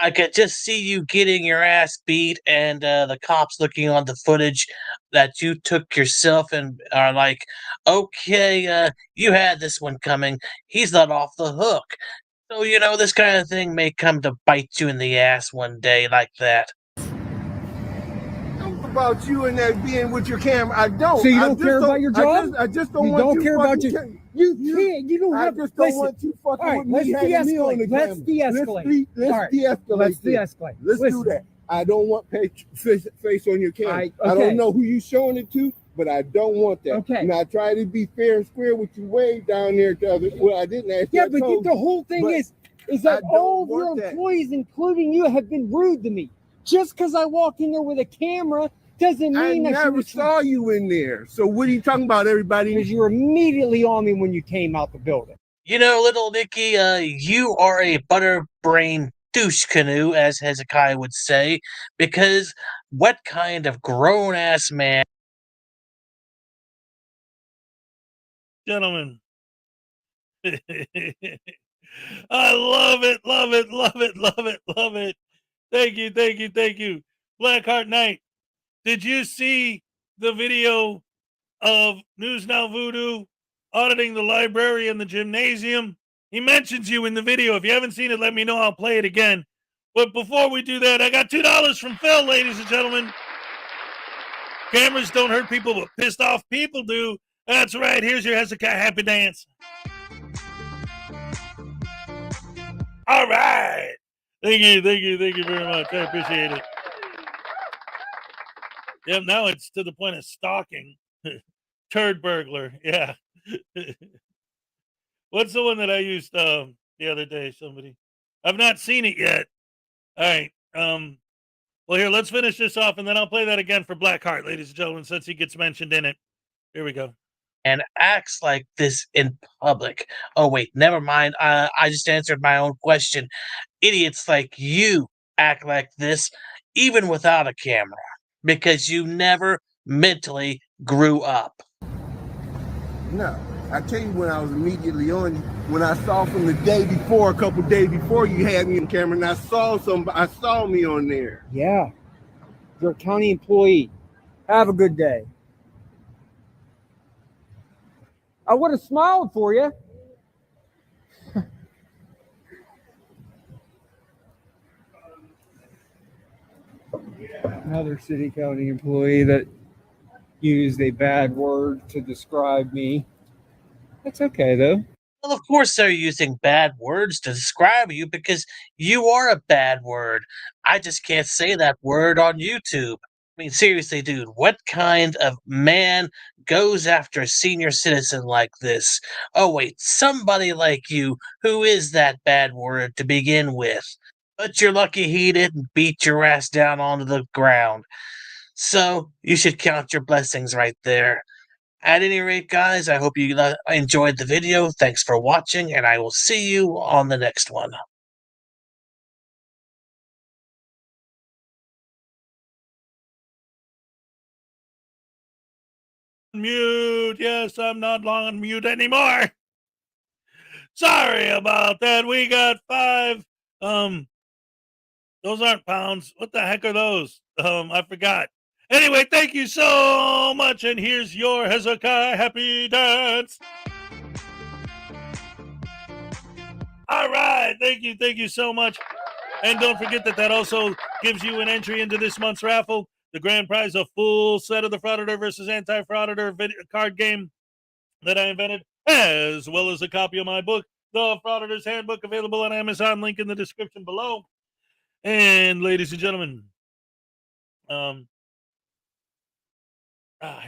I could just see you getting your ass beat and the cops looking on the footage that you took yourself and are like, okay, you had this one coming. He's not off the hook. So, you know, this kind of thing may come to bite you in the ass one day like that. About you and that being with your camera, I don't. So you don't care about your job? I just don't you want don't you care about your. You can't. You don't have. I just don't want you fucking right, with me. Let's de-escalate. Let's de-escalate. Let's de-escalate. Let's do that. I don't want face on your camera. I don't know who you showing it to, but I don't want that. Okay. Now try to be fair and square with you way down there. Well, I didn't ask. Yeah, but the whole thing is that all of your employees, including you, have been rude to me. Just because I walk in there with a camera doesn't mean I never saw you in there. So what are you talking about, everybody? Because you were immediately on me when you came out the building. You know, little Nikki, you are a butterbrain douche canoe, as Hezekiah would say, because what kind of grown-ass man... Gentlemen. I love it. Thank you. Blackheart Knight. did you see the video of News Now Voodoo auditing the library and the gymnasium? He mentions you in the video. If you haven't seen it, let me know. I'll play it again. But before we do that, I got $2 from Phil, ladies and gentlemen. Cameras don't hurt people, but pissed off people do. That's right. Here's your Hezekiah Happy Dance. All right. Thank you very much. I appreciate it. Yeah, now it's to the point of stalking. Turd burglar. Yeah. What's the one that I used the other day? Somebody. I've not seen it yet. All right. Well, here, let's finish this off, and then I'll play that again for Blackheart, ladies and gentlemen, since he gets mentioned in it. Here we go. And acts like this in public. Oh, wait, never mind. I just answered my own question. Idiots like you act like this even without a camera because you never mentally grew up. No, I tell you when I was immediately on you, when I saw from the day before, a couple days before you had me on camera, and I saw me on there. Yeah. You're a county employee. Have a good day. I would have smiled for you. Another city county employee that used a bad word to describe me. That's okay, though. Well, of course they're using bad words to describe you because you are a bad word. I just can't say that word on YouTube. I mean, seriously, dude, what kind of man goes after a senior citizen like this? Oh, wait, somebody like you who is that bad word to begin with. But you're lucky he didn't beat your ass down onto the ground. So, you should count your blessings right there. At any rate, guys, I hope you enjoyed the video. Thanks for watching, and I will see you on the next one. Mute. Yes, I'm not long on mute anymore. Sorry about that. We got 5. Those aren't pounds. What the heck are those? I forgot. Anyway, thank you so much, and here's your Hezekiah Happy Dance. All right, thank you so much. And don't forget that also gives you an entry into this month's raffle. The grand prize, a full set of the Frauditor versus Anti-Frauditor card game that I invented, as well as a copy of my book, The Frauditors Handbook, available on Amazon, link in the description below. And ladies and gentlemen, here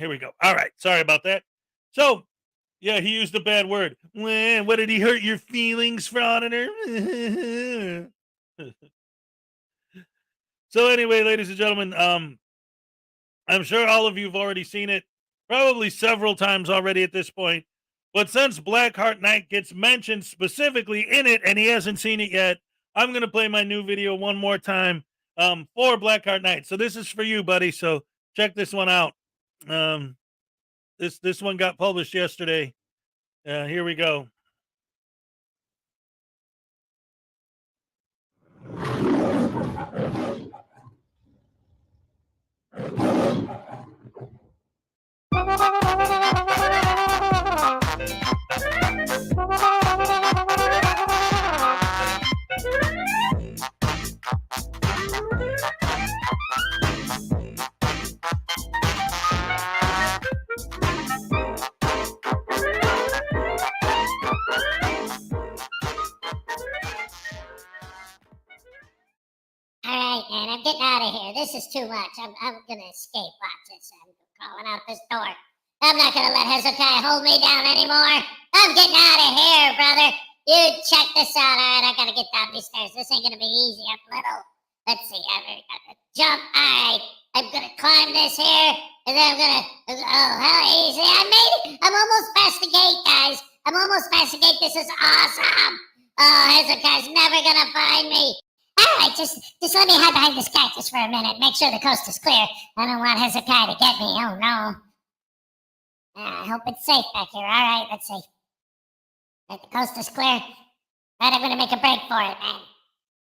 we go. All right, sorry about that. So, yeah, he used a bad word. Well, what did he hurt your feelings, Frauditor? So anyway, ladies and gentlemen, I'm sure all of you have already seen it, probably several times already at this point. But since Blackheart Knight gets mentioned specifically in it and he hasn't seen it yet, I'm going to play my new video one more time for Blackheart Knight. So this is for you, buddy. So check this one out. This one got published yesterday. Here we go. Alright, man, I'm getting out of here. This is too much. I'm gonna escape. Watch this. I'm crawling out this door. I'm not gonna let Hezokuai hold me down anymore. I'm getting out of here, brother. You check this out. Alright, I gotta get down these stairs. This ain't gonna be easy. I'm little. Let's see. I'm gonna jump. Alright. I'm gonna climb this here. And then I'm gonna. Oh, hell, easy. I made it. I'm almost past the gate, guys. I'm almost past the gate. This is awesome. Oh, Hezokuai's never gonna find me. Alright, just let me hide behind this cactus for a minute. Make sure the coast is clear. I don't want Hezokuai to get me. Oh, no. I hope it's safe back here. Alright, let's see. Right, the coast is clear. Alright, I'm gonna make a break for it, man.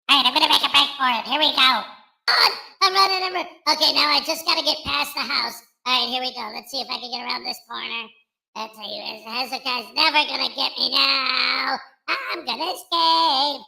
Alright, I'm gonna make a break for it. Here we go. I'm running. Okay, now I just gotta get past the house. All right, here we go. Let's see if I can get around this corner. I'll tell you, Hezokai's never gonna get me now. I'm gonna escape.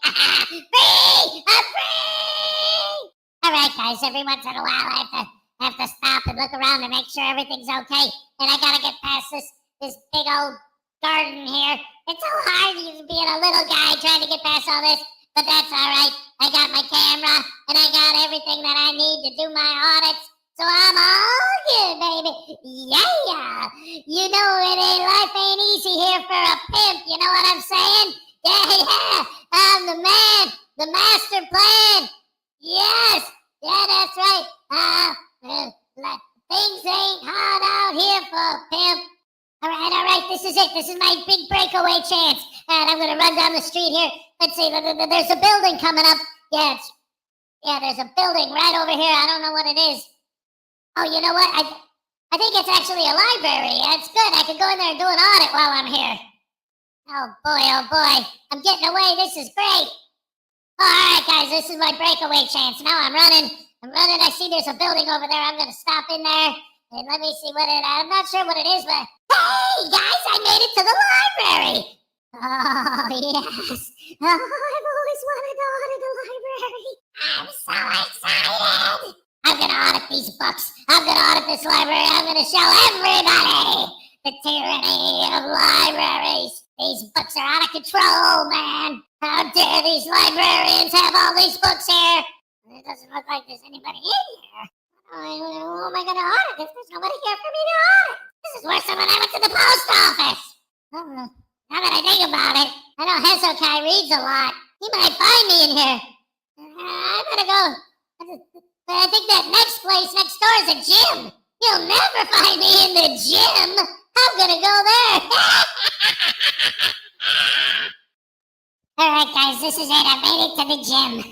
Free! I'm free! All right, guys. Every once in a while, I have to stop and look around and make sure everything's okay. And I gotta get past this big old garden here. It's so hard being a little guy trying to get past all this, but that's all right. I got my camera and I got everything that I need to do my audits, so I'm all good, baby. Yeah. You know life ain't easy here for a pimp. You know what I'm saying? Yeah. I'm the man, the master plan. Yes. Yeah, that's right. Things ain't hard out here for a pimp. All right, this is it. This is my big breakaway chance. And I'm gonna run down the street here. Let's see, there's a building coming up. Yeah, there's a building right over here. I don't know what it is. Oh, you know what? I think it's actually a library. That's good. I can go in there and do an audit while I'm here. Oh boy. I'm getting away. This is great. All right, guys, this is my breakaway chance. Now I'm running. I see there's a building over there. I'm gonna stop in there. And let me see I'm not sure what it is, but hey, guys, I made it to the library. Oh, yes. Oh, I've always wanted to audit a library. I'm so excited. I'm going to audit these books. I'm going to audit this library. I'm going to show everybody the tyranny of libraries. These books are out of control, man. How dare these librarians have all these books here? It doesn't look like there's anybody in here. Who am I going to audit if there's nobody here for me to audit? This is worse than when I went to the post office. Now that I think about it, I know Hezokuai reads a lot. He might find me in here. I better go. But I think that next place next door is a gym. You'll never find me in the gym. I'm going to go there. All right, guys, this is it. I made it to the gym.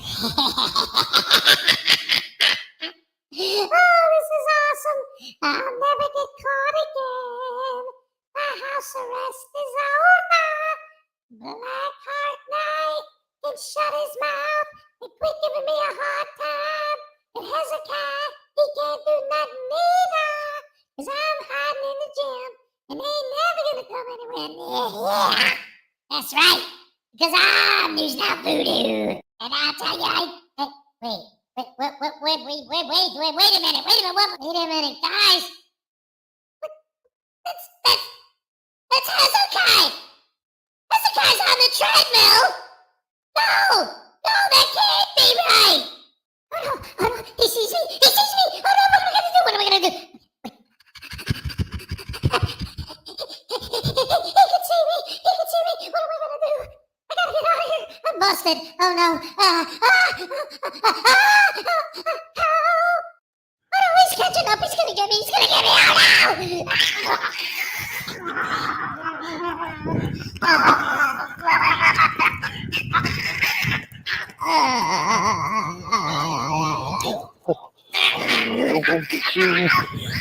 Oh, this is awesome. I'll never get caught again. My house arrest is over. Blackheart Knight can shut his mouth and quit giving me a hard time. And Hezekiah, he can't do nothing either. Because I'm hiding in the gym and they ain't never going to come anywhere near here. That's right. Because I'm using out voodoo. And I'll tell you, Wait a minute, guys. That's Hezokuai. Hezokai's on the treadmill. No, that can't be right. Oh no, he sees me. Oh no, what am I gonna do? He can see me. What am I gonna do? I gotta get out of here. I'm busted. Oh no. Oh no, he's catching up. He's gonna get me. Oh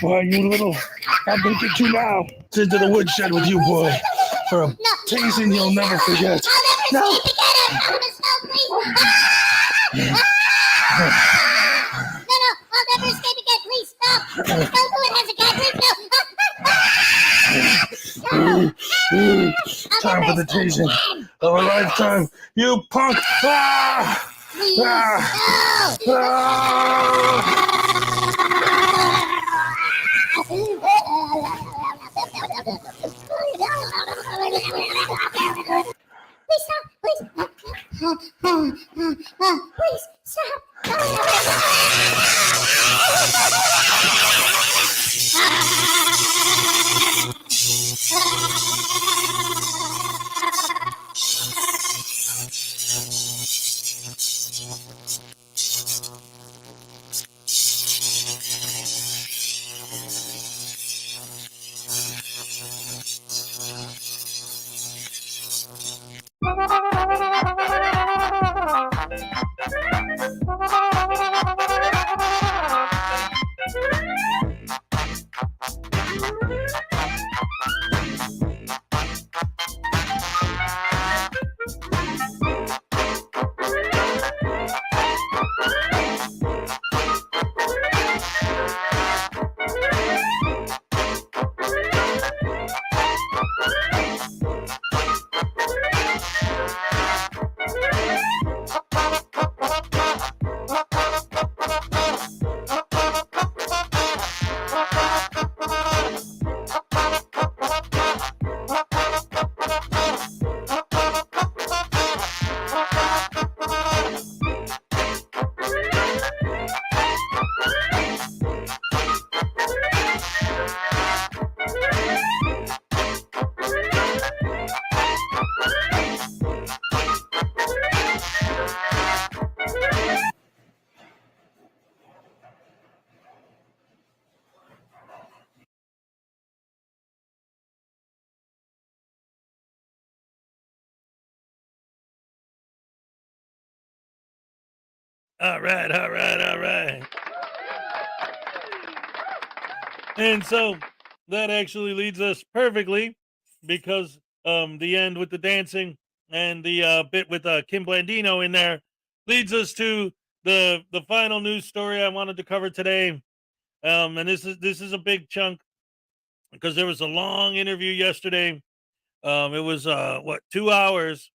Why, you little, I'll make it you now. Into the woodshed with you, boy, for a tasting you'll never forget. I'll never escape again. I'm gonna smell please. No, I'll never escape again. Please stop. Don't do it, Hezekiah. Please, no. Time for the tasting of a lifetime, you punk! Please, Please stop. All right, all right, all right. And so that actually leads us perfectly, because the end with the dancing and the bit with Kim Blandino in there leads us to the final news story I wanted to cover today. And this is a big chunk, because there was a long interview yesterday. It was 2 hours,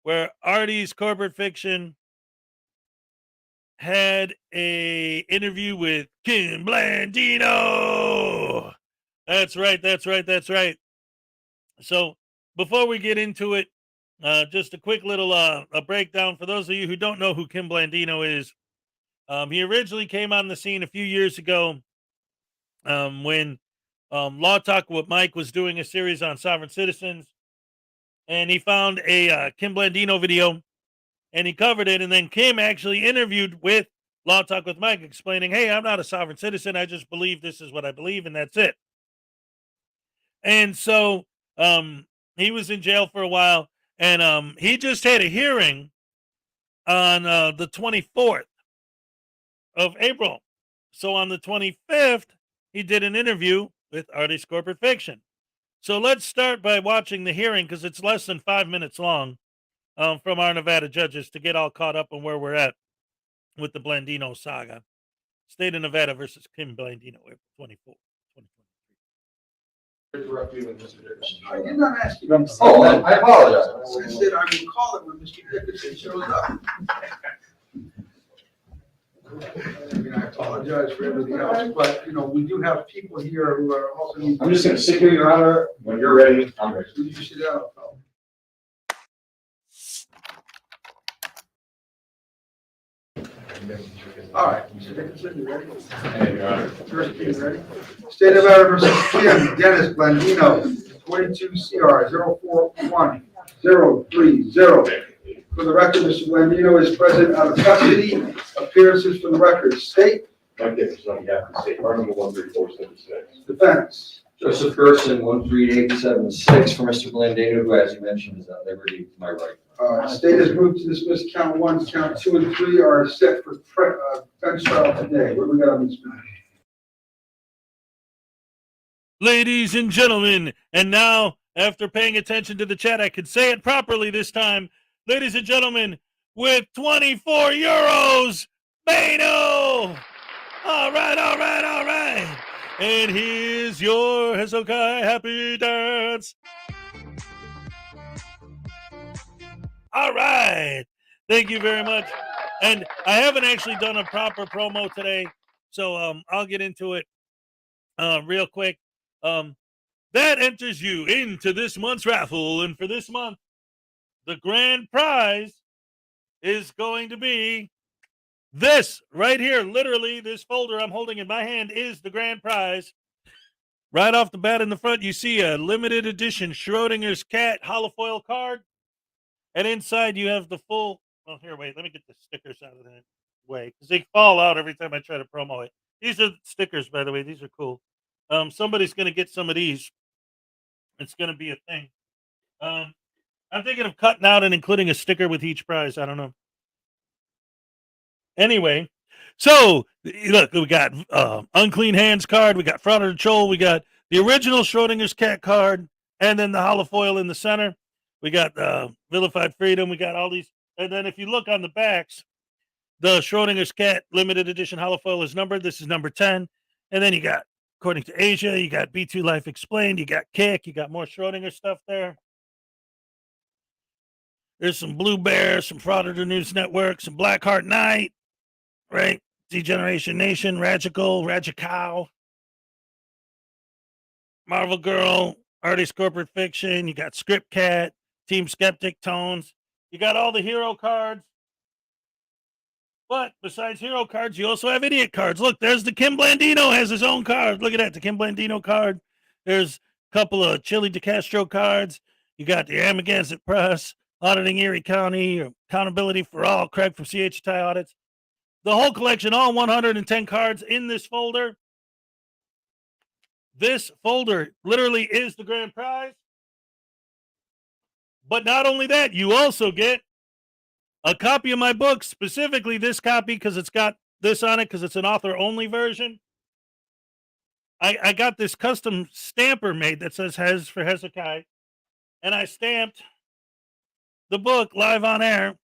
where Artie's Corporate Fiction had a interview with Kim Blandino. That's right, that's right, that's right. So before we get into it, just a quick little a breakdown for those of you who don't know who Kim Blandino is. He originally came on the scene a few years ago, when Law Talk with Mike was doing a series on sovereign citizens, and he found a Kim Blandino video, and he covered it. And then Kim actually interviewed with Law Talk with Mike, explaining, "Hey, I'm not a sovereign citizen. I just believe this is what I believe, and that's it." And so he was in jail for a while, and he just had a hearing on the 24th of April. So on the 25th, he did an interview with Artie's Corporate Fiction. So let's start by watching the hearing, because it's less than 5 minutes long, from our Nevada judges, to get all caught up on where we're at with the Blandino saga. State of Nevada versus Kim Blandino, April 24, 2023. I did not ask you. Oh, I apologize. I said I would call it when Mr. Dickinson shows up. I mean, I apologize for everything else, but, you know, we do have people here who are also. I'm just gonna sit here, Your Honor. When you're ready, I'm ready. You sit down, fellow. All right, Mr. Dickinson, you ready? Your Honor. First case, ready? State of Nevada versus Kim Dennis Blandino, 22 CR 041030. For the record, Mr. Blandino is present out of custody. Appearances for the record. State. Mike Dickinson on behalf of the state, bar number 13476. Defense. Joseph Gerson, 13876 for Mr. Blandino, who, as you mentioned, is at liberty to my right. State has moved to dismiss count 1, count 2, and 3 are set for bench trial today. What do we got on this matter? Ladies and gentlemen, and now, after paying attention to the chat, I could say it properly this time. Ladies and gentlemen, with 24 euros, Bano! All right, all right, all right. And here's your Hezokuai happy dance. All right. Thank you very much. And I haven't actually done a proper promo today, so I'll get into it real quick. That enters you into this month's raffle, and for this month, the grand prize is going to be this right here. Literally, this folder I'm holding in my hand is the grand prize. Right off the bat in the front, you see a limited edition Schrodinger's Cat holofoil card. And inside, you have the full. Oh, here, wait. Let me get the stickers out of the way, because they fall out every time I try to promo it. These are stickers, by the way. These are cool. Somebody's going to get some of these. It's going to be a thing. I'm thinking of cutting out and including a sticker with each prize. I don't know. Anyway, so look, we got Unclean Hands card. We got Frauditor. We got the original Schrodinger's Cat card, and then the holofoil in the center. We got Vilified Freedom. We got all these. And then if you look on the backs, the Schrodinger's Cat limited edition holofoil is numbered. This is number 10. And then you got, according to Asia, you got B2 Life Explained. You got Kick. You got more Schrodinger stuff there. There's some Blue Bear, some Frauditor News Network, some Blackheart Night, right? Degeneration Nation, Radical, Marvel Girl, Artist Corporate Fiction. You got Script Cat, Team Skeptic Tones. You got all the hero cards. But besides hero cards, you also have idiot cards. Look, there's the Kim Blandino has his own card. Look at that, the Kim Blandino card. There's a couple of Chili DeCastro cards. You got the Amagansett Press, Auditing Erie County, Accountability for All, Craig from CHI Audits. The whole collection, all 110 cards in this folder. This folder literally is the grand prize. But not only that, you also get a copy of my book, specifically this copy because it's got this on it because it's an author-only version. I got this custom stamper made that says Hez for Hezokuai, and I stamped the book live on air.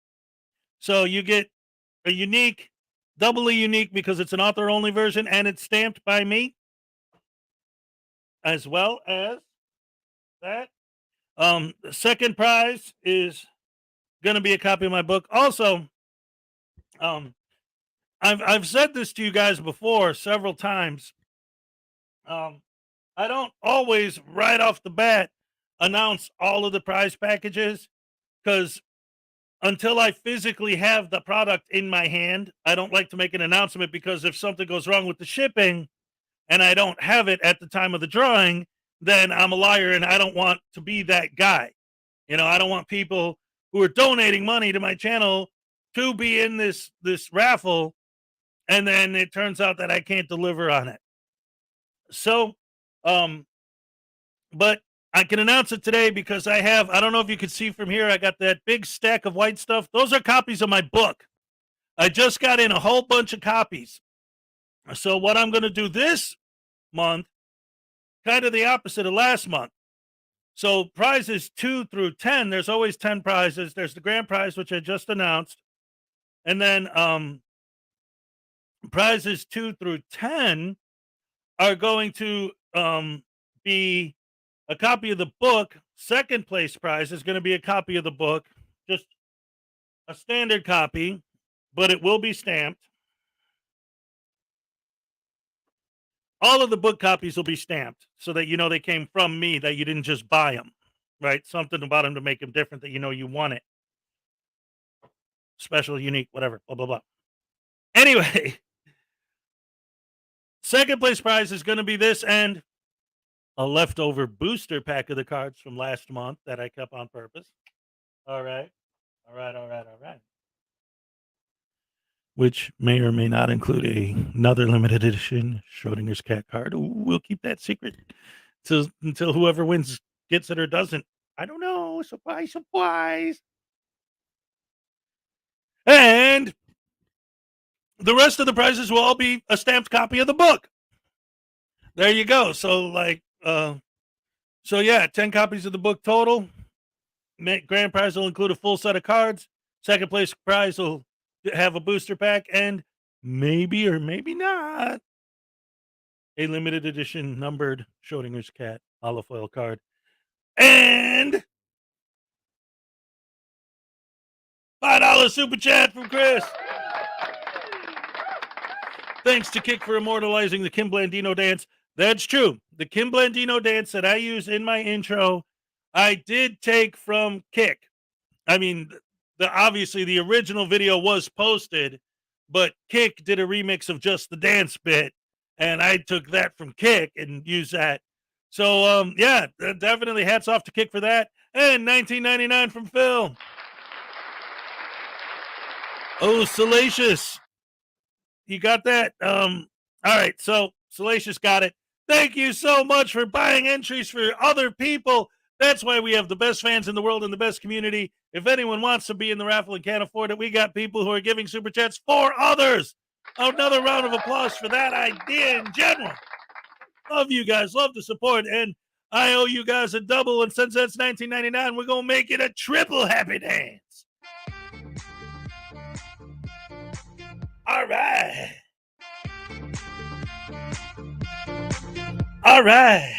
So you get a unique, doubly unique because it's an author-only version and it's stamped by me, as well as that. The second prize is going to be a copy of my book. Also, I've said this to you guys before several times. I don't always right off the bat announce all of the prize packages because until I physically have the product in my hand, I don't like to make an announcement because if something goes wrong with the shipping and I don't have it at the time of the drawing, then I'm a liar and I don't want to be that guy. You know, I don't want people who are donating money to my channel to be in this raffle and then it turns out that I can't deliver on it. So, but I can announce it today because I don't know if you can see from here, I got that big stack of white stuff. Those are copies of my book. I just got in a whole bunch of copies. So what I'm going to do this month, kind of the opposite of last month. So prizes 2 through 10, there's always 10 prizes. There's the grand prize, which I just announced. And then prizes 2 through 10 are going to be a copy of the book. Second place prize is going to be a copy of the book, just a standard copy, but it will be stamped. All of the book copies will be stamped so that you know they came from me, that you didn't just buy them, right? Something about them to make them different, that you know you want it. Special, unique, whatever, blah, blah, blah. Anyway, second place prize is going to be this and a leftover booster pack of the cards from last month that I kept on purpose. All right. Which may or may not include another limited edition Schrodinger's Cat card. Ooh, we'll keep that secret until whoever wins gets it or doesn't. I don't know. Surprise. And the rest of the prizes will all be a stamped copy of the book. There you go. So yeah, 10 copies of the book total. Grand prize will include a full set of cards. Second place prize will have a booster pack and maybe or maybe not a limited edition numbered Schrodinger's Cat olive oil card. And $5 super chat from Chris. Thanks to Kick for immortalizing the Kim Blandino dance. That's true. The Kim Blandino dance that I use in my intro, I did take from Kick. I mean, obviously the original video was posted, but Kick did a remix of just the dance bit, and I took that from Kick and used that. So, yeah, definitely hats off to Kick for that. And $19.99 from Phil. Oh, Salacious. You got that? All right, so Salacious got it. Thank you so much for buying entries for other people. That's why we have the best fans in the world and the best community. If anyone wants to be in the raffle and can't afford it, we got people who are giving super chats for others. Another round of applause for that idea in general. Love you guys. Love the support. And I owe you guys a double. And since that's $19.99, we're going to make it a triple happy dance. All right. All right.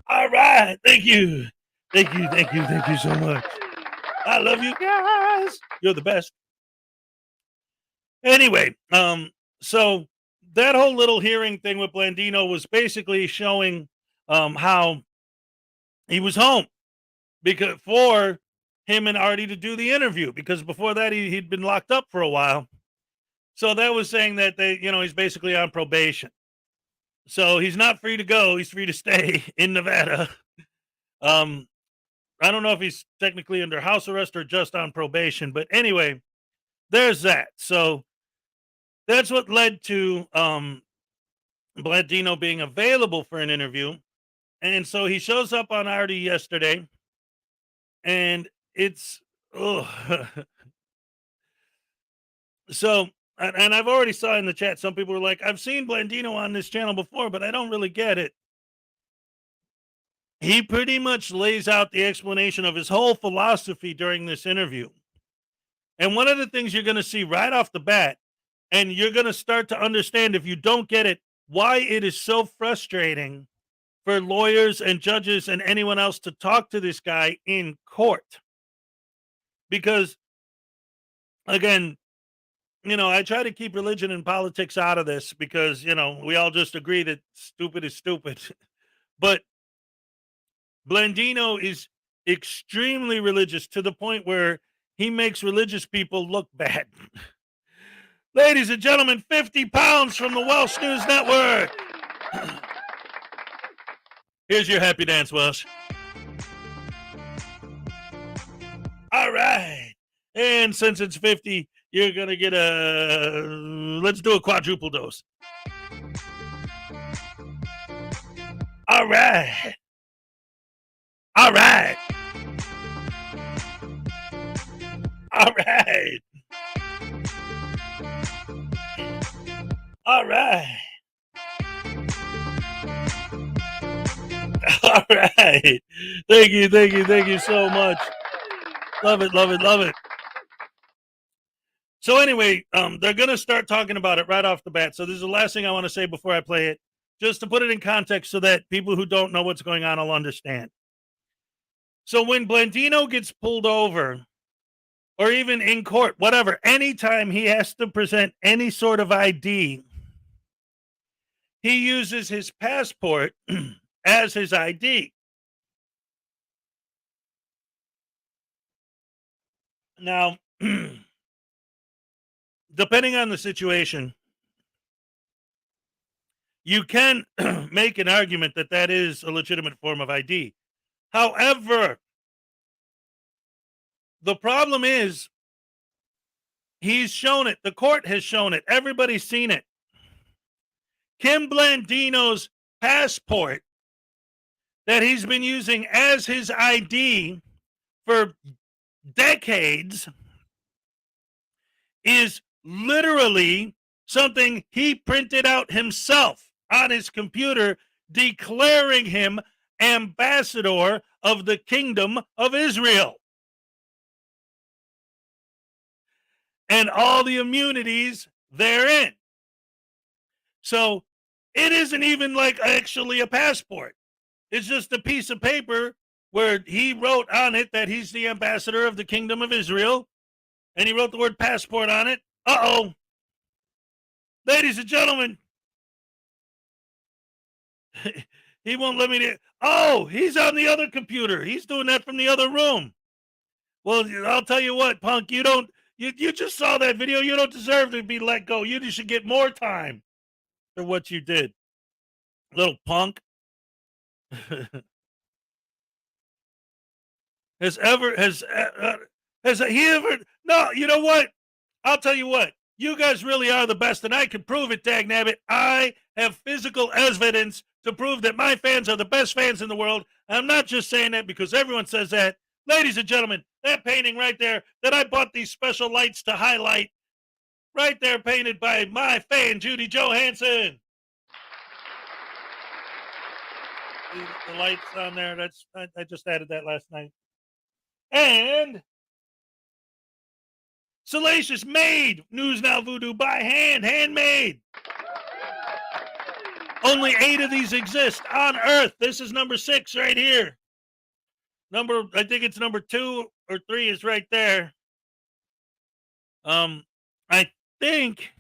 All right. Thank you. Thank you so much. I love you guys. You're the best. Anyway, so that whole little hearing thing with Blandino was basically showing how he was home because for him and Artie to do the interview, because before that he'd been locked up for a while. So that was saying that he's basically on probation. So he's not free to go. He's free to stay in Nevada. I don't know if he's technically under house arrest or just on probation, but anyway, there's that. So that's what led to Blandino being available for an interview. And so he shows up on Artie yesterday And it's so, and I've already saw in the chat, some people were like, I've seen Blandino on this channel before, but I don't really get it. He pretty much lays out the explanation of his whole philosophy during this interview. And one of the things you're going to see right off the bat, and you're going to start to understand, if you don't get it, why it is so frustrating for lawyers and judges and anyone else to talk to this guy in court. Because, again, I try to keep religion and politics out of this because, we all just agree that stupid is stupid. But Blandino is extremely religious to the point where he makes religious people look bad. Ladies and gentlemen, 50 pounds from the Welsh News Network. Here's your happy dance, Welsh. All right. And since it's 50, you're going to get let's do a quadruple dose. All right. All right. All right. All right. All right. Thank you so much. Love it. So anyway, they're going to start talking about it right off the bat. So this is the last thing I want to say before I play it, just to put it in context so that people who don't know what's going on will understand. So when Blandino gets pulled over, or even in court, whatever, anytime he has to present any sort of ID, he uses his passport as his ID. Now, depending on the situation, you can make an argument that that is a legitimate form of ID. However, the problem is he's shown it. The court has shown it. Everybody's seen it. Kim Blandino's passport that he's been using as his ID for decades is literally something he printed out himself on his computer, declaring him ambassador of the Kingdom of Israel. And all the immunities therein. So it isn't even like actually a passport. It's just a piece of paper where he wrote on it that he's the ambassador of the Kingdom of Israel. And he wrote the word passport on it. Uh-oh. Ladies and gentlemen. He won't let me. Oh, he's on the other computer. He's doing that from the other room. Well, I'll tell you what, punk, you just saw that video. You don't deserve to be let go. You should get more time for what you did. Little punk. Has he ever? No, you know what? I'll tell you what. You guys really are the best, and I can prove it, dagnabbit. I have physical evidence to prove that my fans are the best fans in the world. I'm not just saying that because everyone says that. Ladies and gentlemen, that painting right there that I bought these special lights to highlight, right there painted by my fan, Judy Johansson. The lights on there, I just added that last night. And Salacious made News Now Voodoo by hand, handmade. Only 8 of these exist on Earth. This is number 6 right here. I think it's number 2 or 3 is right there. I think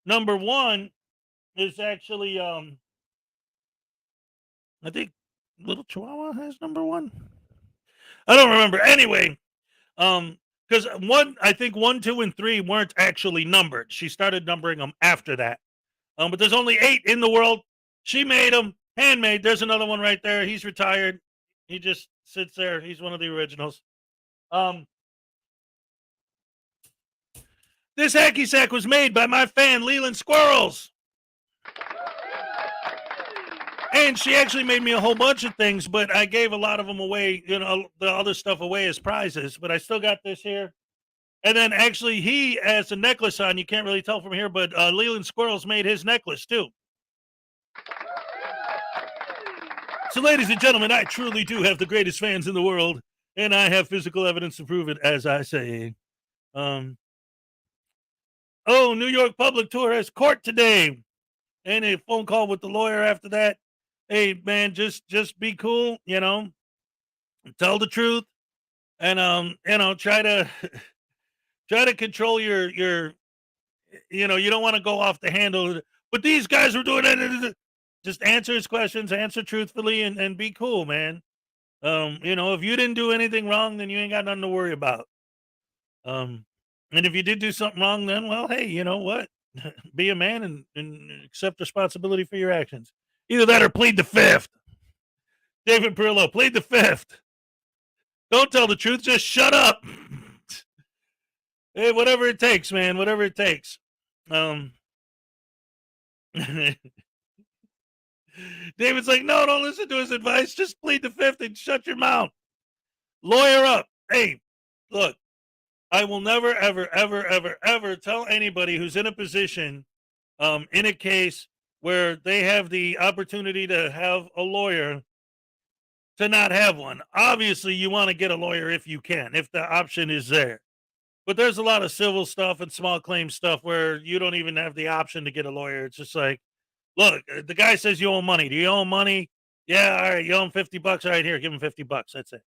number 1 is actually, I think Little Chihuahua has number 1. I don't remember. Anyway, because I think 1, 2, and 3 weren't actually numbered. She started numbering them after that. But there's only 8 in the world. She made them, handmade. There's another one right there. He's retired. He just sits there. He's one of the originals. This hacky sack was made by my fan, Leland Squirrels. And she actually made me a whole bunch of things, but I gave a lot of them away, you know, the other stuff away as prizes. But I still got this here. And then actually he has a necklace on. You can't really tell from here, but Leland Squirrels made his necklace too. So ladies and gentlemen, I truly do have the greatest fans in the world, and I have physical evidence to prove it, as I say. Oh, New York Public Tour has court today. And a phone call with the lawyer after that. Hey man, just be cool, you know, tell the truth, and you know, try to control your you know, you don't want to go off the handle. But these guys were doing it. Just answer his questions, answer truthfully, and be cool, man. You know, if you didn't do anything wrong, then you ain't got nothing to worry about. And if you did do something wrong, then well, hey, you know what? Be a man and accept responsibility for your actions. Either that or plead the fifth. David Perillo, plead the fifth. Don't tell the truth, just shut up. Hey, whatever it takes, man, whatever it takes. David's like, no, don't listen to his advice. Just plead the fifth and shut your mouth. Lawyer up. Hey, look, I will never, ever, ever, ever, ever tell anybody who's in a position, in a case where they have the opportunity to have a lawyer, to not have one. Obviously, you want to get a lawyer if you can, if the option is there. But there's a lot of civil stuff and small claim stuff where you don't even have the option to get a lawyer. It's just like, look, the guy says you owe money. Do you owe money? Yeah, all right, you owe him $50. All right, here, give him $50. That's it.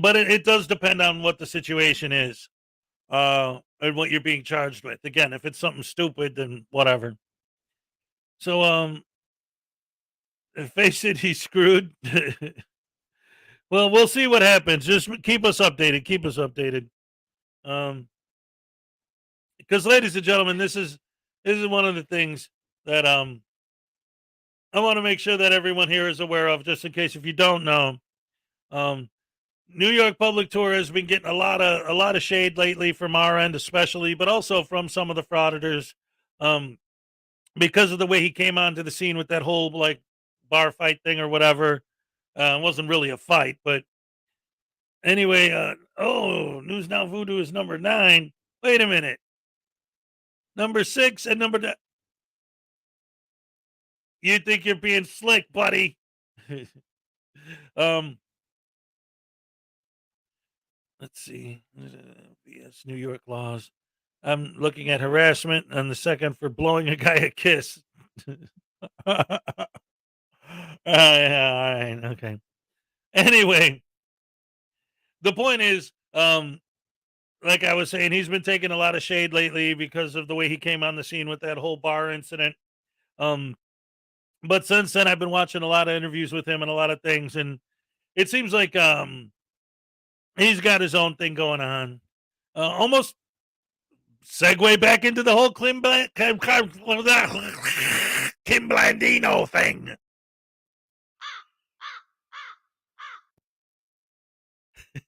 But it does depend on what the situation is, and what you're being charged with. Again, if it's something stupid, then whatever. So, face it, he's screwed. Well, we'll see what happens. Just keep us updated. Keep us updated. Because, ladies and gentlemen, this is one of the things that I want to make sure that everyone here is aware of, just in case if you don't know. New York Public Tour has been getting a lot of shade lately from our end, especially, but also from some of the frauditors, because of the way he came onto the scene with that whole like bar fight thing or whatever. It wasn't really a fight, but anyway. News Now Voodoo is number 9. Wait a minute, number 6 and number 9. You think you're being slick, buddy? Let's see. BS New York laws. I'm looking at harassment on the second for blowing a guy a kiss. All right, okay. Anyway, the point is, like I was saying, he's been taking a lot of shade lately because of the way he came on the scene with that whole bar incident. But since then, I've been watching a lot of interviews with him and a lot of things, and it seems like he's got his own thing going on. Almost segue back into the whole Kim Blandino thing.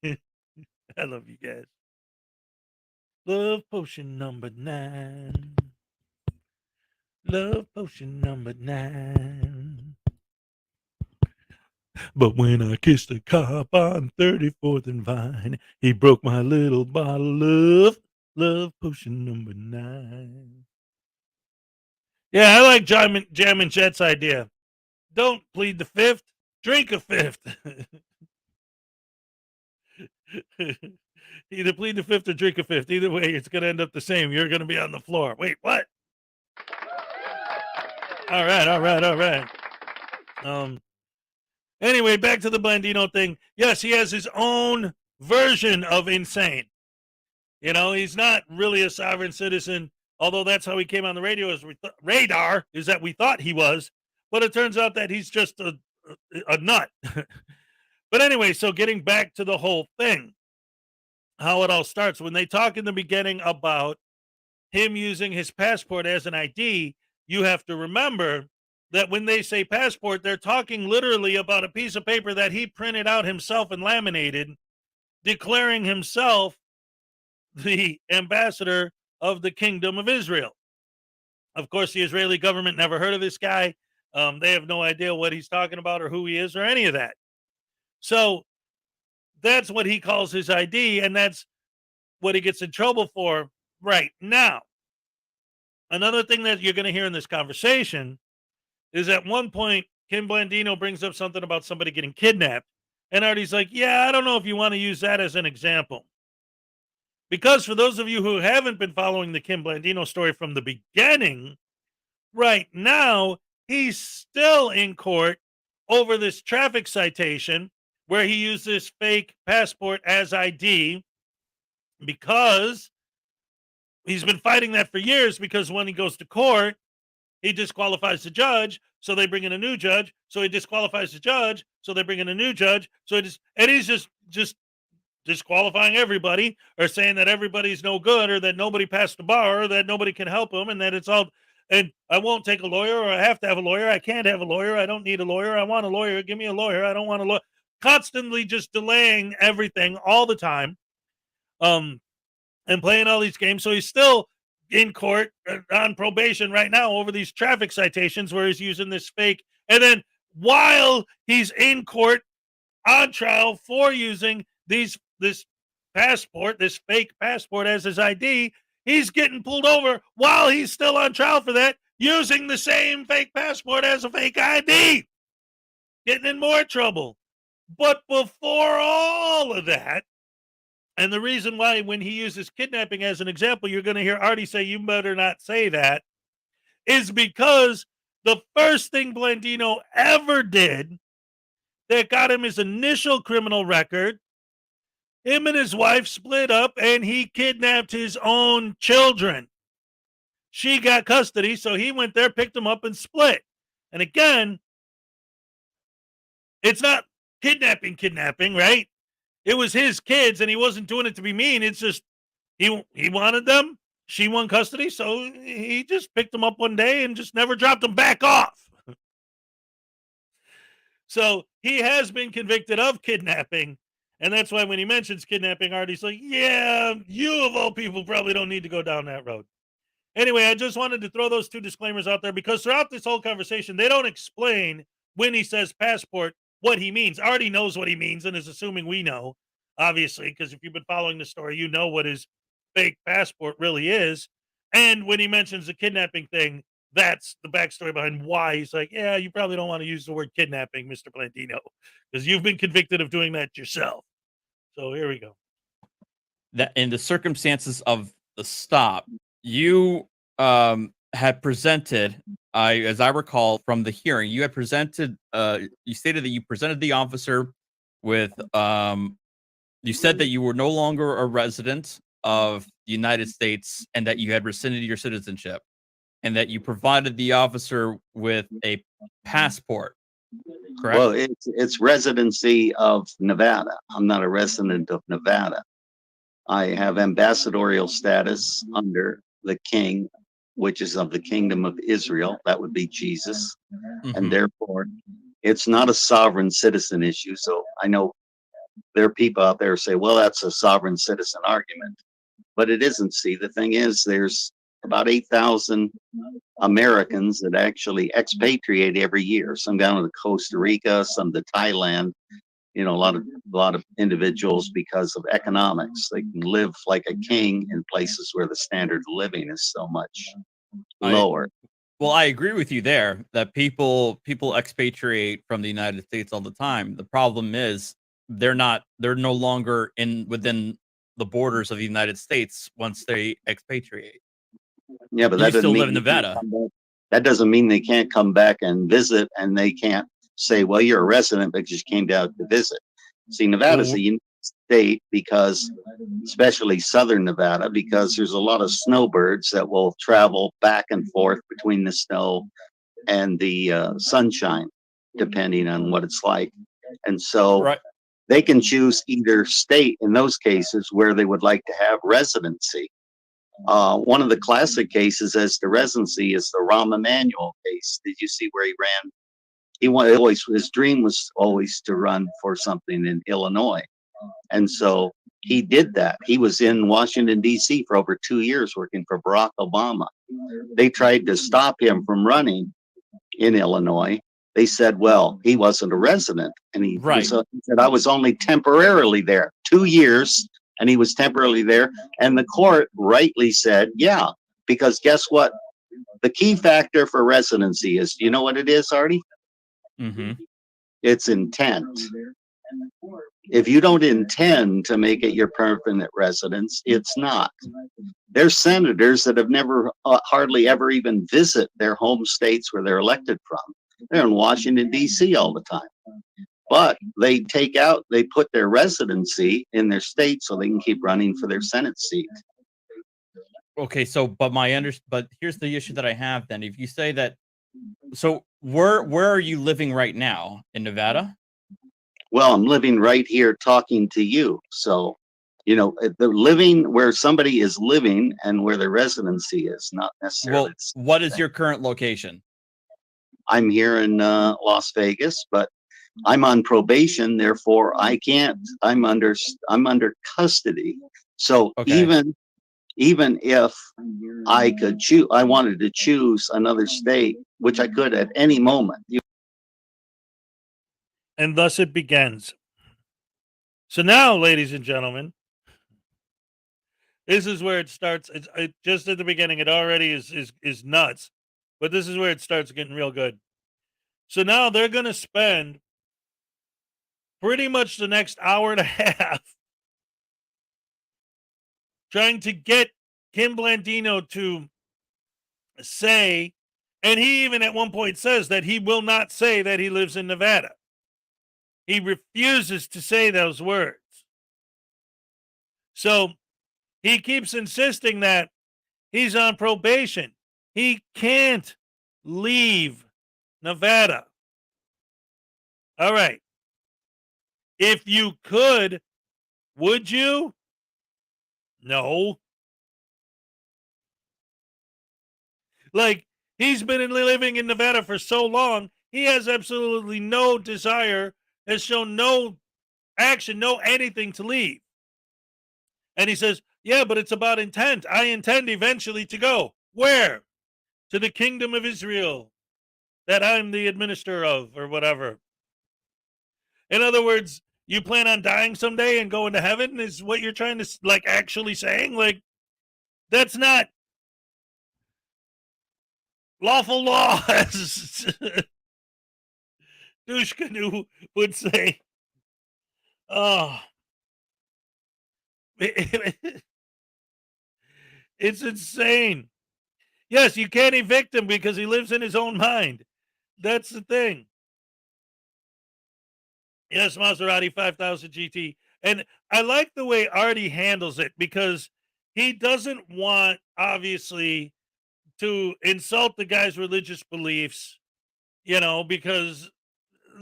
I love you guys. Love potion number 9. Love potion number 9. But when I kissed a cop on 34th and Vine, he broke my little bottle of love potion number 9. Yeah, I like Jam and Jet's idea. Don't plead the fifth, drink a fifth. Either plead the fifth or drink a fifth. Either way, it's going to end up the same. You're going to be on the floor. Wait, what? All right. Anyway, back to the Blandino thing. Yes, he has his own version of insane. You know, he's not really a sovereign citizen, although that's how he came on the radio as radar, is that we thought he was. But it turns out that he's just a nut. But anyway, so getting back to the whole thing, how it all starts. When they talk in the beginning about him using his passport as an ID, you have to remember that when they say passport, they're talking literally about a piece of paper that he printed out himself and laminated, declaring himself the ambassador of the Kingdom of Israel. Of course, the Israeli government never heard of this guy. They have no idea what he's talking about or who he is or any of that. So that's what he calls his ID, and that's what he gets in trouble for right now. Another thing that you're going to hear in this conversation is at one point, Kim Blandino brings up something about somebody getting kidnapped. And Artie's like, yeah, I don't know if you want to use that as an example. Because for those of you who haven't been following the Kim Blandino story from the beginning, right now, he's still in court over this traffic citation where he used this fake passport as ID because he's been fighting that for years, because when he goes to court, he disqualifies the judge, so they bring in a new judge. So he disqualifies the judge, so they bring in a new judge. So he's just disqualifying everybody, or saying that everybody's no good, or that nobody passed the bar, or that nobody can help him, and that it's all. And I won't take a lawyer, or I have to have a lawyer. I can't have a lawyer. I don't need a lawyer. I want a lawyer. Give me a lawyer. I don't want a lawyer. Constantly just delaying everything all the time, and playing all these games. So he's still in court on probation right now over these traffic citations where he's using this fake. And then while he's in court on trial for using this passport, this fake passport as his ID, he's getting pulled over while he's still on trial for that, using the same fake passport as a fake ID, getting in more trouble. But before all of that, and the reason why when he uses kidnapping as an example, you're going to hear Artie say, you better not say that, is because the first thing Blandino ever did that got him his initial criminal record, him and his wife split up and he kidnapped his own children. She got custody, so he went there, picked them up, and split. And again, it's not kidnapping, right? It was his kids, and he wasn't doing it to be mean. It's just he wanted them. She won custody, so he just picked them up one day and just never dropped them back off. So he has been convicted of kidnapping, and that's why when he mentions kidnapping, Artie's like, yeah, you of all people probably don't need to go down that road. Anyway, I just wanted to throw those two disclaimers out there because throughout this whole conversation, they don't explain when he says passport what he means. Artie knows what he means and is assuming we know, obviously, because if you've been following the story, you know what his fake passport really is. And when he mentions the kidnapping thing, that's the backstory behind why he's like, yeah, you probably don't want to use the word kidnapping, Mr. Blandino, because you've been convicted of doing that yourself. So here we go. That in the circumstances of the stop, you had presented, as I recall from the hearing, you had presented, you stated that you presented the officer with, you said that you were no longer a resident of the United States and that you had rescinded your citizenship, and that you provided the officer with a passport, correct? Well, it's residency of Nevada. I'm not a resident of Nevada. I have ambassadorial status under the king, which is of the kingdom of Israel. That would be Jesus. Mm-hmm. And therefore, it's not a sovereign citizen issue. So I know there are people out there who say, well, that's a sovereign citizen argument. But it isn't. See, the thing is, there's about 8,000 Americans that actually expatriate every year. Some down to Costa Rica, some to Thailand. You know, a lot of individuals, because of economics, they can live like a king in places where the standard of living is so much lower. Well, I agree with you there that people expatriate from the United States all the time. The problem is they're no longer within the borders of the United States once they expatriate. Yeah, but you that still doesn't live in mean Nevada. That doesn't mean they can't come back and visit, and they can't say, well, you're a resident because you came down to visit. See, Nevada's a unique state because, especially southern Nevada, because there's a lot of snowbirds that will travel back and forth between the snow and the sunshine, depending on what it's like. And so they can choose either state in those cases where they would like to have residency. One of the classic cases as to residency is the Rahm Emanuel case. Did you see where he ran? His dream was always to run for something in Illinois. And so he did that. He was in Washington, D.C. for over 2 years working for Barack Obama. they tried to stop him from running in Illinois, they said, well, he wasn't a resident. And he, Right. he said, I was only temporarily there, 2 years, and he was temporarily there. And the court rightly said, yeah, because guess what? The key factor for residency is, you know what it is, Artie? Mm-hmm. It's intent. If you don't intend to make it your permanent residence, it's not. There's senators that have never hardly ever even visit their home states where they're elected from. They're in Washington, D.C. all the time. But they put their residency in their state so they can keep running for their Senate seat. Okay, so but here's the issue that I have then. If you say that, so where are you living right now? In Nevada? Well, I'm living right here talking to you. So, you know, the living where somebody is living and where their residency is, not necessarily. Well, what is your current location? I'm here in Las Vegas, but I'm on probation, therefore I can't. I'm under custody. So Okay. even if I could choose, I wanted to choose another state, which I could at any moment. And thus it begins. So now, ladies and gentlemen, this is where it starts. It's just at the beginning. It already is nuts, but this is where it starts getting real good. So now they're going to spend pretty much the next hour and a half trying to get Kim Blandino to say, and he even at one point says that he will not say that he lives in Nevada. He refuses to say those words. So he keeps insisting that he's on probation. He can't leave Nevada. All right. If you could, would you? No. Like, he's been living in Nevada for so long, he has absolutely no desire, has shown no action, no anything to leave. And he says, yeah, but it's about intent. I intend eventually to go. Where? To the kingdom of Israel that I'm the administrator of, or whatever. In other words, you plan on dying someday and going to heaven is what you're trying to, like, actually saying? Like, that's not lawful law, as Douche Canoe would say. Oh. It's insane. Yes, you can't evict him because he lives in his own mind. That's the thing. Yes, Maserati 5000 GT. And I like the way Artie handles it because he doesn't want, obviously, to insult the guy's religious beliefs, you know, because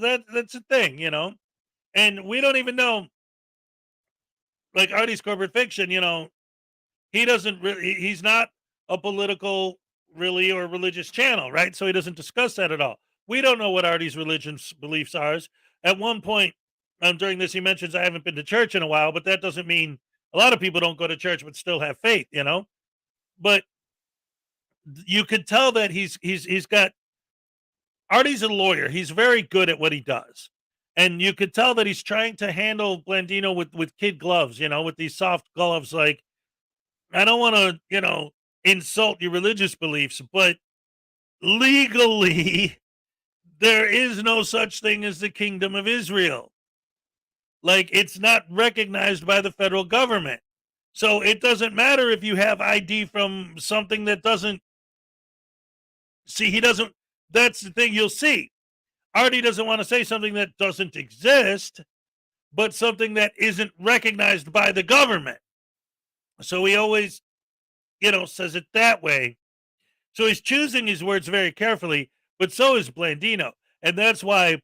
that's a thing, you know. And we don't even know, like Artie's corporate fiction, you know, he doesn't really, he's not a political really or religious channel, right? So he doesn't discuss that at all. We don't know what Artie's religious beliefs are. At one point during this, he mentions, I haven't been to church in a while, but that doesn't mean a lot of people don't go to church but still have faith, you know. But you could tell that he's got, Artie's a lawyer. He's very good at what he does. And you could tell that he's trying to handle Blandino with kid gloves, you know, with these soft gloves. Like, I don't want to, you know, insult your religious beliefs, but legally, there is no such thing as the kingdom of Israel. Like, it's not recognized by the federal government. So it doesn't matter if you have ID from something that doesn't, see, he doesn't, that's the thing you'll see. Artie doesn't want to say something that doesn't exist, but something that isn't recognized by the government. So he always, you know, says it that way. So he's choosing his words very carefully, but so is Blandino. And that's why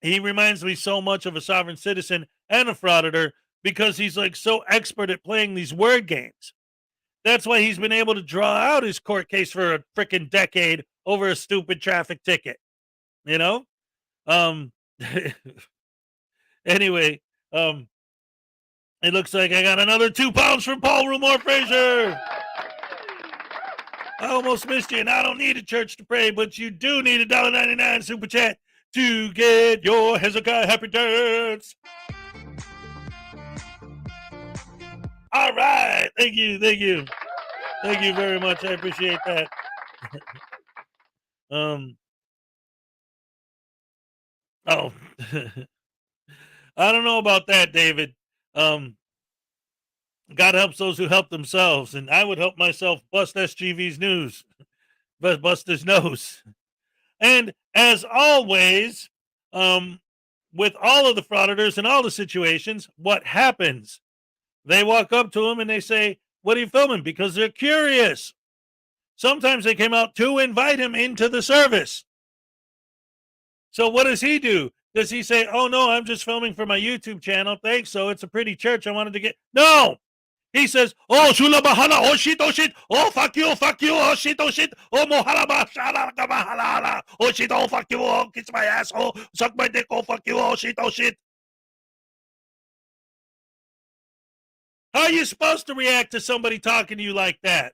he reminds me so much of a sovereign citizen and a frauditor, because he's like so expert at playing these word games. That's why he's been able to draw out his court case for a freaking decade over a stupid traffic ticket. You know? Anyway, it looks like I got another 2 pounds from Paul Rumor Fraser. I almost missed you, and I don't need a church to pray, but you do need $1.99 super chat to get your Hezokuai happy dance. All right. Thank you. Thank you. Thank you very much. I appreciate that. Oh. I don't know about that, David. God helps those who help themselves, and I would help myself bust SGV's news, but bust his nose. And as always, with all of the frauditors and all the situations, what happens? They walk up to him and they say, "What are you filming?" Because they're curious. Sometimes they came out to invite him into the service. So what does he do? Does he say, "Oh no, I'm just filming for my YouTube channel. Thanks. So it's a pretty church. I wanted to get." No. He says, "Oh, shula bahala, oh shit, oh fuck you, oh shit, oh mohala bashala, mahala, oh shit, oh fuck you, oh kiss my ass, oh suck my dick, oh fuck you, oh shit, oh shit." How are you supposed to react to somebody talking to you like that?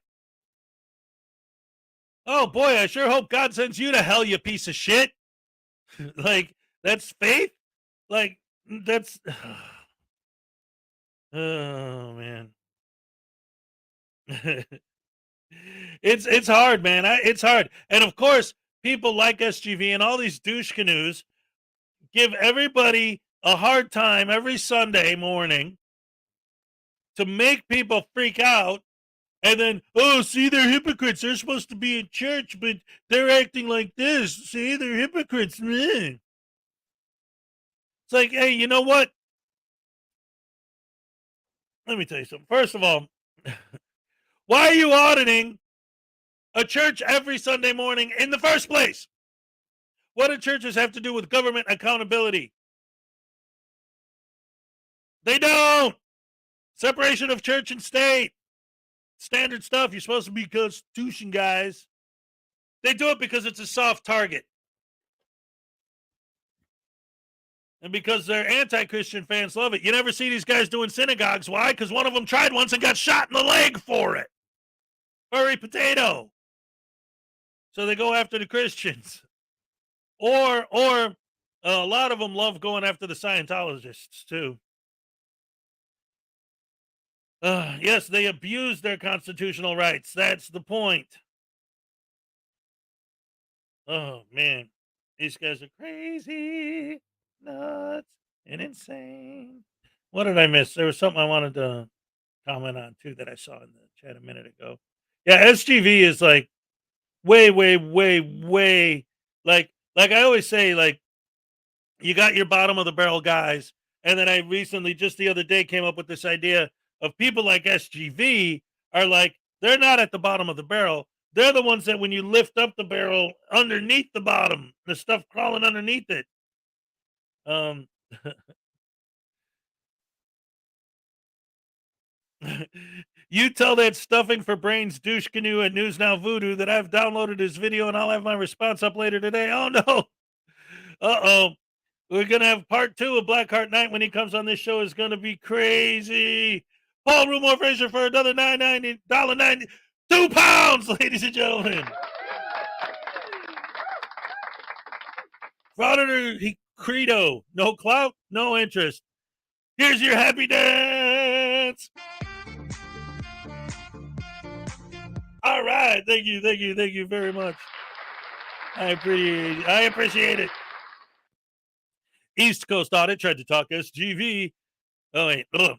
Oh boy, I sure hope God sends you to hell, you piece of shit. Like, that's faith? Like, that's... Oh, man. It's hard, man. It's hard. And of course, people like SGV and all these douche canoes give everybody a hard time every Sunday morning to make people freak out. And then, oh, see, they're hypocrites. They're supposed to be in church, but they're acting like this. See, they're hypocrites. It's like, hey, you know what? Let me tell you something. First of all, why are you auditing a church every Sunday morning in the first place? What do churches have to do with government accountability? They don't. Separation of church and state. Standard stuff. You're supposed to be Constitution guys. They do it because it's a soft target. And because their anti-Christian fans love it. You never see these guys doing synagogues. Why? Because one of them tried once and got shot in the leg for it. Furry potato. So they go after the Christians. Or a lot of them love going after the Scientologists too. Yes, they abuse their constitutional rights. That's the point. Oh, man. These guys are crazy, nuts, and insane. What did I miss? There was something I wanted to comment on, too, that I saw in the chat a minute ago. Yeah, SGV is like way, like I always say, like, you got your bottom of the barrel guys. And then I recently, just the other day, came up with this idea of people like SGV are like, they're not at the bottom of the barrel. They're the ones that when you lift up the barrel underneath the bottom, the stuff crawling underneath it. You tell that stuffing for brains douche canoe at News Now Voodoo that I've downloaded his video and I'll have my response up later today. Oh no. Uh-oh. We're going to have part 2 of Blackheart Night when he comes on this show. Is going to be crazy. Paul Rumor Fraser for another $9.90, 2 pounds, ladies and gentlemen. Frauditor Credo. No clout, no interest. Here's your happy dance. All right. Thank you very much. I appreciate it. East Coast Audit tried to talk SGV. Oh, wait. Ugh.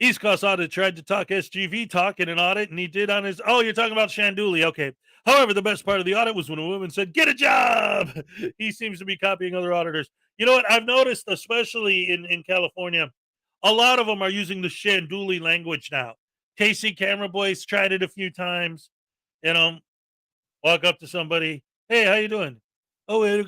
East Coast Audit tried to talk SGV talk in an audit, and he did on his... Oh, you're talking about Shanduli. Okay. However, the best part of the audit was when a woman said, "Get a job." He seems to be copying other auditors. You know what? I've noticed, especially in California, a lot of them are using the Shanduli language now. Casey Camera Boys tried it a few times. You know, walk up to somebody. "Hey, how you doing?" "Oh, in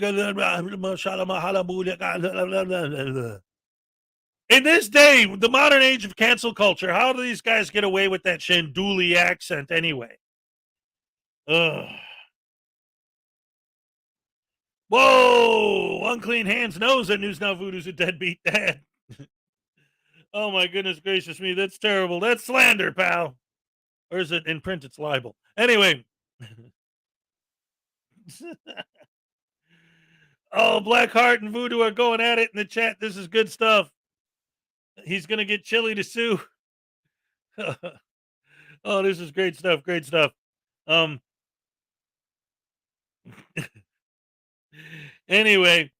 this day, the modern age of cancel culture, how do these guys get away with that Shanduli accent anyway? Ugh. Whoa! Unclean Hands knows that News Now Voodoo's a deadbeat dad. Oh my goodness gracious me, that's terrible. That's slander, pal. Or is it in print? It's libel. Anyway. Oh, Blackheart and Voodoo are going at it in the chat. This is good stuff. He's going to get Chili to sue. Oh, this is great stuff. Great stuff. Anyway,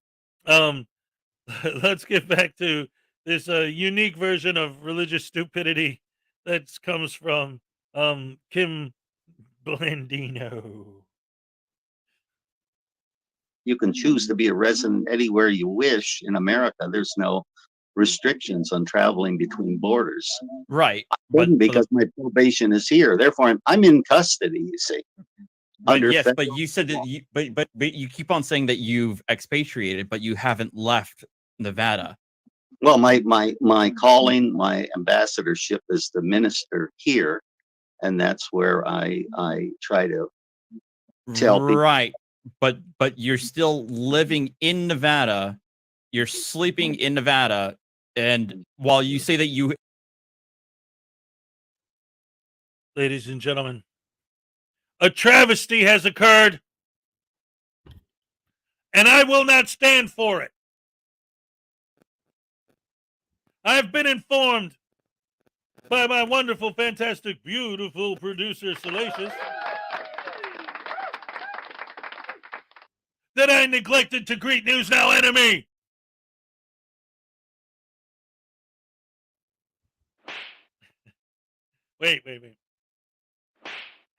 let's get back to this unique version of religious stupidity that comes from Kim Blandino. You can choose to be a resident anywhere you wish in America. There's no restrictions on traveling between borders. Right. But because my probation is here, therefore I'm in custody. You see. But yes, but you said that you, but you keep on saying that you've expatriated, but you haven't left Nevada. Well, my calling, my ambassadorship is to minister here, and that's where I try to tell people. Right. But you're still living in Nevada, you're sleeping in Nevada, and while you say that you, Ladies and gentlemen, a travesty has occurred, and I will not stand for it. I have been informed by my wonderful, fantastic, beautiful producer, Salacious, that I neglected to greet News Now enemy. Wait.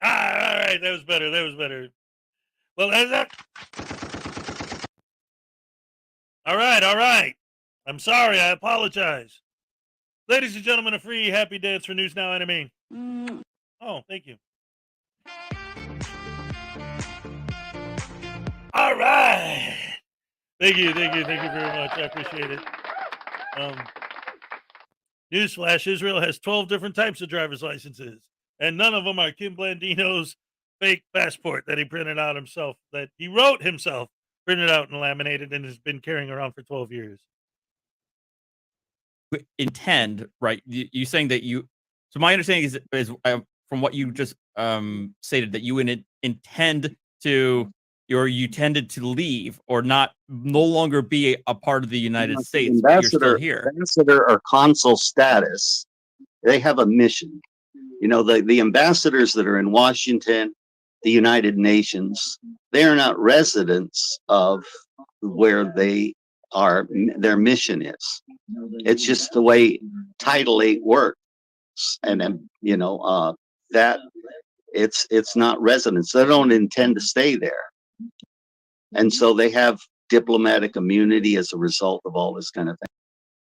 All right, that was better. Well, that's that. All right. I'm sorry, I apologize. Ladies and gentlemen, a free happy dance for News Now enemy. Oh, thank you. All right. Thank you very much. I appreciate it. Newsflash, Israel has 12 different types of driver's licenses, and none of them are Kim Blandino's fake passport that he printed out himself, that he wrote himself, printed out and laminated, and has been carrying around for 12 years. intend, right? You saying that you, so my understanding is from what you just stated, that you intend to, or you tended to leave or no longer be a part of the United States, but you're still here. Ambassador or consul status, they have a mission. You know, the ambassadors that are in Washington, the United Nations, they are not residents of where they are, their mission is. It's just the way Title 8 works. And you know, that it's not residents. They don't intend to stay there. And so they have diplomatic immunity as a result of all this kind of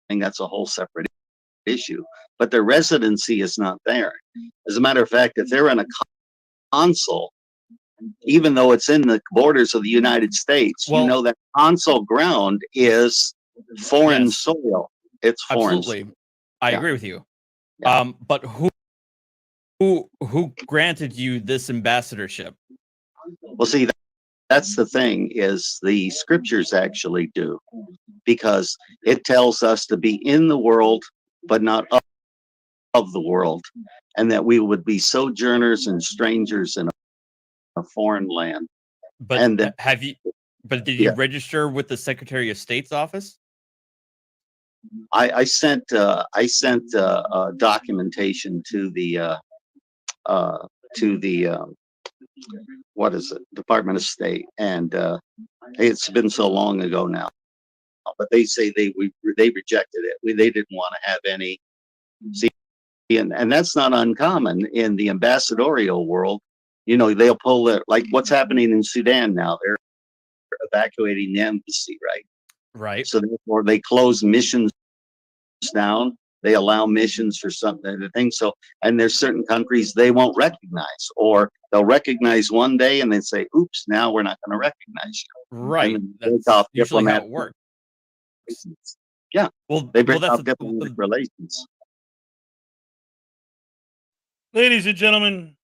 thing. That's a whole separate issue. But their residency is not there. As a matter of fact, if they're in a consul, even though it's in the borders of the United States, you know that consul ground is foreign soil. It's foreign. Absolutely. I agree with you. Yeah. But who granted you this ambassadorship? Well, see, that's the thing, is the scriptures actually do, because it tells us to be in the world, but not of the world, and that we would be sojourners and strangers in a foreign land. But and then, did you register with the Secretary of State's office? I sent documentation to the what is it, Department of State, and it's been so long ago now, but they say they rejected it. They didn't want to have any. See, and that's not uncommon in the ambassadorial world. You know, they'll pull it, like what's happening in Sudan now. They're evacuating the embassy, right? Right. So therefore, they close missions down. They allow missions for something, things. So, and there's certain countries they won't recognize, or they'll recognize one day and then say, "Oops, now we're not going to recognize you." Right. That's usually how it works. Yeah. Well, they break off diplomatic relations. Ladies and gentlemen,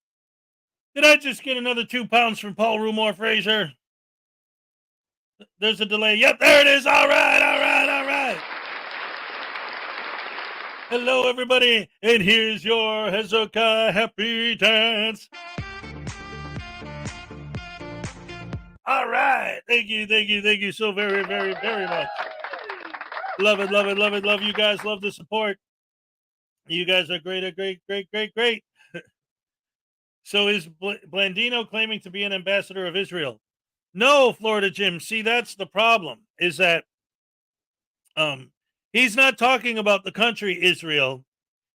did I just get another 2 pounds from Paul Rumor Fraser? There's a delay. Yep, there it is. All right. Hello, everybody, and here's your Hezokuai happy dance. All right. Thank you so very, very, very much. Love it, love it, love it, love you guys. Love the support. You guys are great. So is Blandino claiming to be an ambassador of Israel? No, Florida Jim. See, that's the problem, is that he's not talking about the country Israel.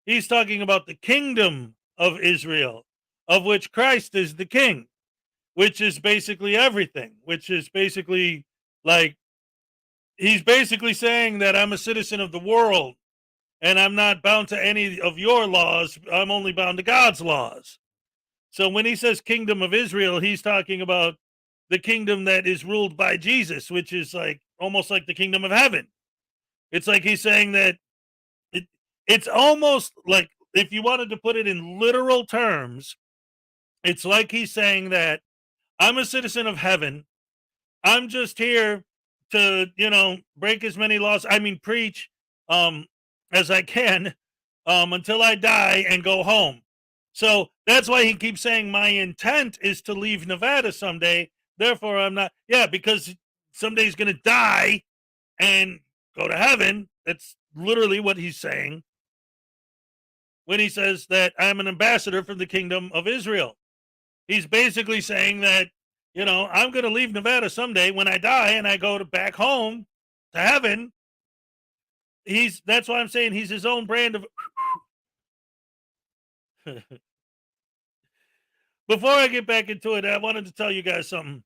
He's talking about the kingdom of Israel, of which Christ is the king, which is basically everything, which is basically like, he's basically saying that I'm a citizen of the world and I'm not bound to any of your laws. I'm only bound to God's laws. So when he says kingdom of Israel, he's talking about the kingdom that is ruled by Jesus, which is like almost like the kingdom of heaven. It's like he's saying that it's almost like, if you wanted to put it in literal terms, it's like he's saying that I'm a citizen of heaven. I'm just here to, break as many laws, preach as I can until I die and go home. So that's why he keeps saying my intent is to leave Nevada someday. Therefore, I'm not. Yeah, because someday he's going to die and go to heaven. That's literally what he's saying when he says that I'm an ambassador for the kingdom of Israel. He's basically saying that, I'm going to leave Nevada someday when I die and I go back home to heaven. That's why I'm saying he's his own brand of. Before I get back into it, I wanted to tell you guys something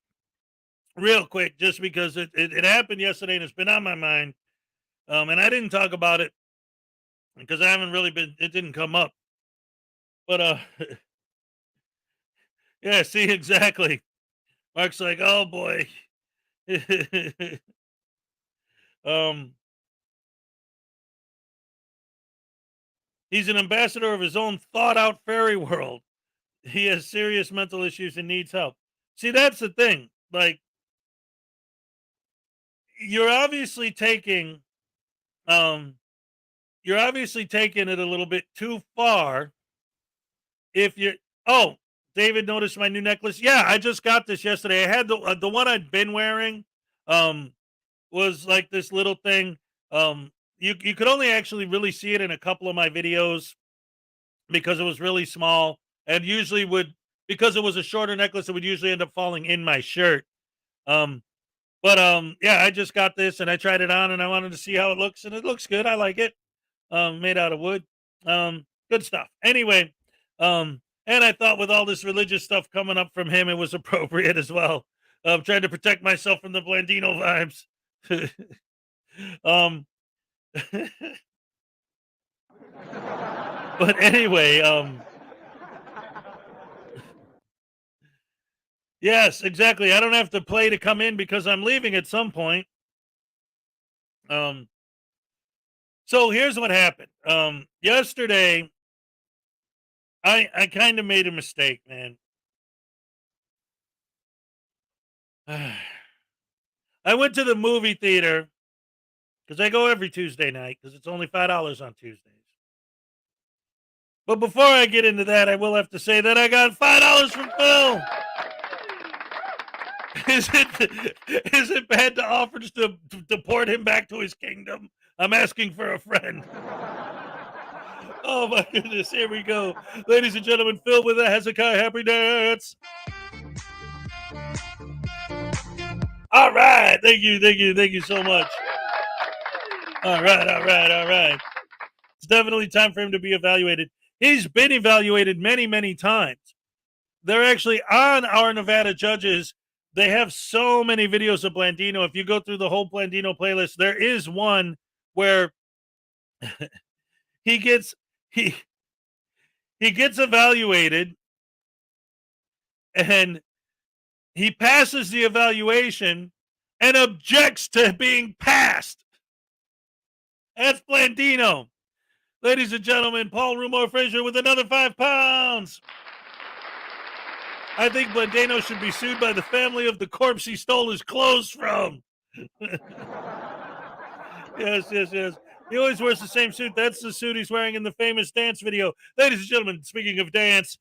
real quick, just because it happened yesterday and it's been on my mind. And I didn't talk about it because I haven't really it didn't come up. But, yeah, see, exactly. Mark's like, oh boy. He's an ambassador of his own thought out fairy world. He has serious mental issues and needs help. See, that's the thing. Like, you're obviously taking it a little bit too far. If you're, oh, David noticed my new necklace. Yeah, I just got this yesterday. I had the one I'd been wearing, was like this little thing. You could only actually really see it in a couple of my videos because it was really small, and usually because it was a shorter necklace, it would usually end up falling in my shirt. But yeah, I just got this and I tried it on and I wanted to see how it looks, and it looks good. I like it. Made out of wood. Good stuff. Anyway, and I thought with all this religious stuff coming up from him, it was appropriate as well. I'm trying to protect myself from the Blandino vibes. But anyway, yes, exactly. I don't have to play to come in because I'm leaving at some point. So here's what happened. Yesterday, I kind of made a mistake, man. I went to the movie theater because I go every Tuesday night because it's only $5 on Tuesdays. But before I get into that, I will have to say that I got $5 from Phil. Is it bad to offer just to deport him back to his kingdom? I'm asking for a friend. Oh my goodness, here we go. Ladies and gentlemen, Phil with a Hezokuai happy dance. All right, thank you so much. All right. It's definitely time for him to be evaluated. He's been evaluated many, many times. They're actually on our Nevada judges. They have so many videos of Blandino. If you go through the whole Blandino playlist, there is one where he gets evaluated and he passes the evaluation and objects to being passed. That's Blandino. Ladies and gentlemen, Paul Rumor Frazier with another 5 pounds. I think Blandino should be sued by the family of the corpse he stole his clothes from. Yes. He always wears the same suit. That's the suit he's wearing in the famous dance video. Ladies and gentlemen, speaking of dance.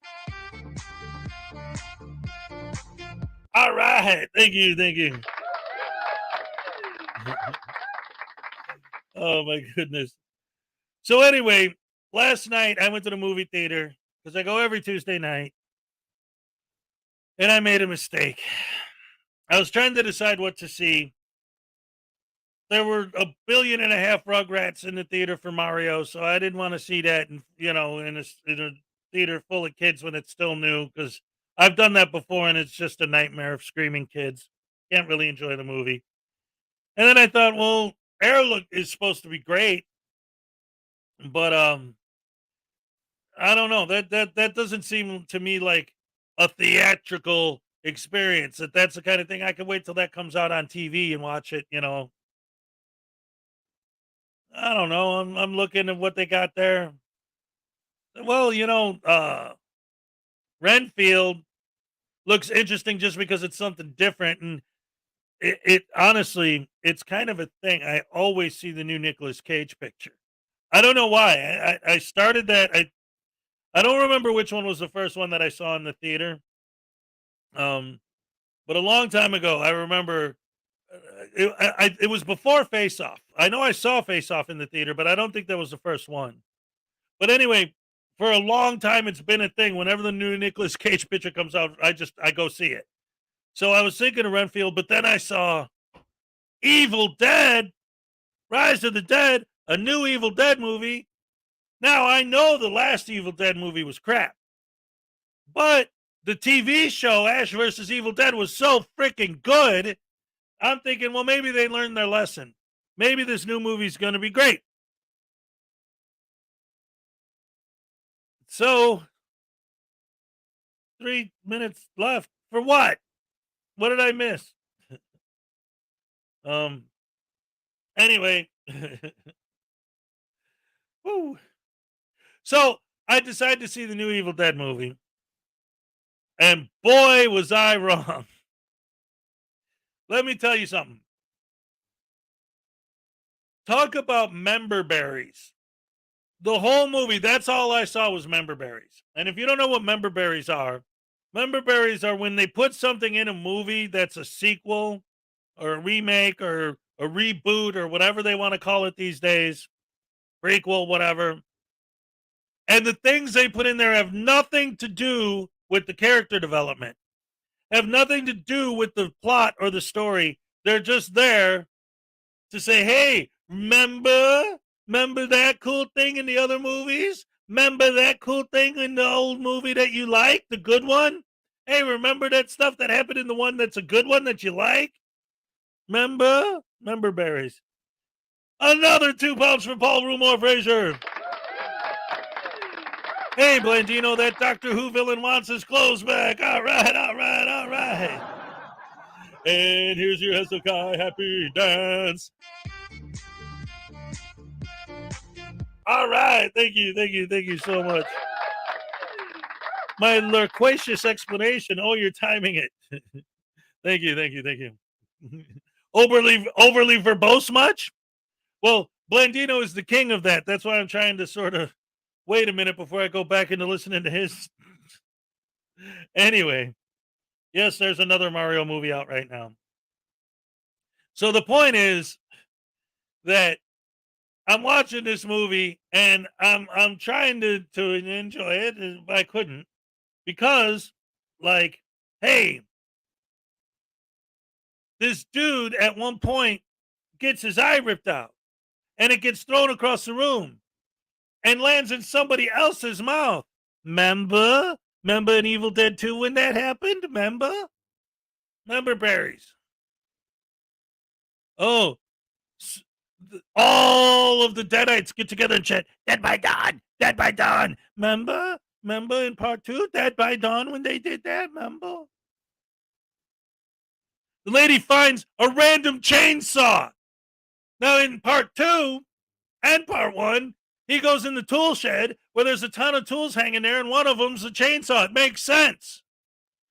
All right. Thank you. Oh, my goodness. So anyway, last night I went to the movie theater because I go every Tuesday night. And I made a mistake. I was trying to decide what to see. There were 1.5 billion Rugrats in the theater for Mario, so I didn't want to see that, in a theater full of kids when it's still new, because I've done that before and it's just a nightmare of screaming kids. Can't really enjoy the movie. And then I thought, well, Airlook is supposed to be great, but I don't know. That doesn't seem to me like a theatrical experience. That's the kind of thing I can wait till that comes out on TV and watch it, I don't know. I'm looking at what they got there. Well, Renfield looks interesting just because it's something different, and it honestly, it's kind of a thing. I always see the new Nicolas Cage picture. I don't know why. I started that. I don't remember which one was the first one that I saw in the theater. But a long time ago, I remember it was before Face Off. I know I saw Face Off in the theater, but I don't think that was the first one. But anyway, for a long time, it's been a thing. Whenever the new Nicolas Cage picture comes out, I go see it. So I was thinking of Renfield, but then I saw Evil Dead, Rise of the Dead, a new Evil Dead movie. Now, I know the last Evil Dead movie was crap, but the TV show Ash vs. Evil Dead was so freaking good. I'm thinking, well, maybe they learned their lesson. Maybe this new movie's going to be great. So, 3 minutes left. For what? What did I miss? Anyway. Woo. So, I decided to see the new Evil Dead movie. And boy, was I wrong. Let me tell you something. Talk about member berries. The whole movie, that's all I saw was member berries. And if you don't know what member berries are when they put something in a movie that's a sequel or a remake or a reboot or whatever they want to call it these days, prequel, whatever. And the things they put in there have nothing to do with the character development, have nothing to do with the plot or the story. They're just there to say, hey, remember that cool thing in the other movies? Remember that cool thing in the old movie that you like, the good one? Hey, remember that stuff that happened in the one that's a good one that you like? Remember berries. Another 2 pounds for Paul Rumor Fraser. Hey, Blandino, that Doctor Who villain wants his clothes back. All right. And here's your Hezokuai happy dance. All right. Thank you so much. My loquacious explanation. Oh, you're timing it. Thank you. Overly verbose much? Well, Blandino is the king of that. That's why I'm trying to sort of wait a minute before I go back into listening to his. Anyway, yes, there's another Mario movie out right now. So the point is that I'm watching this movie and I'm trying to enjoy it, but I couldn't because, like, hey, this dude at one point gets his eye ripped out and it gets thrown across the room and lands in somebody else's mouth. Remember in Evil Dead 2 when that happened? Remember berries. Oh, all of the Deadites get together and chant, Dead by Dawn. Remember in part 2, Dead by Dawn when they did that? Remember? The lady finds a random chainsaw. Now in part 2 and part 1, he goes in the tool shed where there's a ton of tools hanging there, and one of them's a chainsaw. It makes sense.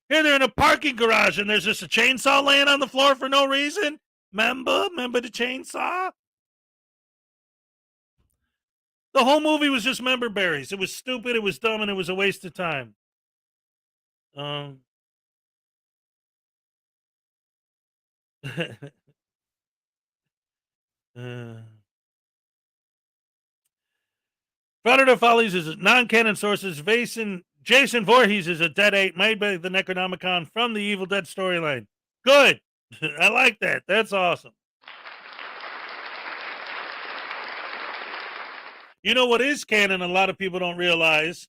Here they're in a parking garage, and there's just a chainsaw laying on the floor for no reason. Remember the chainsaw? The whole movie was just member berries. It was stupid, it was dumb, and it was a waste of time. Frauditor Follies is non-canon sources. Jason Voorhees is a dead ape made by the Necronomicon from the Evil Dead storyline. Good. I like that. That's awesome. You know what is canon? A lot of people don't realize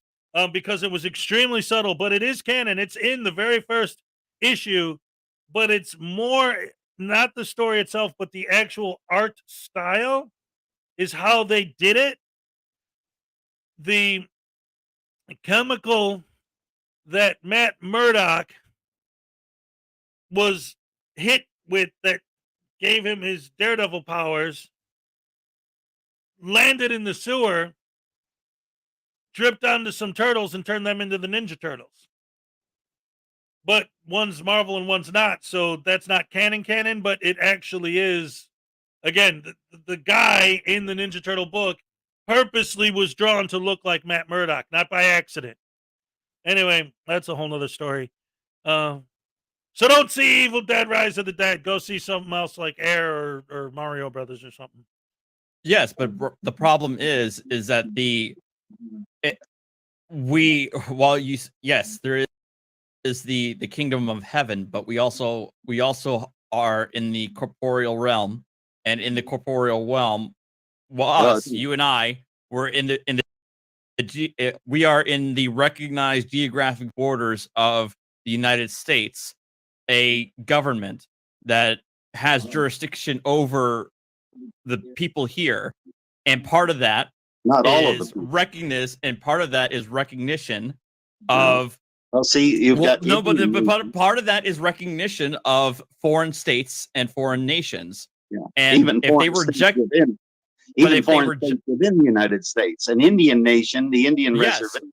because it was extremely subtle, but it is canon. It's in the very first issue, but it's more not the story itself, but the actual art style is how they did it. The chemical that Matt Murdock was hit with that gave him his daredevil powers landed in the sewer, dripped onto some turtles, and turned them into the Ninja Turtles. But one's Marvel and one's not, so that's not canon, but it actually is. Again, the guy in the Ninja Turtle book purposely was drawn to look like Matt Murdock, not by accident. Anyway, that's a whole nother story. So don't see Evil Dead Rise of the Dead. Go see something else like Air or Mario Brothers or something. Yes, but the problem is that there is the kingdom of heaven, but we also are in the corporeal realm, and in the corporeal realm, you and I, we're we are in the recognized geographic borders of the United States, a government that has jurisdiction over the people here, and part of that and part of that is recognition of. Well, see, you've got but part of that is recognition of foreign states and foreign nations. Yeah. And even if they reject, within the United States, an Indian nation, the Indian reservation,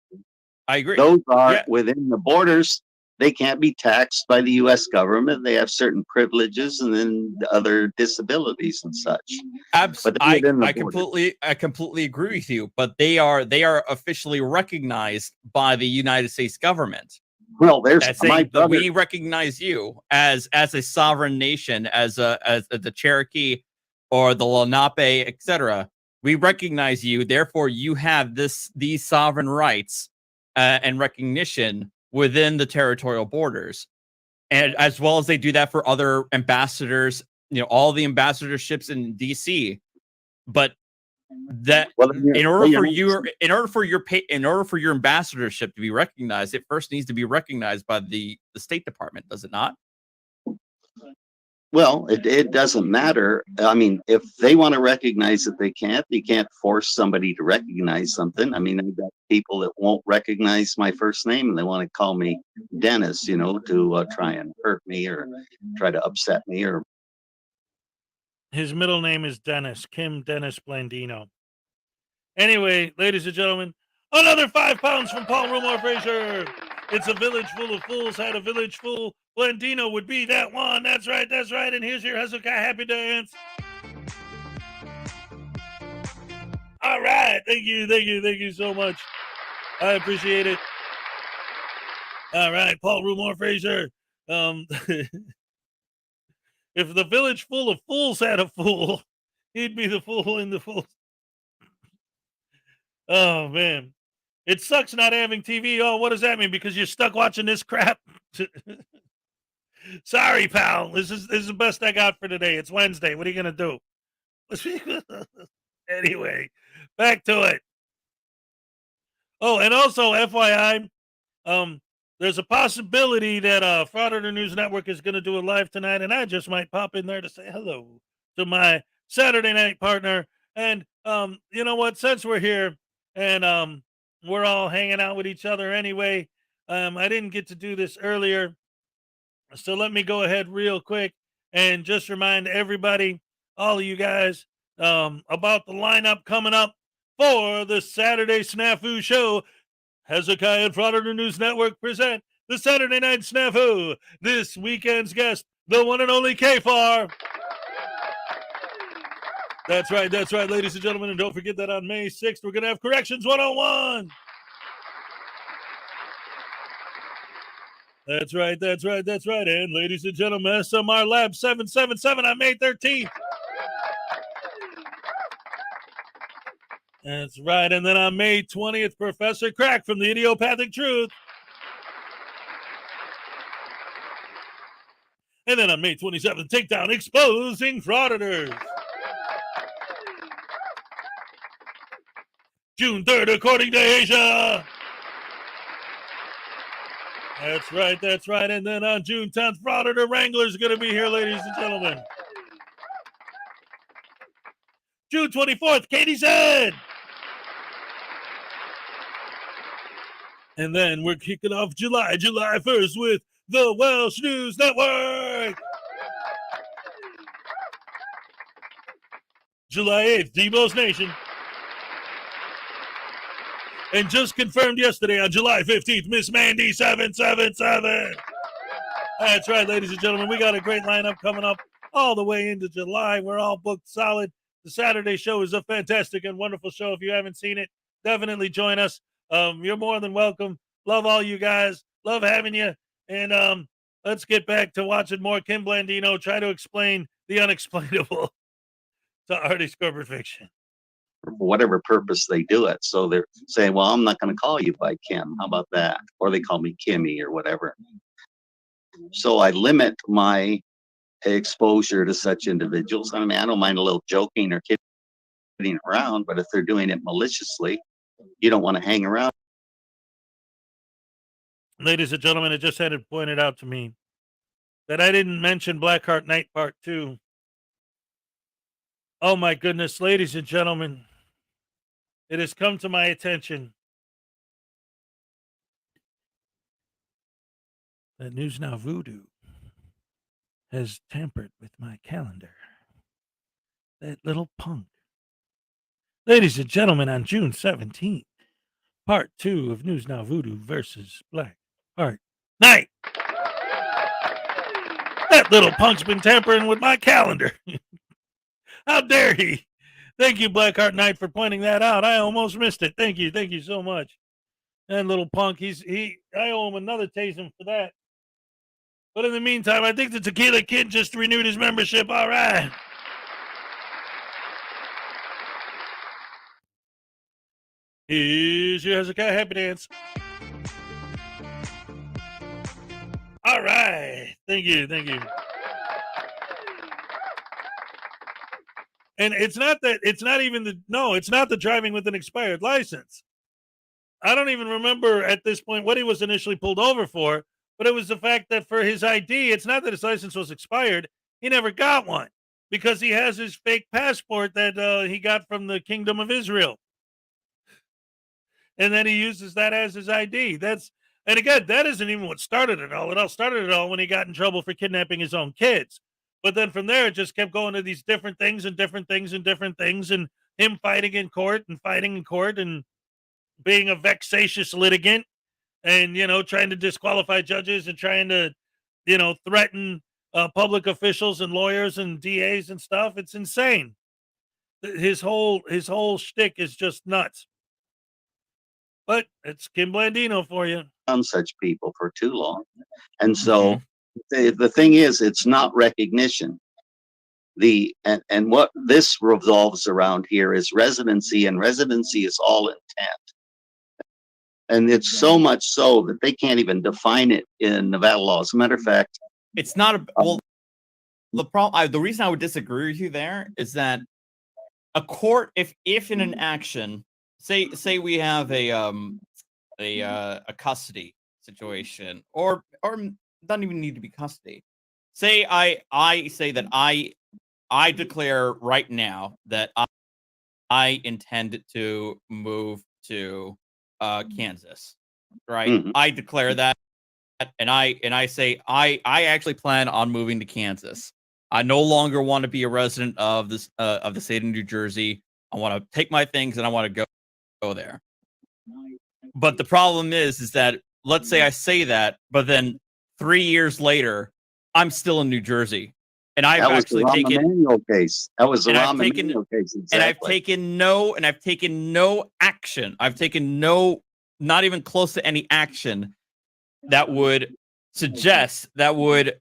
I agree. Those are within the borders. They can't be taxed by the U.S. government. They have certain privileges and then other disabilities and such. Absolutely, I completely agree with you. But they are officially recognized by the United States government. Well, there's we recognize you as a sovereign nation, as the Cherokee or the Lenape, etc. We recognize you. Therefore, you have these sovereign rights and recognition within the territorial borders, and as well as they do that for other ambassadors, all the ambassadorships in DC. But that in order for your ambassadorship to be recognized, it first needs to be recognized by the State Department, does it not? Well, it doesn't matter. I mean, if they want to recognize it, you can't force somebody to recognize something. I mean, I've got people that won't recognize my first name and they want to call me Dennis, to try and hurt me or try to upset me. Or his middle name is Dennis, Kim Dennis Blandino. Anyway, ladies and gentlemen, another 5 pounds from Paul Rumor Frazier. It's a village full of fools had a village full. Blandino would be that one. That's right. And here's your Hezokuai happy dance. All right. Thank you so much. I appreciate it. All right, Paul Rumor Frazier. If the village full of fools had a fool, he'd be the fool in the fool. Oh, man. It sucks not having TV. Oh, what does that mean? Because you're stuck watching this crap? Sorry, pal. This is the best I got for today. It's Wednesday. What are you going to do? Anyway, back to it. Oh, and also, FYI, there's a possibility that Frauditor News Network is going to do a live tonight, and I just might pop in there to say hello to my Saturday night partner. And you know what? Since we're here and we're all hanging out with each other anyway, I didn't get to do this earlier. So let me go ahead real quick and just remind everybody, all of you guys, about the lineup coming up for the Saturday Snafu Show. Hezokuai and Frauditor News Network present the Saturday Night Snafu. This weekend's guest, the one and only K-Far. That's right, ladies and gentlemen. And don't forget that on May 6th, we're going to have Corrections 101. That's right. And ladies and gentlemen, SMR Lab 777 on May 13th. That's right. And then on May 20th, Professor Crack from the Idiopathic Truth. And then on May 27th, Takedown Exposing Frauditors. June 3rd, According to Asia. That's right. And then on June 10th, Frauditor Wrangler's going to be here, ladies and gentlemen. June 24th, Katie said. And then we're kicking off July 1st with the Welsh News Network. July 8th, Debo's Nation. And just confirmed yesterday on July 15th, Miss Mandy 777. That's right, ladies and gentlemen. We got a great lineup coming up all the way into July. We're all booked solid. The Saturday show is a fantastic and wonderful show. If you haven't seen it, definitely join us. You're more than welcome. Love all you guys. Love having you. And let's get back to watching more Kim Blandino try to explain the unexplainable to Artie's corporate fiction. For whatever purpose they do it. So they're saying, well, I'm not going to call you by Kim. How about that? Or they call me Kimmy or whatever. So I limit my exposure to such individuals. I mean, I don't mind a little joking or kidding around, but if they're doing it maliciously, you don't want to hang around. Ladies and gentlemen, it just had it pointed out to me that I didn't mention Blackheart Night Part 2. Oh my goodness, ladies and gentlemen, it has come to my attention that News Now Voodoo has tampered with my calendar. That little punk. Ladies and gentlemen, on June 17th, Part 2 of News Now Voodoo versus Blackheart Night. That little punk's been tampering with my calendar. How dare he? Thank you, Blackheart Knight, for pointing that out. I almost missed it. Thank you so much. That little punk, I owe him another tasing for that. But in the meantime, I think the Tequila Kid just renewed his membership. All right. Here's your Hezokuai Happy Dance. All right. Thank you. And it's not the driving with an expired license. I don't even remember at this point what he was initially pulled over for, but it was the fact that for his ID, it's not that his license was expired. He never got one because he has his fake passport that he got from the Kingdom of Israel. And then he uses that as his ID. And again, that isn't even what started it all. It all started when he got in trouble for kidnapping his own kids. But then from there, it just kept going to these different things and him fighting in court and being a vexatious litigant and, trying to disqualify judges and trying to, threaten public officials and lawyers and DAs and stuff. It's insane. His whole shtick is just nuts. But it's Kim Blandino for you. On such people for too long. And so the thing is, it's not recognition. And what this revolves around here is residency, and residency is all intent. And it's so much so that they can't even define it in Nevada law. As a matter of fact, it's not the reason I would disagree with you there is that a court, if in an action, say we have a custody situation, or doesn't even need to be custody. Say I say that I declare right now that I intend to move to Kansas, right? Mm-hmm. I declare that, and I say I actually plan on moving to Kansas. I no longer want to be a resident of this of the state of New Jersey. I want to take my things and I want to go there. But the problem is that let's say I say that, but then 3 years later, I'm still in New Jersey. And I've That was the actually Rahm taken Emanuel case. That was the and I've Rahm taken Emanuel case. Exactly. and I've taken no action. I've taken no, not even close to any action that would suggest that would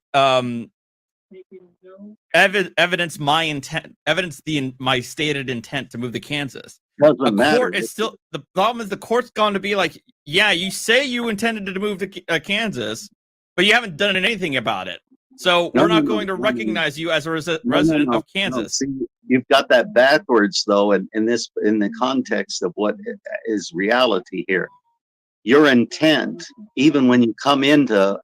evidence my intent, my stated intent to move to Kansas. Doesn't matter. Court is still, the problem is the court's going to be like, yeah, you say you intended to move to Kansas, but you haven't done anything about it. So we're not going to recognize you as a resident of Kansas. See, you've got that backwards, though, in the context of what is reality here. Your intent, even when you come into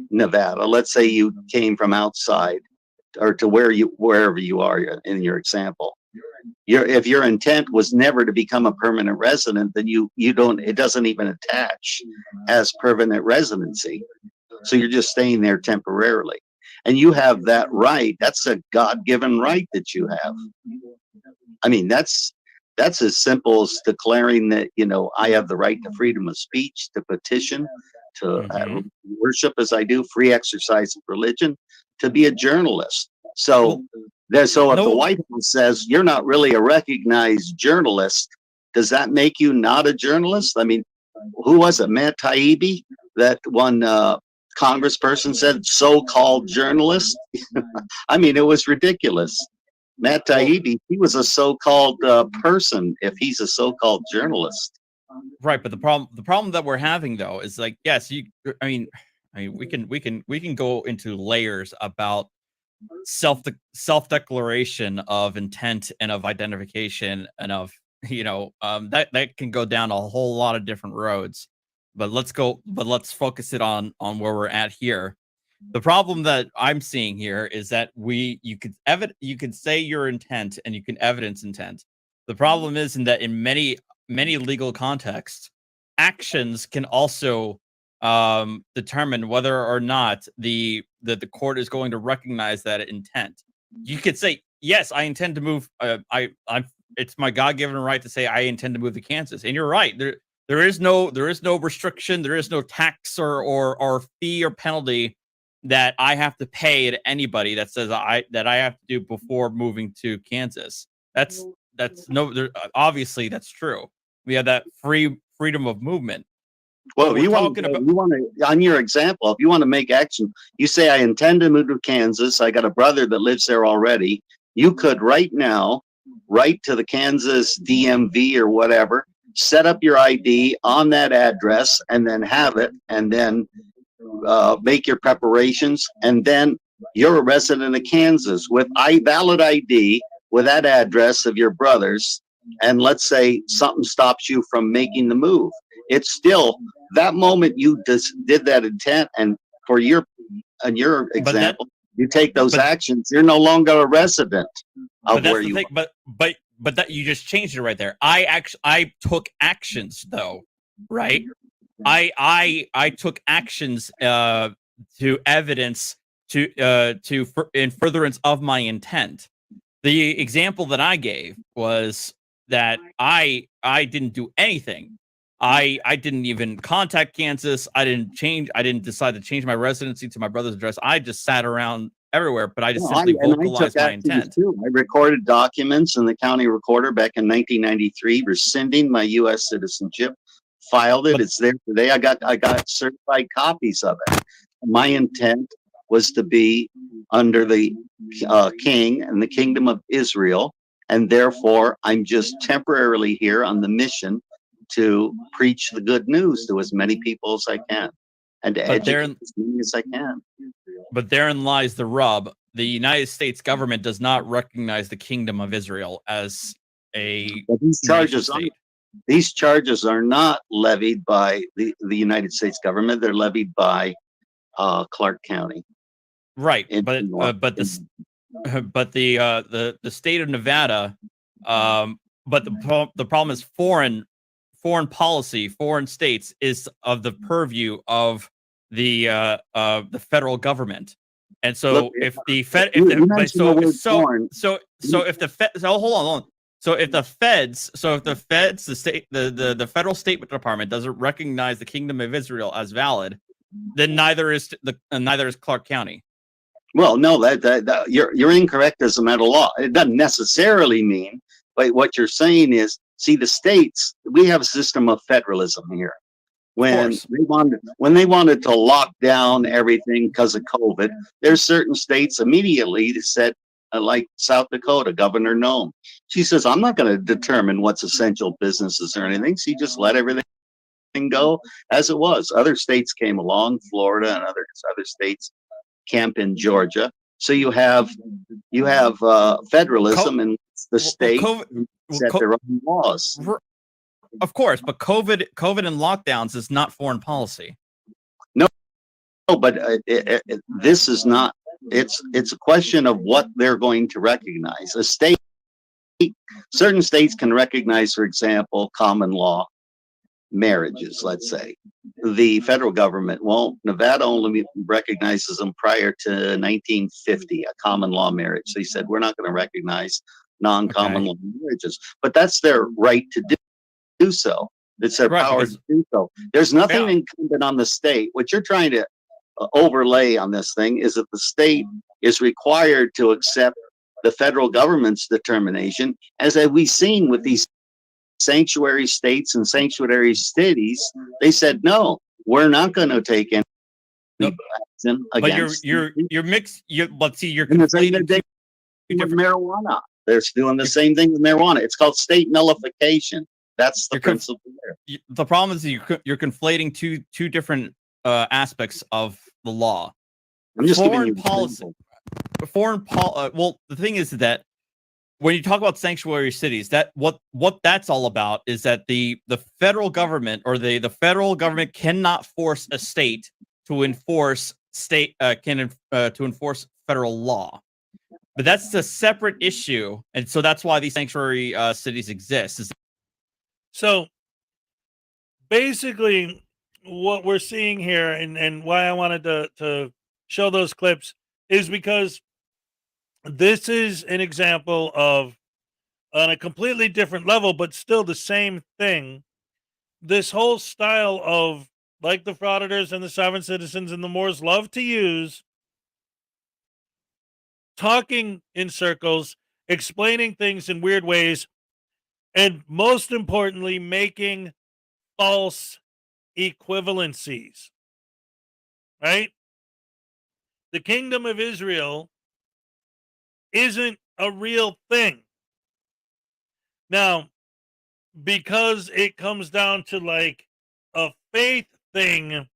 Nevada, let's say you came from outside, or to wherever you are in your example. If your intent was never to become a permanent resident, then it doesn't even attach as permanent residency. So you're just staying there temporarily. And you have that right. That's a God-given right that you have. I mean, that's as simple as declaring that, I have the right to freedom of speech, to petition, to worship as I do, free exercise of religion, to be a journalist. So if the White House says you're not really a recognized journalist, does that make you not a journalist? I mean, who was it? Matt Taibbi, that one congressperson said so-called journalist. I mean, it was ridiculous. Matt Taibbi, he was a so-called person if he's a so-called journalist. Right, but the problem that we're having though is like, yes, I mean we can go into layers about self-declaration of intent and of identification and of that can go down a whole lot of different roads. But let's focus it on where we're at here. The problem that I'm seeing here is that you could say your intent and you can evidence intent. The problem is that in many legal contexts, actions can also determine whether or not the court is going to recognize that intent. You could say, yes, I intend to move. It's my God-given right to say I intend to move to Kansas, and you're right. There is no restriction. There is no tax or fee or penalty that I have to pay to anybody that says I have to do before moving to Kansas. Obviously that's true. We have that freedom of movement. Well, if you want to, on your example, if you want to make action, you say, I intend to move to Kansas. I got a brother that lives there already. You could right now write to the Kansas DMV or whatever, set up your ID on that address, and then have it, and then make your preparations. And then you're a resident of Kansas with valid ID with that address of your brother's. And let's say something stops you from making the move. It's still that moment you did that intent, and for your example, you take those actions. You're no longer a resident of where you are. But that you just changed it right there. I took actions though, right? I took actions to evidence in furtherance of my intent. The example that I gave was that I didn't do anything. I didn't even contact Kansas. I didn't decide to change my residency to my brother's address. I just sat around everywhere, but I just simply vocalized my intent. Too. I recorded documents in the county recorder back in 1993, rescinding my U.S. citizenship. Filed it. It's there today. I got certified copies of it. My intent was to be under the king and the kingdom of Israel, and therefore I'm just temporarily here on the mission to preach the good news to as many people as I can, and to educate as many as I can. But therein lies the rub. The United States government does not recognize the kingdom of Israel as a these charges are not levied by the United States government. They're levied by Clark County. Right, but the state of Nevada, but the problem is foreign policy, foreign states is of the purview of the federal government, and so if the fed, hold on. So if the feds, the federal State Department doesn't recognize the Kingdom of Israel as valid, then neither is Clark County. Well, no, that you're incorrect as a matter of law. It doesn't necessarily mean, but what you're saying is, see, the states, we have a system of federalism here. When they wanted to lock down everything because of COVID, there's certain states immediately that said, like South Dakota, Governor Nome. She says, I'm not going to determine what's essential businesses or anything. She just let everything go as it was. Other states came along, Florida and other states, camp in Georgia. So you have federalism and the state set their own laws. Of course, but COVID and lockdowns is not foreign policy. No, but this is not. It's a question of what they're going to recognize. Certain states can recognize, for example, common law marriages, let's say. The federal government won't. Nevada only recognizes them prior to 1950, a common law marriage. So he said, we're not going to recognize non-common law marriages. But that's their right to do so. It's their power to do so. There's nothing incumbent on the state. What you're trying to overlay on this thing is that the state is required to accept the federal government's determination, as we've seen with these sanctuary states and sanctuary cities. They said, no, we're not going to take any action against. But you're mixed. But see, you're conflating with marijuana. They're doing the same thing with marijuana. It's called state nullification. That's the principle there. The problem is you're conflating two different aspects of the law. I'm just foreign giving you policy. Well, the thing is that when you talk about sanctuary cities, that what that's all about is that the federal government or the federal government cannot force a state to enforce to enforce federal law. But that's a separate issue, and so that's why these sanctuary cities exist. So basically, what we're seeing here, and why I wanted to show those clips, is because this is an example of, on a completely different level, but still the same thing, this whole style of, like the Frauditors and the Sovereign Citizens and the Moors love to use, talking in circles, explaining things in weird ways, and most importantly, making false equivalencies. Right? The kingdom of Israel isn't a real thing. Now, because it comes down to like a faith thing,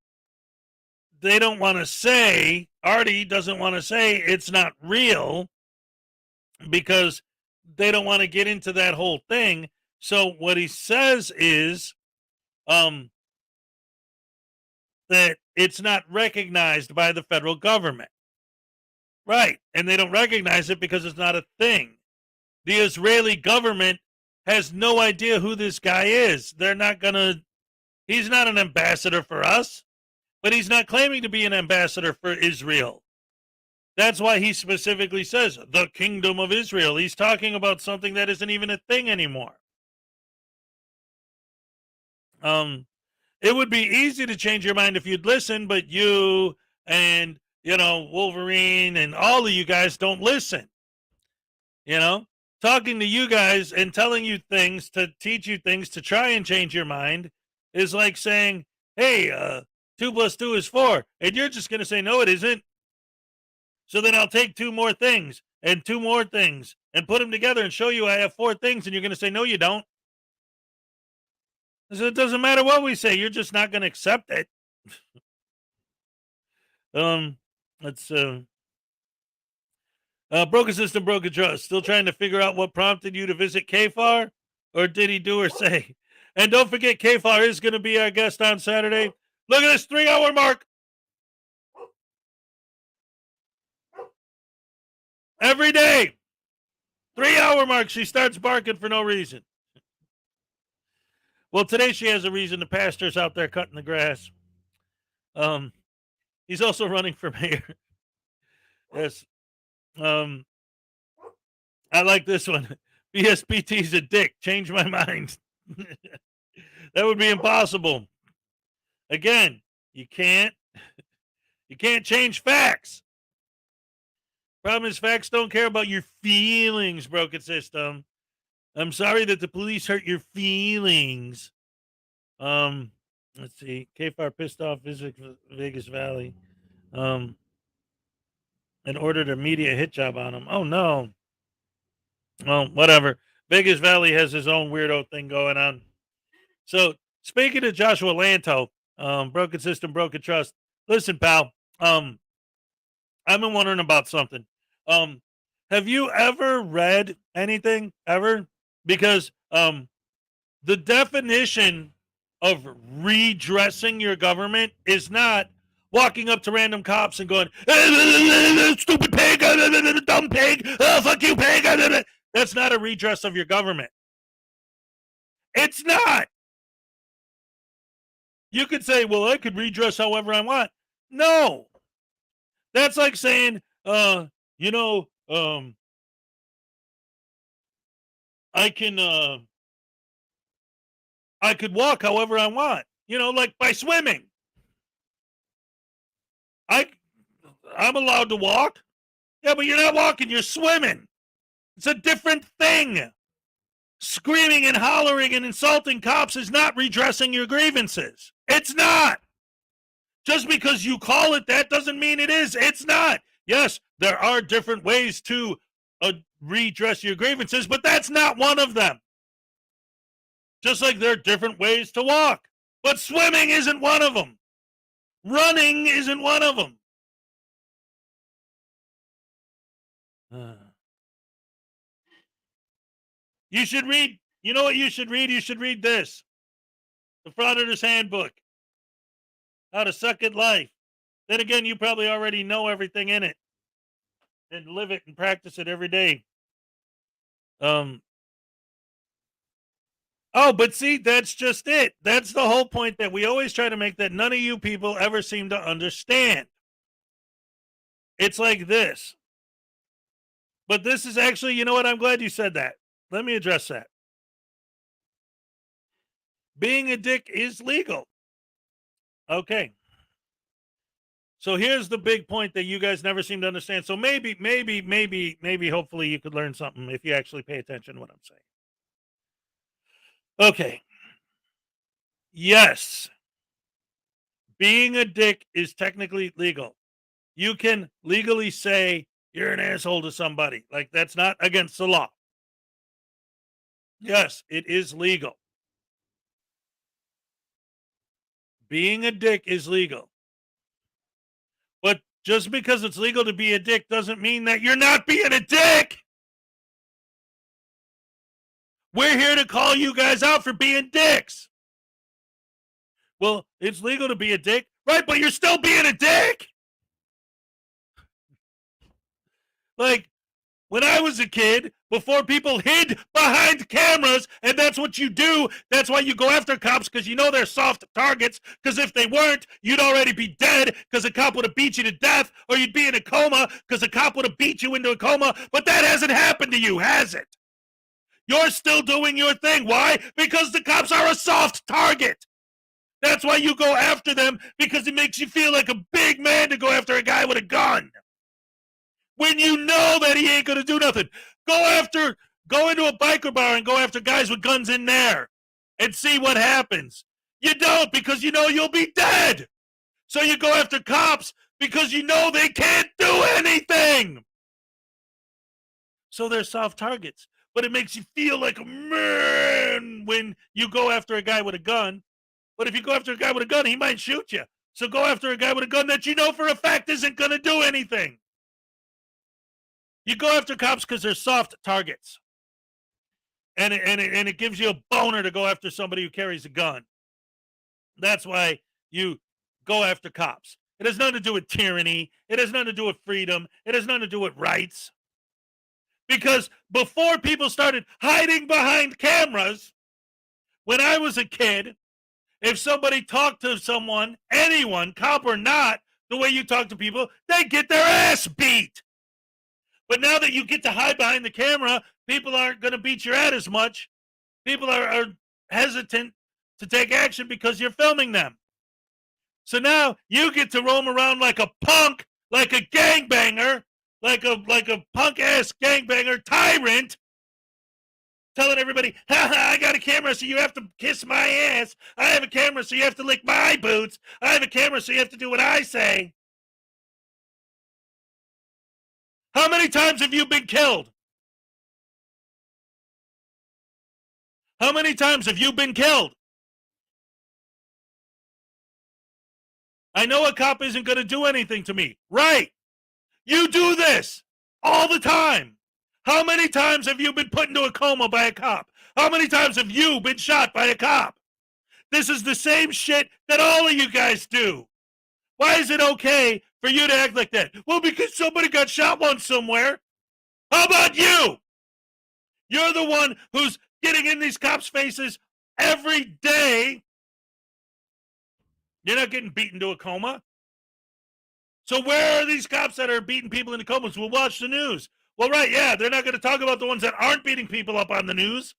they don't want to say, Artie doesn't want to say it's not real because they don't want to get into that whole thing. So what he says is that it's not recognized by the federal government. Right. And they don't recognize it because it's not a thing. The Israeli government has no idea who this guy is. They're not going to, he's not an ambassador for us, but he's not claiming to be an ambassador for Israel. That's why he specifically says the kingdom of Israel. He's talking about something that isn't even a thing anymore. It would be easy to change your mind if you'd listen, but you and, Wolverine and all of you guys don't listen. Talking to you guys and telling you things to teach you things to try and change your mind is like saying, hey, 2 + 2 is 4. And you're just going to say, no, it isn't. So then I'll take 2 more things and 2 more things and put them together and show you I have 4 things. And you're going to say, no, you don't. So it doesn't matter what we say. You're just not going to accept it. Let's broke a system, broke a trust. Still trying to figure out what prompted you to visit KFAR, or did he do or say? And don't forget, KFAR is going to be our guest on Saturday. Look at this 3-hour mark. Every day. 3-hour mark. She starts barking for no reason. Well, today she has a reason. The pastor's out there cutting the grass. He's also running for mayor. Yes. I like this one. BSPT's a dick. Change my mind. That would be impossible. Again, you can't change facts. Problem is, facts don't care about your feelings, broken system. I'm sorry that the police hurt your feelings. Let's see. KFAR pissed off Vegas Valley. And ordered a media hit job on him. Oh no. Well, whatever. Vegas Valley has his own weirdo thing going on. So speaking of Joshua Lanto, broken system, broken trust. Listen, pal. I've been wondering about something. Have you ever read anything ever? Because the definition of redressing your government is not walking up to random cops and going, stupid pig, dumb pig, fuck you, pig. That's not a redress of your government. It's not. You could say, well, I could redress however I want. No. That's like saying, I could walk however I want, like by swimming. I'm allowed to walk. Yeah, but you're not walking, you're swimming. It's a different thing. Screaming and hollering and insulting cops is not redressing your grievances. It's not. Just because you call it that doesn't mean it is. It's not. Yes, there are different ways to redress your grievances, but that's not one of them. Just like there are different ways to walk. But swimming isn't one of them. Running isn't one of them. You should read, you know what you should read? You should read this. The Frauditors Handbook. How to suck at life. Then again, you probably already know everything in it. And live it and practice it every day. Oh, but see, that's just it. That's the whole point that we always try to make that none of you people ever seem to understand. It's like this. But this is actually, you know what? I'm glad you said that. Let me address that. Being a dick is legal. Okay. So here's the big point that you guys never seem to understand. So maybe, hopefully you could learn something if you actually pay attention to what I'm saying. Okay. Yes. Being a dick is technically legal. You can legally say you're an asshole to somebody. Like, that's not against the law. Yes, it is legal. Being a dick is legal. But just because it's legal to be a dick doesn't mean that you're not being a dick. We're here to call you guys out for being dicks. Well, it's legal to be a dick, right? But you're still being a dick. Like, when I was a kid, before people hid behind cameras, and that's what you do, that's why you go after cops, because you know they're soft targets, because if they weren't, you'd already be dead, because a cop would have beat you to death, or you'd be in a coma, because a cop would have beat you into a coma, but that hasn't happened to you, has it? You're still doing your thing. Why? Because the cops are a soft target. That's why you go after them, because it makes you feel like a big man to go after a guy with a gun. When you know that he ain't going to do nothing. Go into a biker bar and go after guys with guns in there and see what happens. You don't, because you know you'll be dead. So you go after cops because you know they can't do anything. So they're soft targets. But it makes you feel like a man when you go after a guy with a gun. But if you go after a guy with a gun, he might shoot you. So go after a guy with a gun that you know for a fact isn't going to do anything. You go after cops because they're soft targets. And it gives you a boner to go after somebody who carries a gun. That's why you go after cops. It has nothing to do with tyranny. It has nothing to do with freedom. It has nothing to do with rights. Because before people started hiding behind cameras, when I was a kid, if somebody talked to someone, anyone, cop or not, the way you talk to people, they get their ass beat. But now that you get to hide behind the camera, people aren't going to beat your ass as much. People are hesitant to take action because you're filming them. So now you get to roam around like a punk, like a gangbanger, like a punk ass gangbanger tyrant, telling everybody, ha ha, I got a camera, so you have to kiss my ass. I have a camera, so you have to lick my boots. I have a camera, so you have to do what I say. How many times have you been killed? How many times have you been killed? I know a cop isn't going to do anything to me. Right. You do this all the time. How many times have you been put into a coma by a cop? How many times have you been shot by a cop? This is the same shit that all of you guys do. Why is it okay for you to act like that? Well, because somebody got shot once somewhere. How about you? You're the one who's getting in these cops' faces every day. You're not getting beaten to a coma. So where are these cops that are beating people into comas? We'll watch the news. Well, right, yeah, they're not going to talk about the ones that aren't beating people up on the news.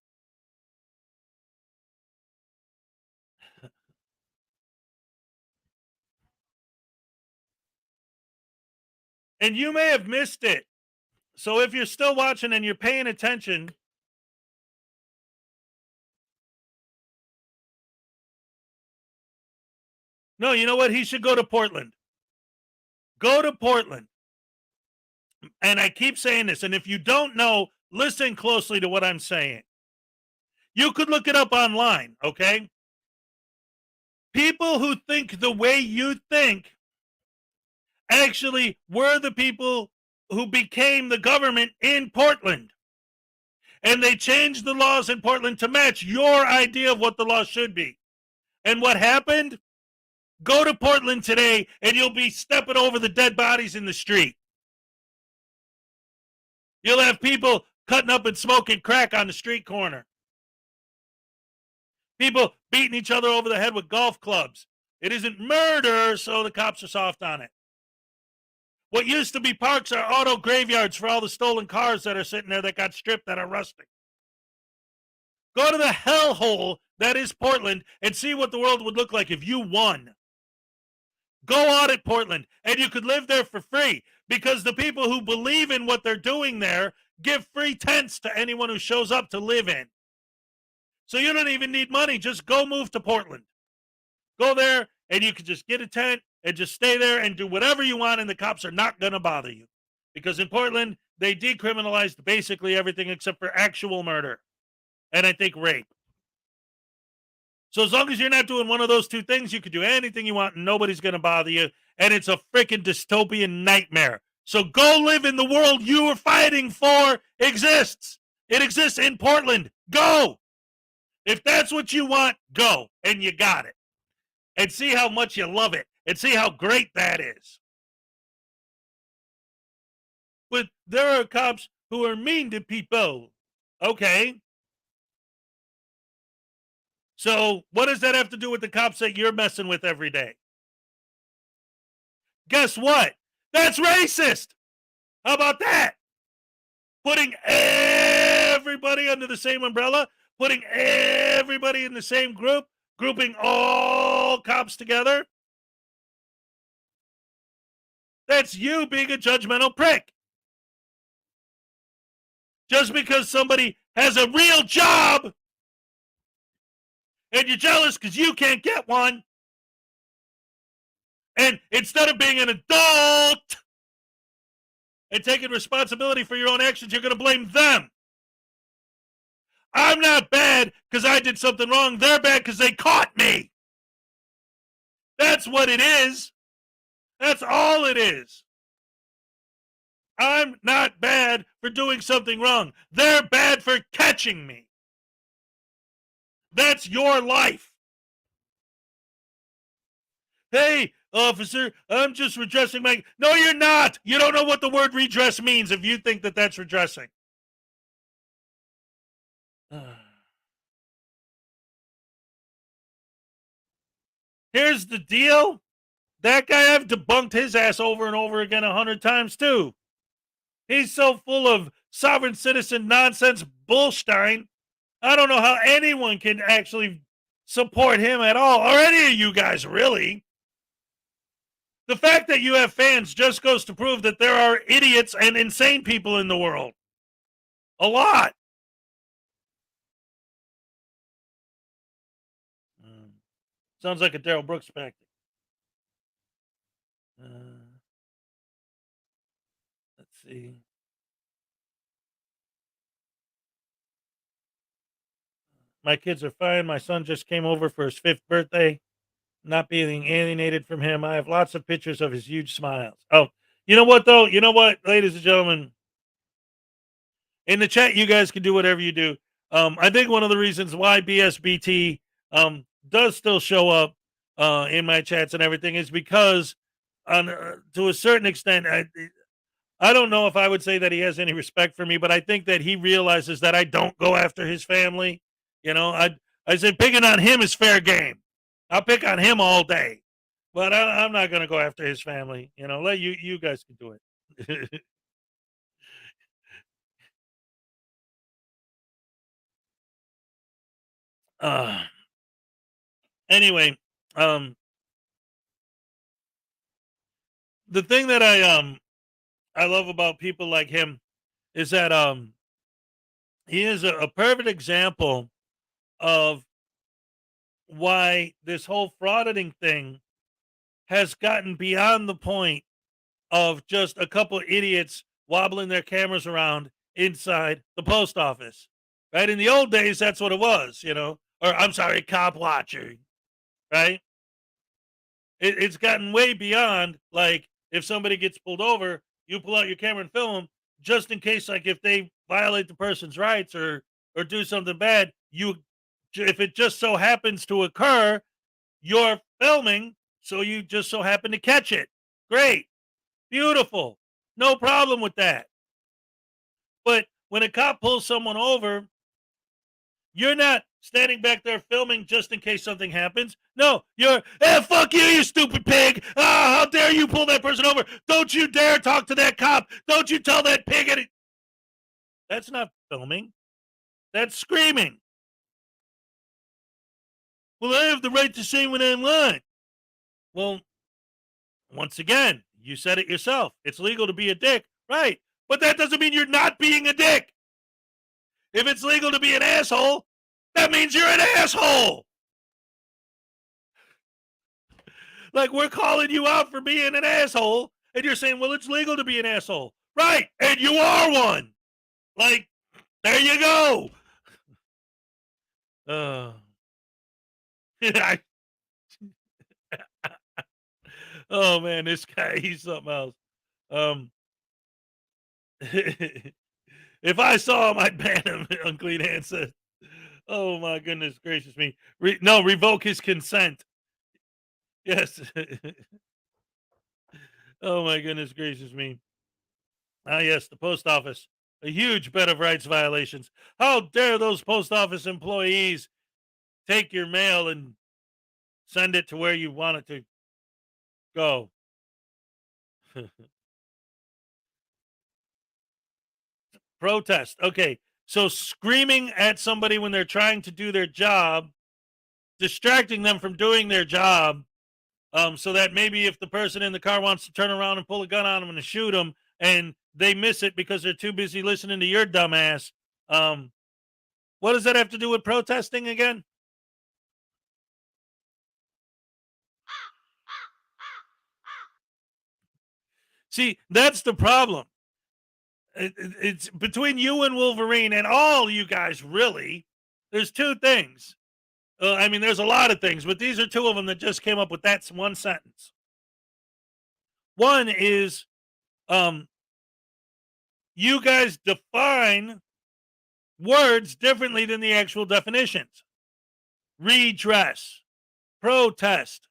And you may have missed it. So if you're still watching and you're paying attention, no, you know what? He should go to Portland. Go to Portland. And I keep saying this, and if you don't know, listen closely to what I'm saying. You could look it up online, okay? People who think the way you think actually were the people who became the government in Portland. And they changed the laws in Portland to match your idea of what the law should be. And what happened? Go to Portland today and you'll be stepping over the dead bodies in the street. You'll have people cutting up and smoking crack on the street corner. People beating each other over the head with golf clubs. It isn't murder, so the cops are soft on it. What used to be parks are auto graveyards for all the stolen cars that are sitting there that got stripped that are rusting. Go to the hellhole that is Portland and see what the world would look like if you won. Go audit Portland, and you could live there for free because the people who believe in what they're doing there give free tents to anyone who shows up to live in. So you don't even need money. Just go move to Portland. Go there, and you can just get a tent and just stay there and do whatever you want, and the cops are not going to bother you. Because in Portland, they decriminalized basically everything except for actual murder. And I think rape. So as long as you're not doing one of those two things, you can do anything you want and nobody's going to bother you. And it's a freaking dystopian nightmare. So go live in the world you are fighting for exists. It exists in Portland. Go. If that's what you want, go. And you got it. And see how much you love it. And see how great that is. But there are cops who are mean to people. Okay. So what does that have to do with the cops that you're messing with every day? Guess what? That's racist. How about that? Putting everybody under the same umbrella, putting everybody in the same group, grouping all cops together. That's you being a judgmental prick. Just because somebody has a real job and you're jealous because you can't get one. And instead of being an adult and taking responsibility for your own actions, you're going to blame them. I'm not bad because I did something wrong. They're bad because they caught me. That's what it is. That's all it is. I'm not bad for doing something wrong. They're bad for catching me. That's your life. Hey, officer, I'm just redressing my... No, you're not. You don't know what the word redress means if you think that that's redressing. Here's the deal. That guy, I've debunked his ass over and over again 100 times too. He's so full of sovereign citizen nonsense bullstein. I don't know how anyone can actually support him at all, or any of you guys, really. The fact that you have fans just goes to prove that there are idiots and insane people in the world. A lot. Sounds like a Daryl Brooks tactic. Let's see. My kids are fine. My son just came over for his 5th birthday. Not being alienated from him. I have lots of pictures of his huge smiles. Oh, you know what, though? You know what, ladies and gentlemen? In the chat, you guys can do whatever you do. I think one of the reasons why BSBT does still show up in my chats and everything is because, to a certain extent, I don't know if I would say that he has any respect for me, but I think that he realizes that I don't go after his family. You know, I said picking on him is fair game. I'll pick on him all day, but I'm not going to go after his family. You know, let you guys can do it. Anyway, the thing that I love about people like him is that he is a perfect example of why this whole frauditing thing has gotten beyond the point of just a couple idiots wobbling their cameras around inside the post office. Right? In the old days, that's what it was, you know, or I'm sorry, cop watching, right? It's gotten way beyond, like, if somebody gets pulled over, you pull out your camera and film them just in case, like, if they violate the person's rights or do something bad, if it just so happens to occur, you're filming, so you just so happen to catch it. Great. Beautiful. No problem with that. But when a cop pulls someone over, you're not standing back there filming just in case something happens. No, you're, fuck you, you stupid pig. Ah, how dare you pull that person over? Don't you dare talk to that cop. Don't you tell that pig any. That's not filming. That's screaming. Well, I have the right to say when I'm lying. Well, once again, you said it yourself. It's legal to be a dick. Right. But that doesn't mean you're not being a dick. If it's legal to be an asshole, that means you're an asshole. Like, we're calling you out for being an asshole, and you're saying, well, it's legal to be an asshole. Right. And you are one. Like, there you go. Oh, man, this guy, he's something else. If I saw him, I'd ban him, Unclean Hand said. Oh, my goodness gracious me. No, revoke his consent. Yes. Oh, my goodness gracious me. Ah, yes, the post office. A huge bed of rights violations. How dare those post office employees take your mail and send it to where you want it to go? Protest. Okay. So screaming at somebody when they're trying to do their job, distracting them from doing their job, so that maybe if the person in the car wants to turn around and pull a gun on them and shoot them and they miss it because they're too busy listening to your dumbass. What does that have to do with protesting again? See, that's the problem. It's between you and Wolverine and all you guys, really. There's two things. I mean, there's a lot of things, but these are two of them that just came up with that one sentence. One is, you guys define words differently than the actual definitions. Redress, protest.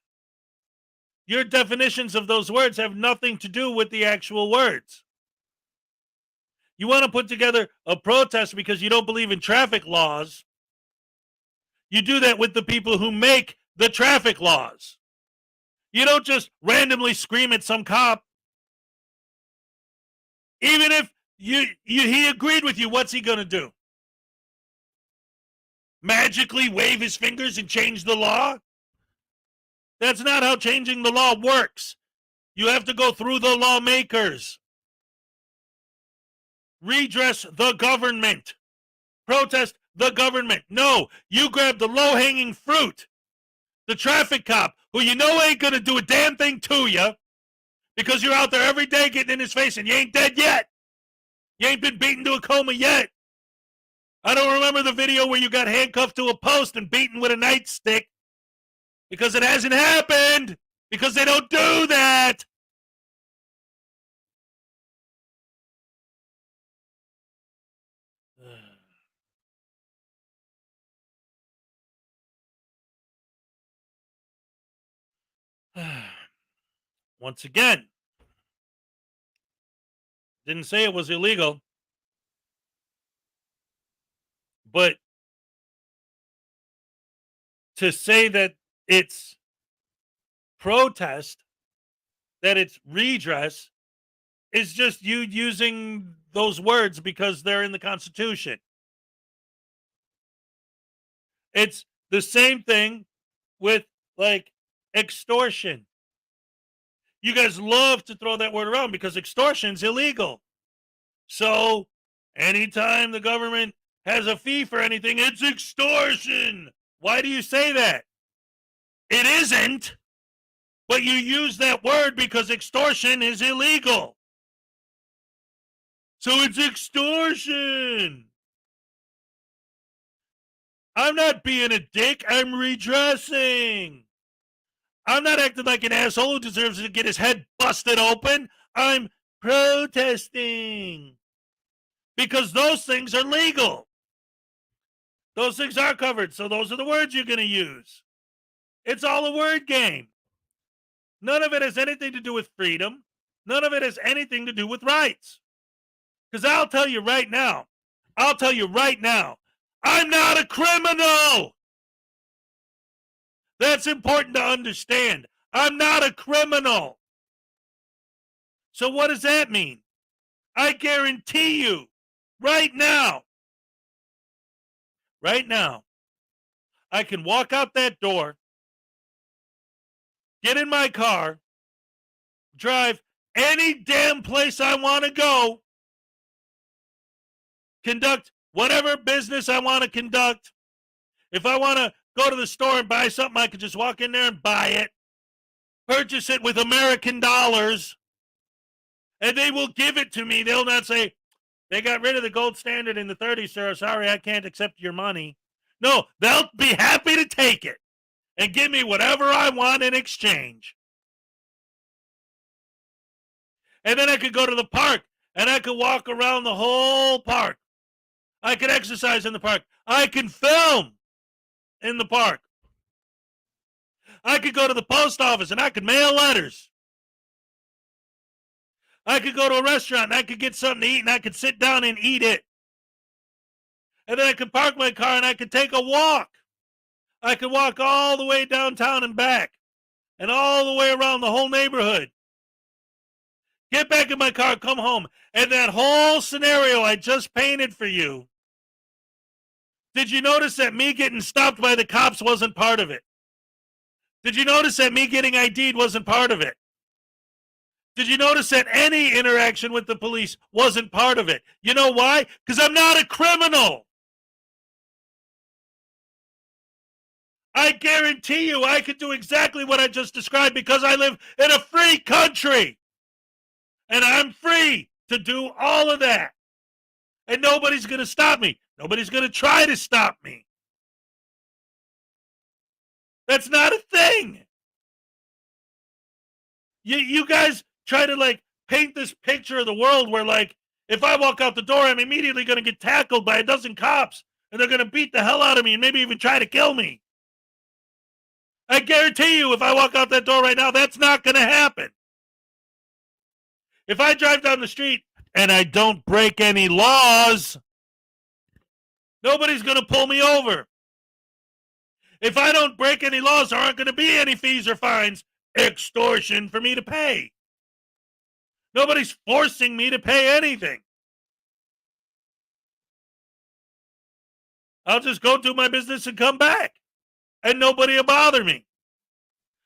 Your definitions of those words have nothing to do with the actual words. You want to put together a protest because you don't believe in traffic laws. You do that with the people who make the traffic laws. You don't just randomly scream at some cop. Even if he agreed with you, what's he going to do? Magically wave his fingers and change the law? That's not how changing the law works. You have to go through the lawmakers. Redress the government. Protest the government. No, you grab the low-hanging fruit. The traffic cop, who you know ain't going to do a damn thing to you because you're out there every day getting in his face and you ain't dead yet. You ain't been beaten to a coma yet. I don't remember the video where you got handcuffed to a post and beaten with a nightstick because it hasn't happened because they don't do that. Once again, didn't say it was illegal, but to say that it's protest, that it's redress, is just you using those words because they're in the Constitution. It's the same thing with, like, extortion. You guys love to throw that word around because extortion's illegal. So anytime the government has a fee for anything, it's extortion. Why do you say that? It isn't, but you use that word because extortion is illegal. So it's extortion. I'm not being a dick. I'm redressing. I'm not acting like an asshole who deserves to get his head busted open. I'm protesting. Because those things are legal. Those things are covered, so those are the words you're going to use. It's all a word game. None of it has anything to do with freedom. None of it has anything to do with rights. Because I'll tell you right now, I'm not a criminal. That's important to understand. I'm not a criminal. So what does that mean? I guarantee you, right now, I can walk out that door, get in my car, drive any damn place I want to go, conduct whatever business I want to conduct. If I want to go to the store and buy something, I could just walk in there and buy it, purchase it with American dollars, and they will give it to me. They'll not say, they got rid of the gold standard in the 30s, sir. Sorry, I can't accept your money. No, they'll be happy to take it and give me whatever I want in exchange. And then I could go to the park and I could walk around the whole park. I could exercise in the park. I can film in the park. I could go to the post office and I could mail letters. I could go to a restaurant and I could get something to eat and I could sit down and eat it. And then I could park my car and I could take a walk. I could walk all the way downtown and back and all the way around the whole neighborhood. Get back in my car, come home. And that whole scenario I just painted for you, did you notice that me getting stopped by the cops wasn't part of it? Did you notice that me getting ID'd wasn't part of it? Did you notice that any interaction with the police wasn't part of it? You know why? Because I'm not a criminal. I guarantee you I could do exactly what I just described because I live in a free country. And I'm free to do all of that. And nobody's going to stop me. Nobody's going to try to stop me. That's not a thing. You guys try to, like, paint this picture of the world where, like, if I walk out the door, I'm immediately going to get tackled by a dozen cops and they're going to beat the hell out of me and maybe even try to kill me. I guarantee you if I walk out that door right now, that's not going to happen. If I drive down the street and I don't break any laws, nobody's going to pull me over. If I don't break any laws, there aren't going to be any fees or fines, extortion for me to pay. Nobody's forcing me to pay anything. I'll just go do my business and come back, and nobody will bother me.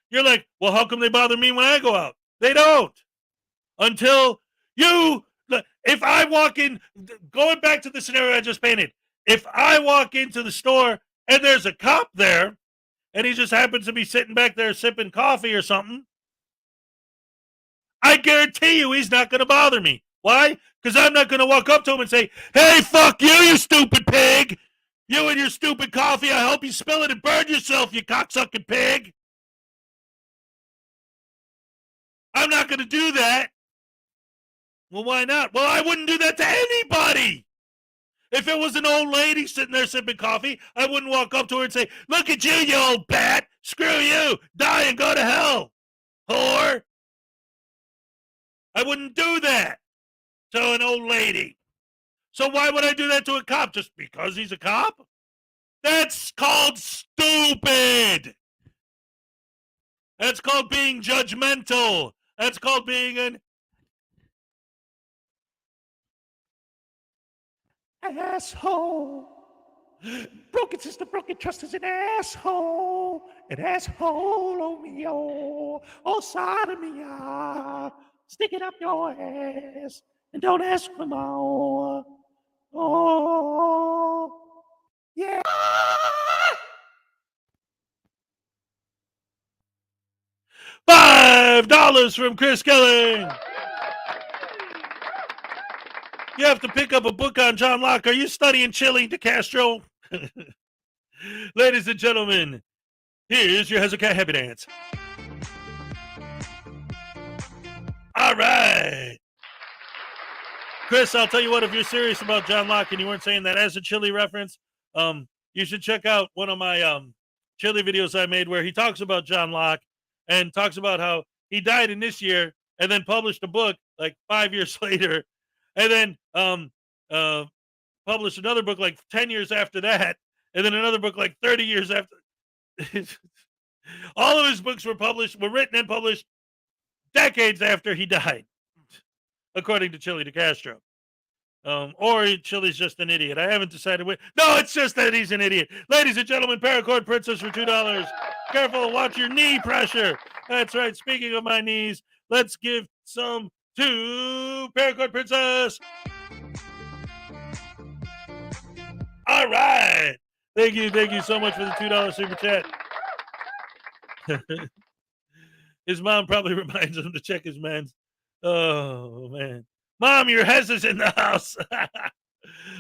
You're like, well, how come they bother me when I go out? They don't. Until you, if I walk in, going back to the scenario I just painted, if I walk into the store and there's a cop there and he just happens to be sitting back there sipping coffee or something, I guarantee you he's not going to bother me. Why? Because I'm not going to walk up to him and say, hey, fuck you, you stupid pig. You and your stupid coffee, I hope you spill it and burn yourself, you cocksucking pig. I'm not going to do that. Well, why not? Well, I wouldn't do that to anybody. If it was an old lady sitting there sipping coffee, I wouldn't walk up to her and say, look at you, you old bat. Screw you. Die and go to hell, whore. I wouldn't do that to an old lady. So why would I do that to a cop? Just because he's a cop? That's called stupid. That's called being judgmental. That's called being an asshole. Broken system, broken trust is an asshole. An asshole, oh me, oh sodomy, stick it up your ass and don't ask for more. Oh, yeah. $5 from Chris Kelly. You have to pick up a book on John Locke. Are you studying Chile de Castro? Ladies and gentlemen, here's your Hezokuai happy dance. All right. Chris, I'll tell you what, if you're serious about John Locke and you weren't saying that as a Chile reference, you should check out one of my Chile videos I made where he talks about John Locke and talks about how he died in this year and then published a book like 5 years later and then published another book like 10 years after that and then another book like 30 years after. All of his books were written and published decades after he died, according to Chile de Castro. Or Chile's just an idiot. I haven't decided which. No, it's just that he's an idiot. Ladies and gentlemen, Paracord Princess for $2. Careful, watch your knee pressure. That's right. Speaking of my knees, let's give some to Paracord Princess. All right. Thank you so much for the $2 super chat. His mom probably reminds him to check his meds. Oh, man. Mom, your Hez is in the house.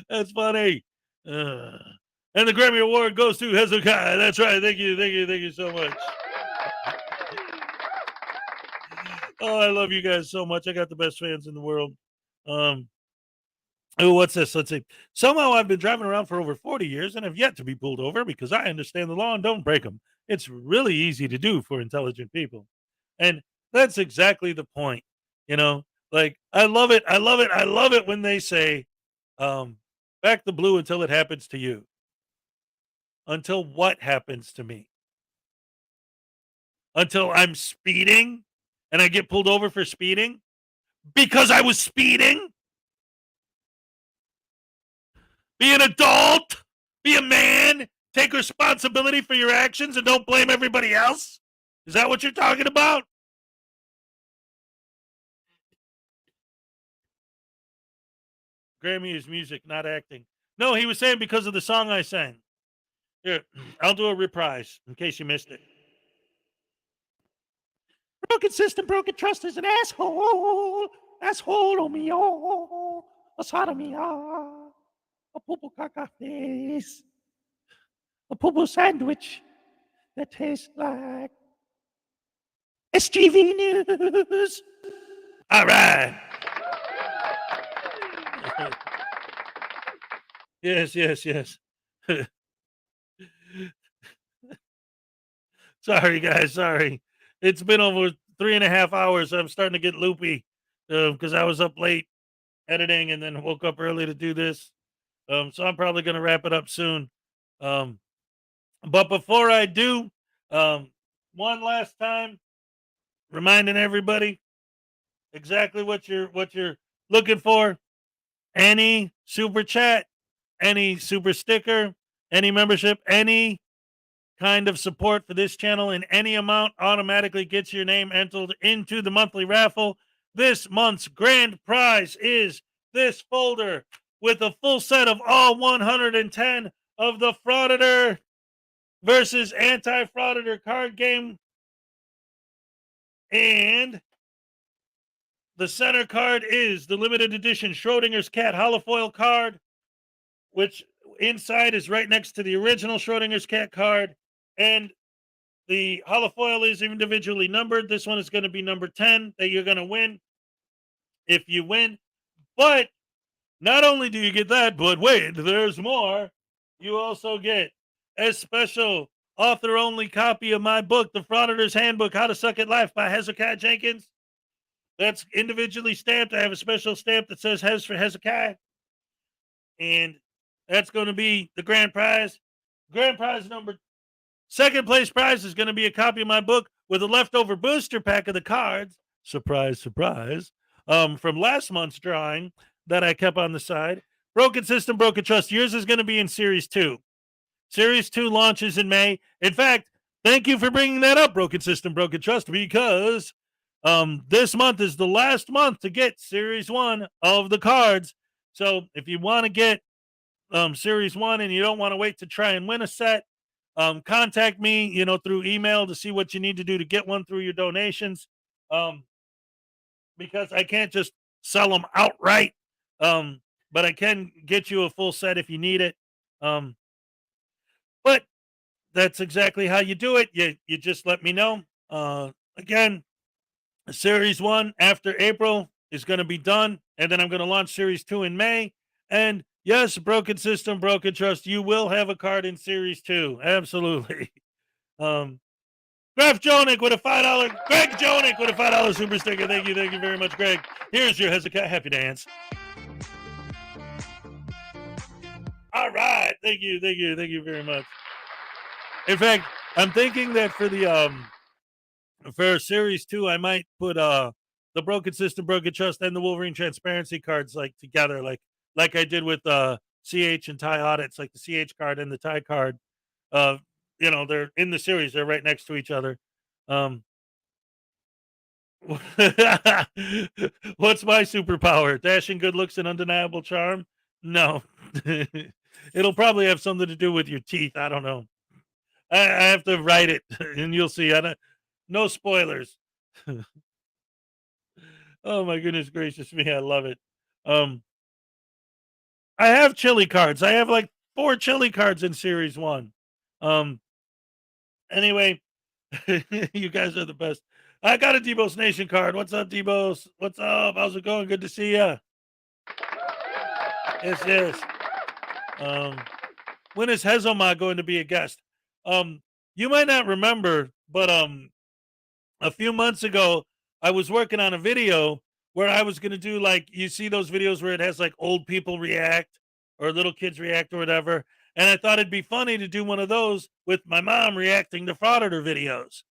That's funny. And the Grammy Award goes to Hezokuai. That's right. Thank you so much. Oh, I love you guys so much. I got the best fans in the world. Oh, what's this? Let's see. Somehow I've been driving around for over 40 years and have yet to be pulled over because I understand the law and don't break them. It's really easy to do for intelligent people. And that's exactly the point. You know, like, I love it when they say, back the blue until it happens to you. Until what happens to me? Until I'm speeding and I get pulled over for speeding because I was speeding? Be an adult, be a man, take responsibility for your actions and don't blame everybody else? Is that what you're talking about? Grammy is music, not acting. No, he was saying because of the song I sang. Here, I'll do a reprise in case you missed it. Broken system, broken trust is an asshole. Asshole, oh me, oh. A sodomy, ah. A poo-poo caca face. A poo-poo sandwich that tastes like SGV News. All right. Yes. Sorry, guys. Sorry. It's been over 3.5 hours. I'm starting to get loopy because I was up late editing and then woke up early to do this. So I'm probably going to wrap it up soon. But before I do, one last time, reminding everybody exactly what you're looking for. Any super chat, any super sticker, any membership, any kind of support for this channel in any amount automatically gets your name entered into the monthly raffle. This month's grand prize is this folder with a full set of all 110 of the Frauditor versus Anti-Frauditor card game. And the center card is the limited edition Schrodingers Cat holofoil card, which inside is right next to the original Schrodinger's Cat card. And the holofoil is individually numbered. This one is going to be number 10 that you're going to win if you win. But not only do you get that, but wait, there's more. You also get a special author-only copy of my book, The Frauditors Handbook, How to Suck at Life by Hezokuai Jenkins. That's individually stamped. I have a special stamp that says Hez for Hezokuai. And that's going to be the grand prize. Grand prize second place prize is going to be a copy of my book with a leftover booster pack of the cards. Surprise, surprise. From last month's drawing that I kept on the side. Broken System, Broken Trust. Yours is going to be in Series 2. Series 2 launches in May. In fact, thank you for bringing that up, Broken System, Broken Trust, because this month is the last month to get Series 1 of the cards. So if you want to get Series 1 and you don't want to wait to try and win a set, contact me, through email to see what you need to do to get one through your donations. Because I can't just sell them outright. But I can get you a full set if you need it. But that's exactly how you do it. You just let me know. Again, Series 1 after April is going to be done. And then I'm going to launch Series 2 in May. And yes, Broken System, Broken Trust, you will have a card in Series 2. Absolutely. Greg Jonick with a $5 super sticker. Thank you very much, Greg. Here's your Hezekiah Happy Dance. All right, thank you very much. In fact, I'm thinking that for Series 2, I might put the Broken System, Broken Trust, and the Wolverine Transparency cards together, like I did with CH and Tie Audits, like the CH card and the Tie card. They're in the series. They're right next to each other. What's my superpower? Dashing good looks and undeniable charm? No. It'll probably have something to do with your teeth. I don't know. I have to write it, and you'll see. No spoilers. Oh, my goodness gracious me. I love it. I have chili cards. I have 4 chili cards in Series 1. Anyway, you guys are the best. I got a Debo's Nation card. What's up, Debo's? What's up? How's it going? Good to see ya. Yes. When is Hezoma going to be a guest? You might not remember, but a few months ago, I was working on a video where I was going to do you see those videos where it has old people react or little kids react or whatever. And I thought it'd be funny to do one of those with my mom reacting to Frauditor videos.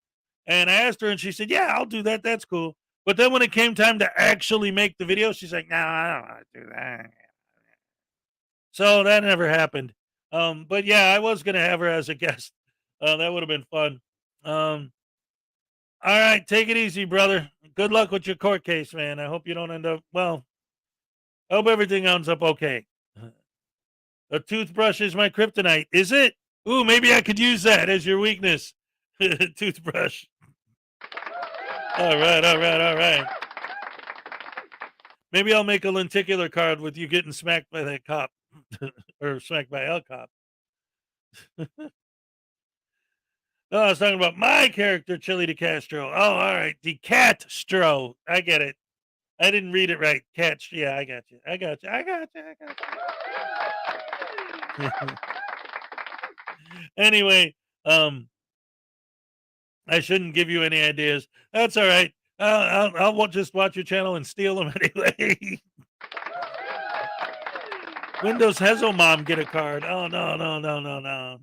And I asked her and she said, yeah, I'll do that. That's cool. But then when it came time to actually make the video, she's like, no, I don't want to do that. So that never happened. But yeah, I was going to have her as a guest. That would have been fun. All right, take it easy, brother. Good luck with your court case, man. I hope you don't end up, I hope everything ends up okay. A toothbrush is my kryptonite. Is it? Ooh, maybe I could use that as your weakness. Toothbrush. All right. Maybe I'll make a lenticular card with you getting smacked by that cop. Or smacked by El Cop. No, I was talking about my character, Chili DeCastro. Oh, all right. DeCastro. I get it. I didn't read it right. Catch. Yeah, I got you. Anyway, I shouldn't give you any ideas. That's all right. I'll just watch your channel and steal them anyway. Windows Hezo Mom get a card. Oh, no.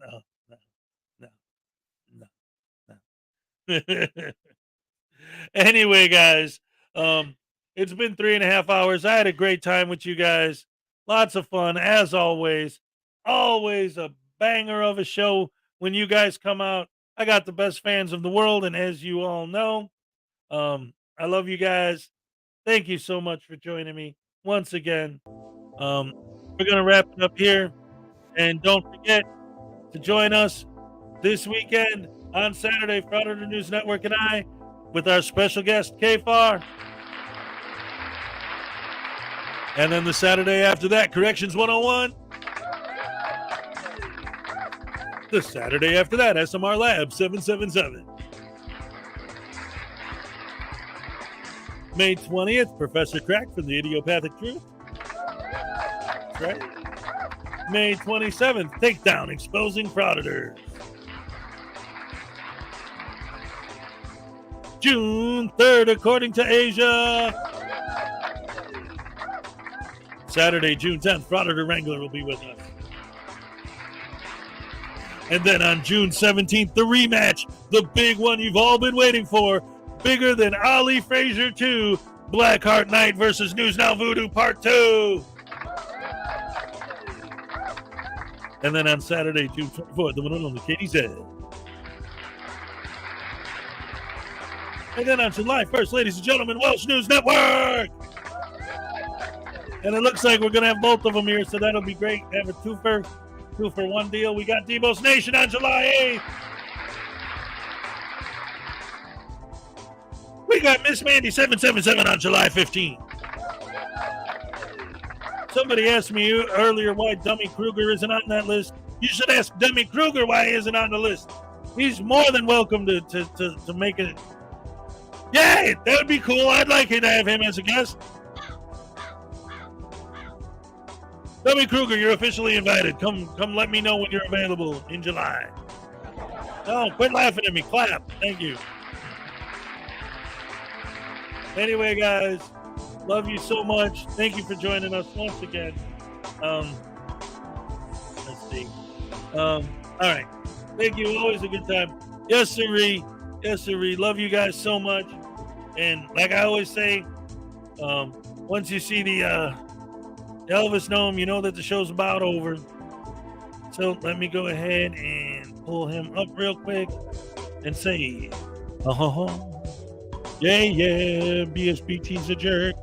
Anyway, guys, it's been 3.5 hours. I had a great time with you guys. Lots of fun, as always. Always a banger of a show when you guys come out. I got the best fans of the world, and as you all know, I love you guys. Thank you so much for joining me once again. We're going to wrap it up here, and don't forget to join us this weekend on Saturday, Frauditor News Network and I, with our special guest, KFAR. And then the Saturday after that, Corrections 101. The Saturday after that, SMR Lab 777. May 20th, Professor Crack from the Idiopathic Truth. That's right. May 27th, Takedown, Exposing Frauditors. June 3rd, According to Asia. Saturday, June 10th, Frauditor Wrangler will be with us. And then on June 17th, the rematch, the big one you've all been waiting for, bigger than Ali Frazier 2, Blackheart Knight versus News Now Voodoo Part 2. And then on Saturday, June 24th, the one and only Katie's Head. And then on July 1st, ladies and gentlemen, Welsh News Network. And it looks like we're going to have both of them here, so that'll be great. Have a two for one deal. We got Debo's Nation on July 8th. We got Miss Mandy 777 on July 15th. Somebody asked me earlier why Dummy Kruger isn't on that list. You should ask Dummy Kruger why he isn't on the list. He's more than welcome to make it. Yeah, that would be cool. I'd like to have him as a guest. Dummy Kruger, you're officially invited. Come let me know when you're available in July. No, quit laughing at me. Clap. Thank you. Anyway, guys, love you so much. Thank you for joining us once again. Let's see. All right. Thank you. Always a good time. Yes, sirree. Yes, sirree. Love you guys so much. And like I always say, once you see the Elvis gnome, you know that the show's about over. So let me go ahead and pull him up real quick and say, yeah, BSBT's a jerk.